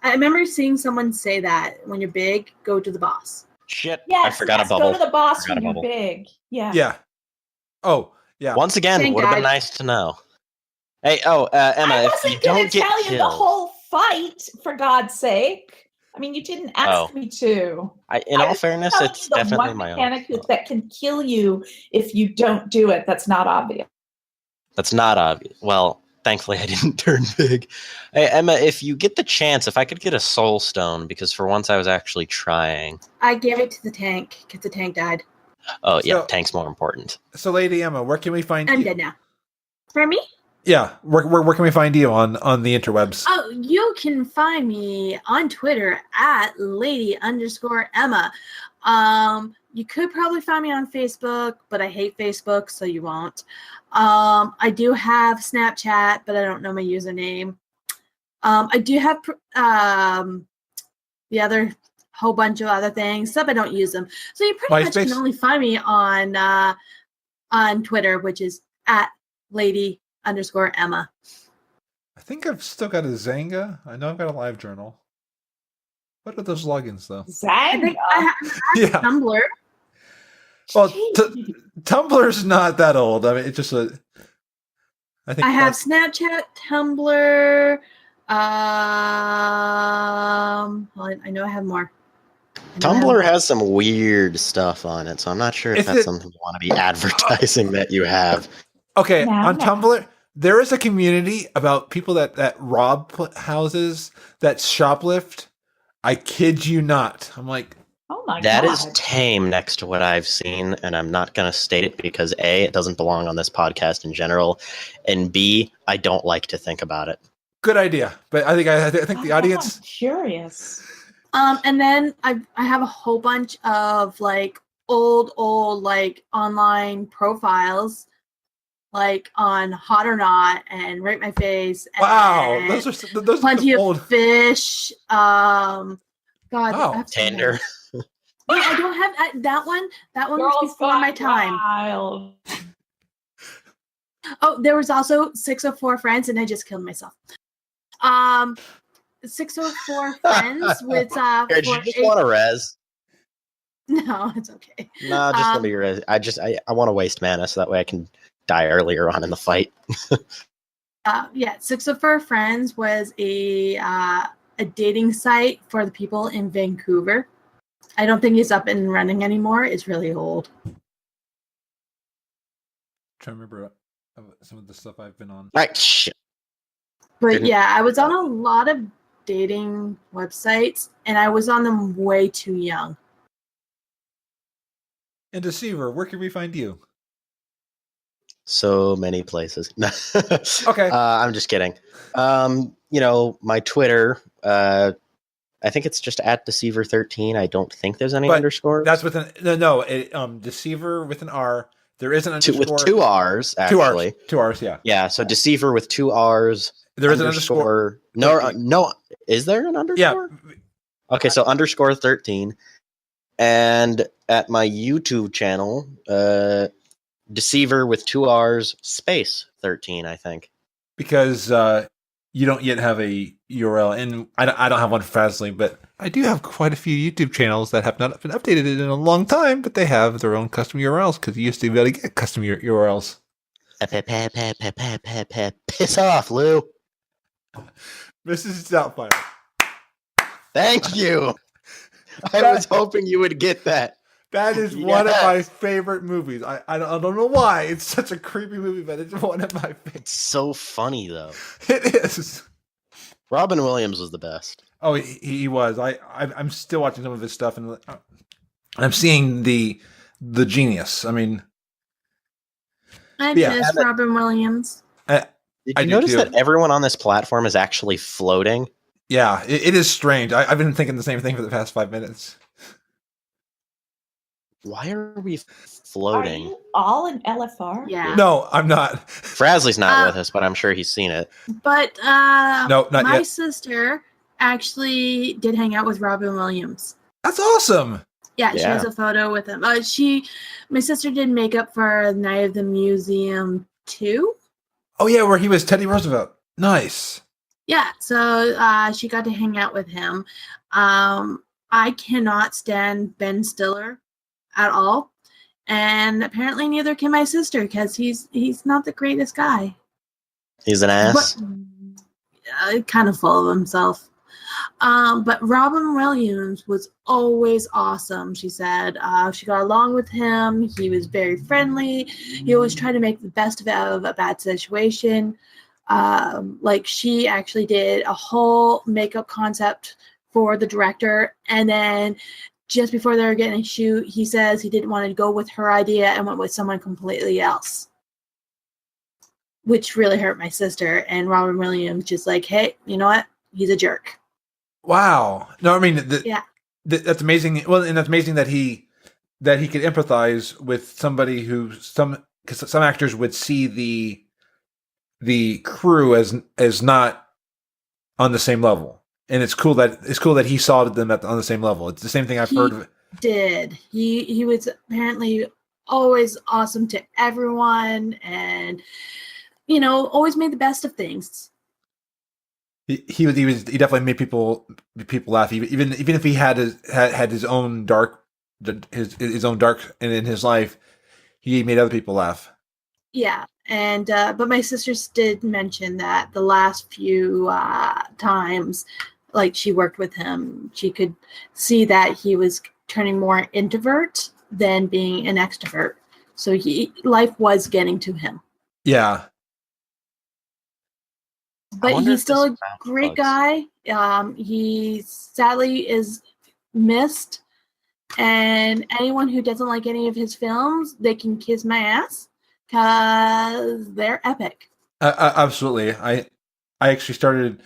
I remember seeing someone say that when you're big, go to the boss. Shit, Yes, I forgot yes, a bubble. go to the boss Forgot when a you're bubble. big. Yeah. Yeah. Oh, yeah. Once again, Thank would have been God. nice to know. Hey, Emma, I if wasn't you going don't to get tell you the killed, whole fight, for God's sake. I mean, you didn't ask me to. in I all was fairness, telling it's you the definitely one my own. mechanic that can kill you if you don't do it. That's not obvious. That's not obvious. Well, thankfully I didn't turn big. Hey, Emma, if you get the chance, if I could get a soul stone, because for once I was actually trying. I gave it to the tank because the tank died. Oh, yeah, So- tank's more important. So, Lady Emma, where can we find I'm you? dead now. For me? Yeah, where can we find you on the interwebs? Oh, you can find me on Twitter at lady_Emma. You could probably find me on Facebook, but I hate Facebook, so you won't. I do have Snapchat, but I don't know my username. I do have the other whole bunch of other things, except I don't use them. So you pretty much MySpace? can only find me on Twitter, which is at lady_Emma. I think I've still got a Zanga. I know I've got a live journal. What are those logins though? I think Zanga. I have Yeah. Tumblr. Well, Jeez. Tumblr's not that old. I mean, it's just a. I think I have that's- Snapchat, Tumblr. Well, I know I have more. Tumblr has some weird stuff on it, so I'm not sure if Is that's it- something you want to be advertising that you have. Okay, Now on what? Tumblr, there is a community about people that rob houses, that shoplift. I kid you not. I'm like, Oh my That God. is tame next to what I've seen, and I'm not going to state it because A, it doesn't belong on this podcast in general, and B, I don't like to think about it. good idea. But I think the Oh, audience. I'm curious. And then I have a whole bunch of like old like online profiles, like on Hot or Not and Rate My Face. Wow, and those are plenty some of old. fish. God, Oh, I have so Tinder. many. No, I don't have that one. That one was Girls before my Gone time. Wild. Oh, there was also 604 Friends, and I just killed myself. 604 Friends with Here, did you for just eight- want to res? No, it's okay. No, just let me res. I want to waste mana so that way I can die earlier on in the fight. Yeah, 604 Friends was a dating site for the people in Vancouver. I don't think it's up and running anymore. It's really old. Trying to remember some of the stuff I've been on. Right, shit. But Didn't- yeah, I was on a lot of dating websites, and I was on them way too young. And Deceiverr, where can we find you? So many places. Okay. I'm just kidding. My Twitter, I think it's just at Deceiverr13. I don't think there's any But underscores. That's with an Deceiverr with an R. There is an underscore with 2 R's, actually. 2 R's, yeah. Yeah, so Deceiverr with 2 R's. There is an underscore. No. Is there an underscore? Yeah. Okay, so underscore 13. And at my YouTube channel, Deceiverr with 2 R's space 13, I think. Because you don't yet have a URL, and I don't have one for Frazley, but I do have quite a few YouTube channels that have not been updated in a long time, but they have their own custom URLs because you used to be able to get custom URLs. Piss off, Lou. Mrs. Doubtfire. Thank you. I was hoping you would get that. That is one of my favorite movies. I don't know why. It's such a creepy movie, but it's one of my favorites. It's so funny, though. It is. Robin Williams was the best. Oh, he was. I'm still watching some of his stuff, and I'm seeing the genius. I mean, I miss Robin Williams. Did you notice that everyone on this platform is actually floating? Yeah, it is strange. I've been thinking the same thing for the past 5 minutes. Why are we floating? Are you all in LFR? Yeah. No, I'm not. Frazley's not with us, but I'm sure he's seen it. But no, not my yet. sister actually did hang out with Robin Williams. That's awesome. Yeah, she has a photo with him. My sister did makeup for Night of the Museum 2. Oh yeah, where he was Teddy Roosevelt. Nice. Yeah, so she got to hang out with him. I cannot stand Ben Stiller at all, and apparently neither can my sister because he's not the greatest guy. He's an ass. But, kind of full of himself. But Robin Williams was always awesome, she said. She got along with him. He was very friendly. He always tried to make the best of a bad situation. She actually did a whole makeup concept for the director, and then just before they were getting a shoot, he says he didn't want to go with her idea and went with someone completely else, which really hurt my sister. And Robin Williams just like, hey, you know what? He's a jerk. Wow. No, I mean, That's amazing. Well, and that's amazing that he could empathize with somebody because some actors would see the crew as not on the same level. And it's cool that he saw them on the same level. It's the same thing I've heard of. He was apparently always awesome to everyone, and always made the best of things. He definitely made people laugh. Even if he had his own dark in his life, he made other people laugh. Yeah, and but my sisters did mention that the last few times, like she worked with him, she could see that he was turning more introvert than being an extrovert. So life was getting to him. Yeah. But he's still a great guy. He sadly is missed. And anyone who doesn't like any of his films, they can kiss my ass because they're epic. Absolutely. I actually started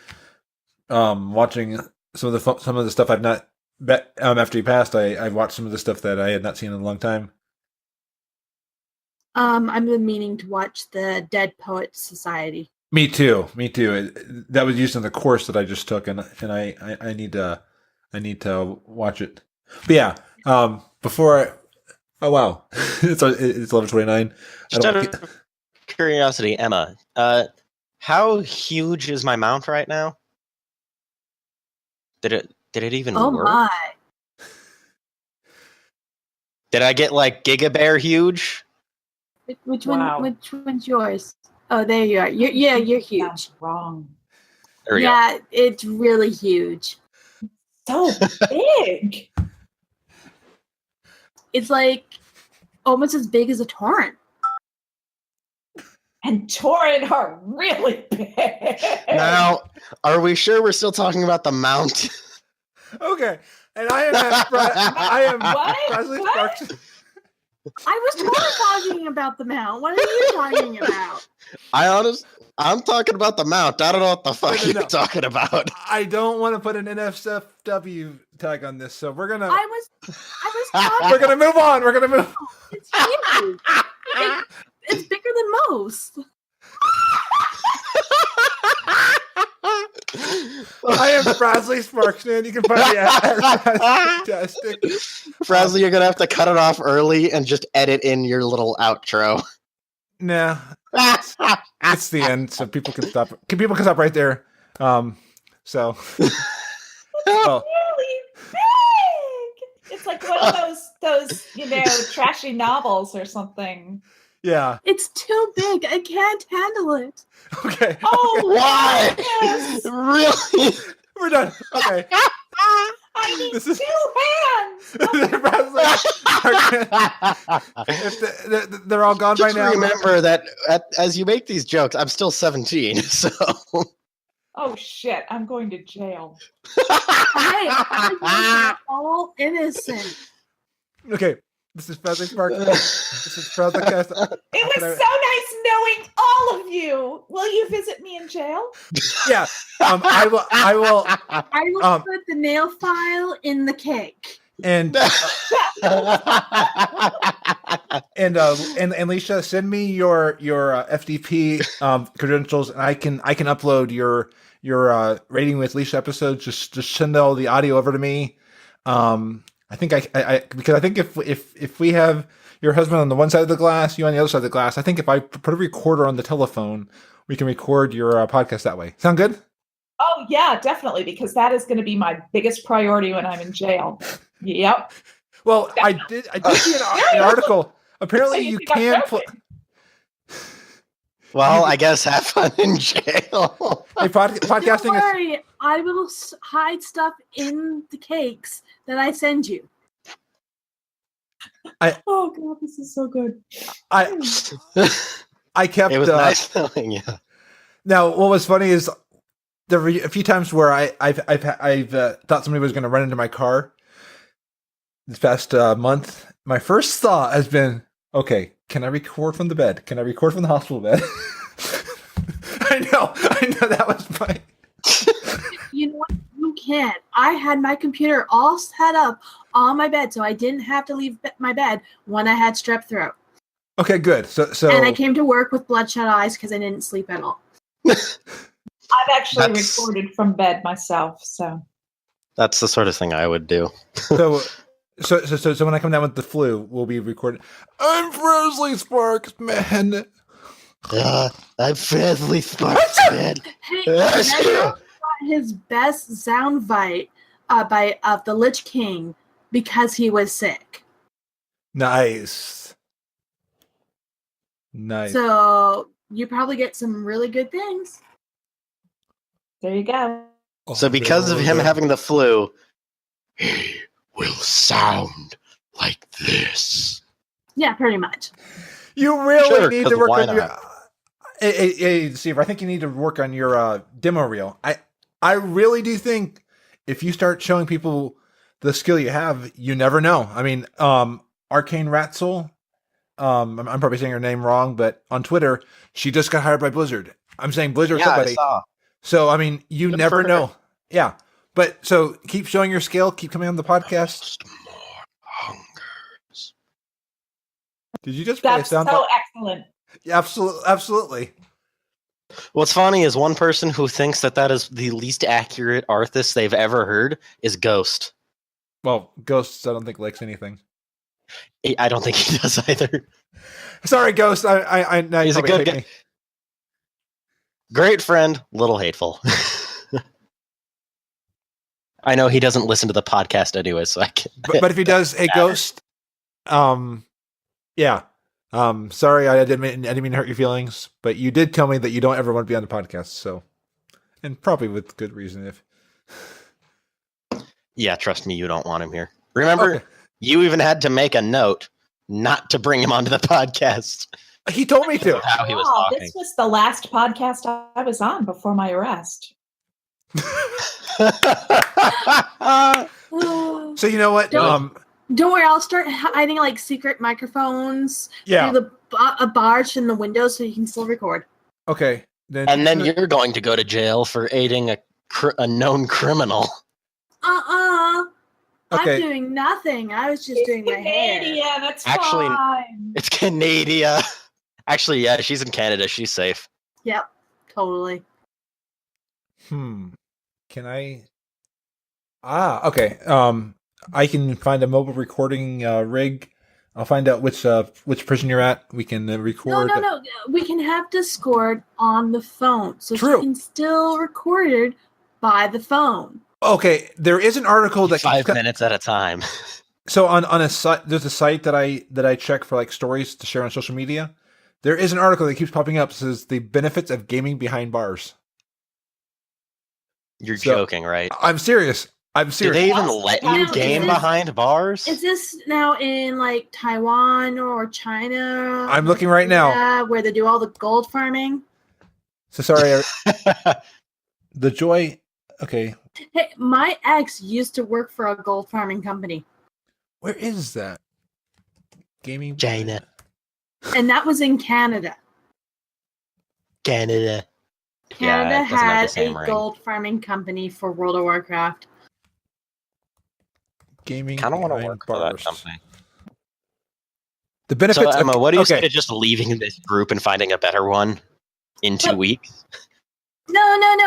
watching some of the stuff I've not after he passed. I watched some of the stuff that I had not seen in a long time. I've been meaning to watch the Dead Poets Society. Me too. That was used in the course that I just took, and I need to watch it. But yeah, oh wow, it's 11:29. Just out of curiosity, Emma, how huge is my mount right now? Did it even work? Oh my! Did I get like Giga Bear huge? Which one? Which one's yours? Oh, there you are. You're huge. That's wrong. There we go. It's really huge. So big. It's like almost as big as a torrent. And torrent are really big. Now, are we sure we're still talking about the mount? Okay, and I am Frazley Sparks. I was totally talking about the mount. What are you talking about? I'm talking about the mount. I don't know what the fuck No. you're talking about. I don't want to put an NSFW tag on this, so we're gonna I was talking. we're gonna move on. We're gonna move. It's huge. It's bigger than most. I am Frazley Sparks, man. You can find me at fantastic. Frazley, you're gonna have to cut it off early and just edit in your little outro. Nah, it's the end, so people can stop. People can stop right there. So, well, Really big. It's like one of those trashy novels or something. yeah. It's too big. I can't handle it. Okay. Oh, Why? yes. Really? We're done. Okay. I need This is- 2 hands. If they're all gone Just by now. remember that as you make these jokes, I'm still 17, so. Oh shit! I'm going to jail. Hey, we're all innocent. Okay. This is Frazley Sparks. This is Frazley Cast. It was so nice knowing all of you. Will you visit me in jail? Yeah. I will. I will Um, put the nail file in the cake. And Lisia, send me your FTP credentials, and I can upload your Rating with Lisia episodes. Just send all the audio over to me. I think because I think if we have your husband on the one side of the glass, you on the other side of the glass, I think if I put a recorder on the telephone, we can record your podcast that way. Sound good? Oh yeah, definitely, because that is going to be my biggest priority when I'm in jail. Yep. Well, I did see an article. Apparently, you can put. Well, I guess have fun in jail. Hey, podcasting Don't is. worry, I will hide stuff in the cakes that I send you. Oh god, this is so good. I kept. It was nice knowing you. Now, what was funny is there were a few times where I've thought somebody was going to run into my car this past month. My first thought has been, okay, can I record from the bed? Can I record from the hospital bed? I know that was my. You know what? You can. I had my computer all set up on my bed, so I didn't have to leave my bed when I had strep throat. Okay, good. So And I came to work with bloodshot eyes because I didn't sleep at all. I've actually recorded from bed myself, so. That's the sort of thing I would do. So when I come down with the flu, we'll be recording. I'm Frazley Sparks, man. I'm Frazley Sparks, man. Hey, Metro got his best sound bite of the Lich King because he was sick. Nice. So you probably get some really good things. There you go. So because of him having the flu, he will sound like this. Yeah, pretty much. You really Sure, need 'cause to work why on your. not? Hey, Deceiverr, I think you need to work on your demo reel. I really do think if you start showing people the skill you have, you never know. I mean, Arcane Ratzel, I'm probably saying her name wrong, but on Twitter, she just got hired by Blizzard. I'm saying Blizzard Yeah, I somebody. saw. So, I mean, you Good never for her. know. Yeah. But so keep showing your skill, keep coming on the podcast. Just more hungers. Did you just play a That's sound? so excellent. Yeah, absolutely. What's funny is one person who thinks that is the least accurate Arthas they've ever heard is Ghost. Well, Ghosts, I don't think likes anything. I don't think he does either. Sorry, Ghost. I now you He's a probably good hate guy. me. Great friend, little hateful. I know he doesn't listen to the podcast anyway, so I can. But if he does, hey, Ghost. Yeah. Sorry, I didn't mean to hurt your feelings, but you did tell me that you don't ever want to be on the podcast, so, and probably with good reason. If Yeah, trust me, you don't want him here. Remember, Okay. you even had to make a note not to bring him onto the podcast. He told me to. How he was Wow, talking. this was the last podcast I was on before my arrest. So you know what? Don't- Don't worry, I'll start hiding like secret microphones Yeah. through a barge in the window so you can still record. Okay. And then you're going to go to jail for aiding a known criminal. Okay. I'm doing nothing. I was just doing my hair. Canadian, it's Actually- fine. It's Canada. Actually, yeah, she's in Canada. She's safe. Yep, totally. Can I? Okay. I can find a mobile recording rig. I'll find out which prison you're at. We can record. No. We can have Discord on the phone, so True. you can still record it by the phone. Okay, there is an article that 5 minutes at a time. So on a site, there's a site that I check for like stories to share on social media. There is an article that keeps popping up that says the benefits of gaming behind bars. You're So- joking, right? I'm serious. Do they even let you Now, game is this- behind bars? Is this now in like Taiwan or China? I'm looking right now. Yeah, where they do all the gold farming. So sorry. The joy. Okay, Hey, my ex used to work for a gold farming company, where is that? Gaming. China. and that was in Canada. Canada. Canada Yeah, it doesn't have had the same a ring. gold farming company for World of Warcraft. Gaming. Kind of want to behind work for that bars. company. The benefits. So, Emma, of, what do you okay. say to just leaving this group and finding a better one in 2 But- weeks? No.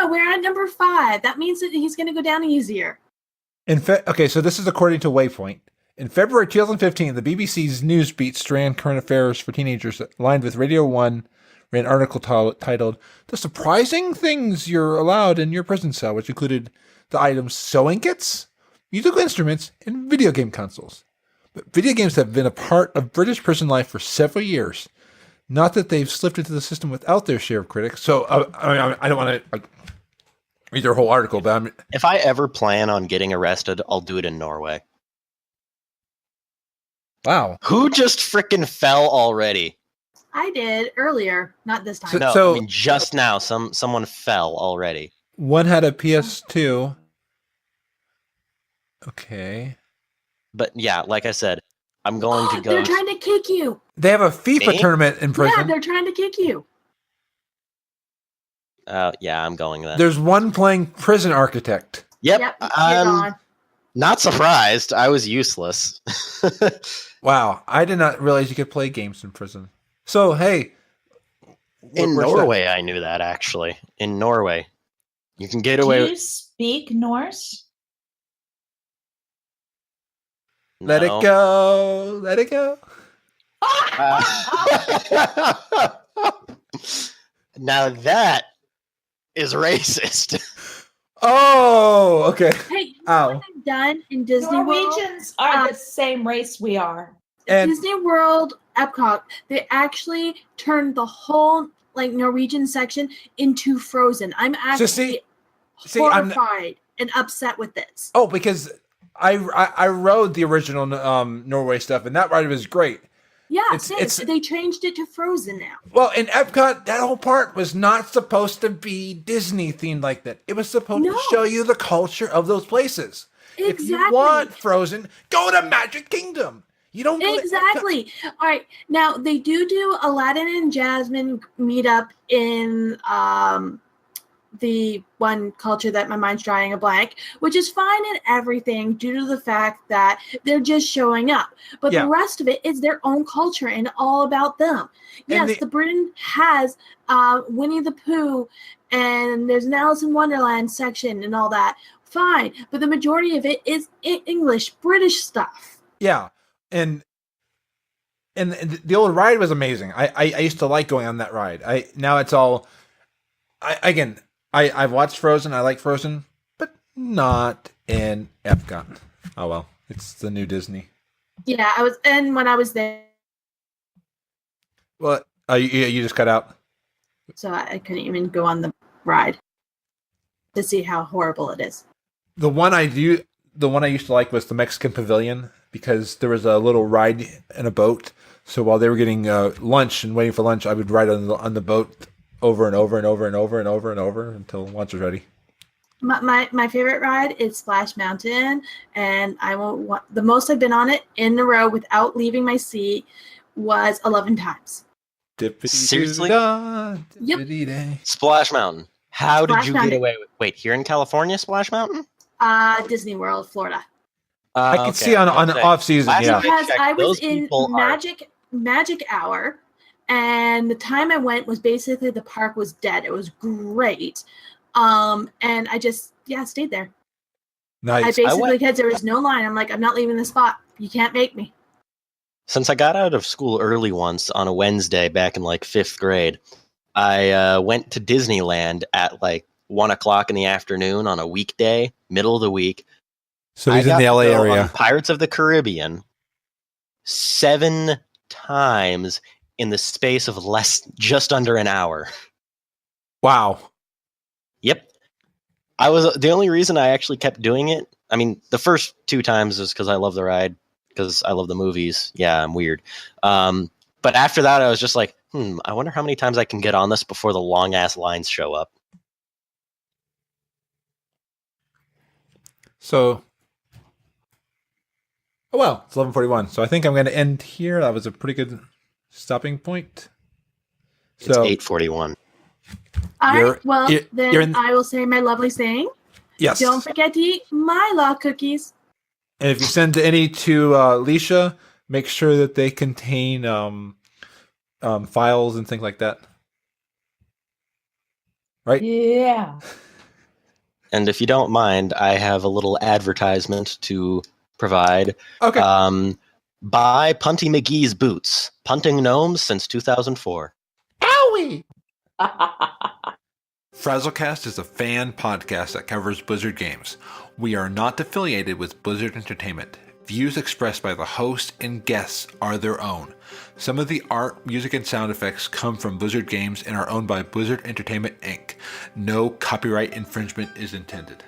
We're at number 5. That means that he's going to go down easier. Okay, so this is according to Waypoint. In February 2015, the BBC's Newsbeat strand current affairs for teenagers aligned with Radio 1 ran an article titled "The Surprising Things You're Allowed in Your Prison Cell," which included the items sewing kits, musical instruments, and video game consoles. But video games have been a part of British prison life for several years. Not that they've slipped into the system without their share of critics. So, I don't want to read their whole article, but If I ever plan on getting arrested, I'll do it in Norway. wow. Who just frickin' fell already? I did earlier, not this time. No, So- I mean just now. Someone fell already. One had a PS2. Okay. But yeah, like I said, I'm going to go. They're trying to kick you. They have a FIFA Me? tournament in Yeah, prison. they're trying to kick you. Yeah, I'm going then. There's one playing Prison Architect. Yep. Yep, you're I'm gone. not surprised. I was useless. Wow, I did not realize you could play games in prison. So, hey. In where's that? Norway, I knew that actually. In Norway, you can get Do away. you speak Norse? Let No. it go. Let it go. Now that is racist. Oh, okay. Hey, you know Ow. what they've done in Disney World? Norwegians are the same race we are. And Disney World Epcot, they actually turned the whole like Norwegian section into Frozen. I'm actually I'm horrified and upset with this. oh, because I rode the original Norway stuff, and that ride was great. Yeah, it's- they changed it to Frozen now. Well, in Epcot, that whole part was not supposed to be Disney themed like that. It was supposed to No. show you the culture of those places. Exactly. If you want Frozen, go to Magic Kingdom. You don't go to Epcot. Exactly. All right. Now they do Aladdin and Jasmine meet up in the one culture that my mind's drawing a blank, which is fine and everything due to the fact that they're just showing up. But Yeah. the rest of it is their own culture and all about them. Yes, the- the Britain has Winnie the Pooh, and there's an Alice in Wonderland section and all that. Fine, but the majority of it is English, British stuff. Yeah, and the old ride was amazing. I used to like going on that ride. Now it's all. I've watched Frozen. I like Frozen, but not in Epcot. Oh well, it's the new Disney. Yeah, when I was there, Well, you just cut out. so I couldn't even go on the ride to see how horrible it is. The one I used to like was the Mexican Pavilion because there was a little ride in a boat. So while they were getting lunch and waiting for lunch, I would ride on the boat over and over and over and over and over and over until lunch was ready. My favorite ride is Splash Mountain, and the most I've been on it in a row without leaving my seat was 11 times. Seriously? Yep. Splash Mountain. How did Splash you Mountain. get away with? Wait, here in California, Splash Mountain? Disney World, Florida. I can see on off season, Last yeah. time Because checked, I was those in people are- Magic Hour, and the time I went was basically the park was dead. It was great. And I just stayed there. I Nice. basically, because there was no line, I'm like, I'm not leaving the spot. You can't make me. Since I got out of school early once on a Wednesday back in like 5th grade, I went to Disneyland at like 1 o'clock in the afternoon on a weekday, middle of the week. So he's I in the got to LA go area. on Pirates of the Caribbean 7 times in the space of just under an hour. Wow. Yep. The only reason I actually kept doing it, I mean, the first 2 times is because I love the ride, because I love the movies. Yeah, I'm weird. But after that, I was just like, I wonder how many times I can get on this before the long-ass lines show up. So, well, it's 11:41. So I think I'm going to end here. That was a pretty good stopping point. It's So 8:41. All You're- right. Well, you're then in- I will say my lovely saying. yes. Don't forget to eat my law cookies. And if you send any to Lisia, make sure that they contain files and things like that. Right? Yeah. And if you don't mind, I have a little advertisement to provide. Okay. Buy Punty McGee's boots. Punting gnomes since 2004. Owie! Frazzlecast is a fan podcast that covers Blizzard games. We are not affiliated with Blizzard Entertainment. Views expressed by the host and guests are their own. Some of the art, music, and sound effects come from Blizzard games and are owned by Blizzard Entertainment Inc. No copyright infringement is intended.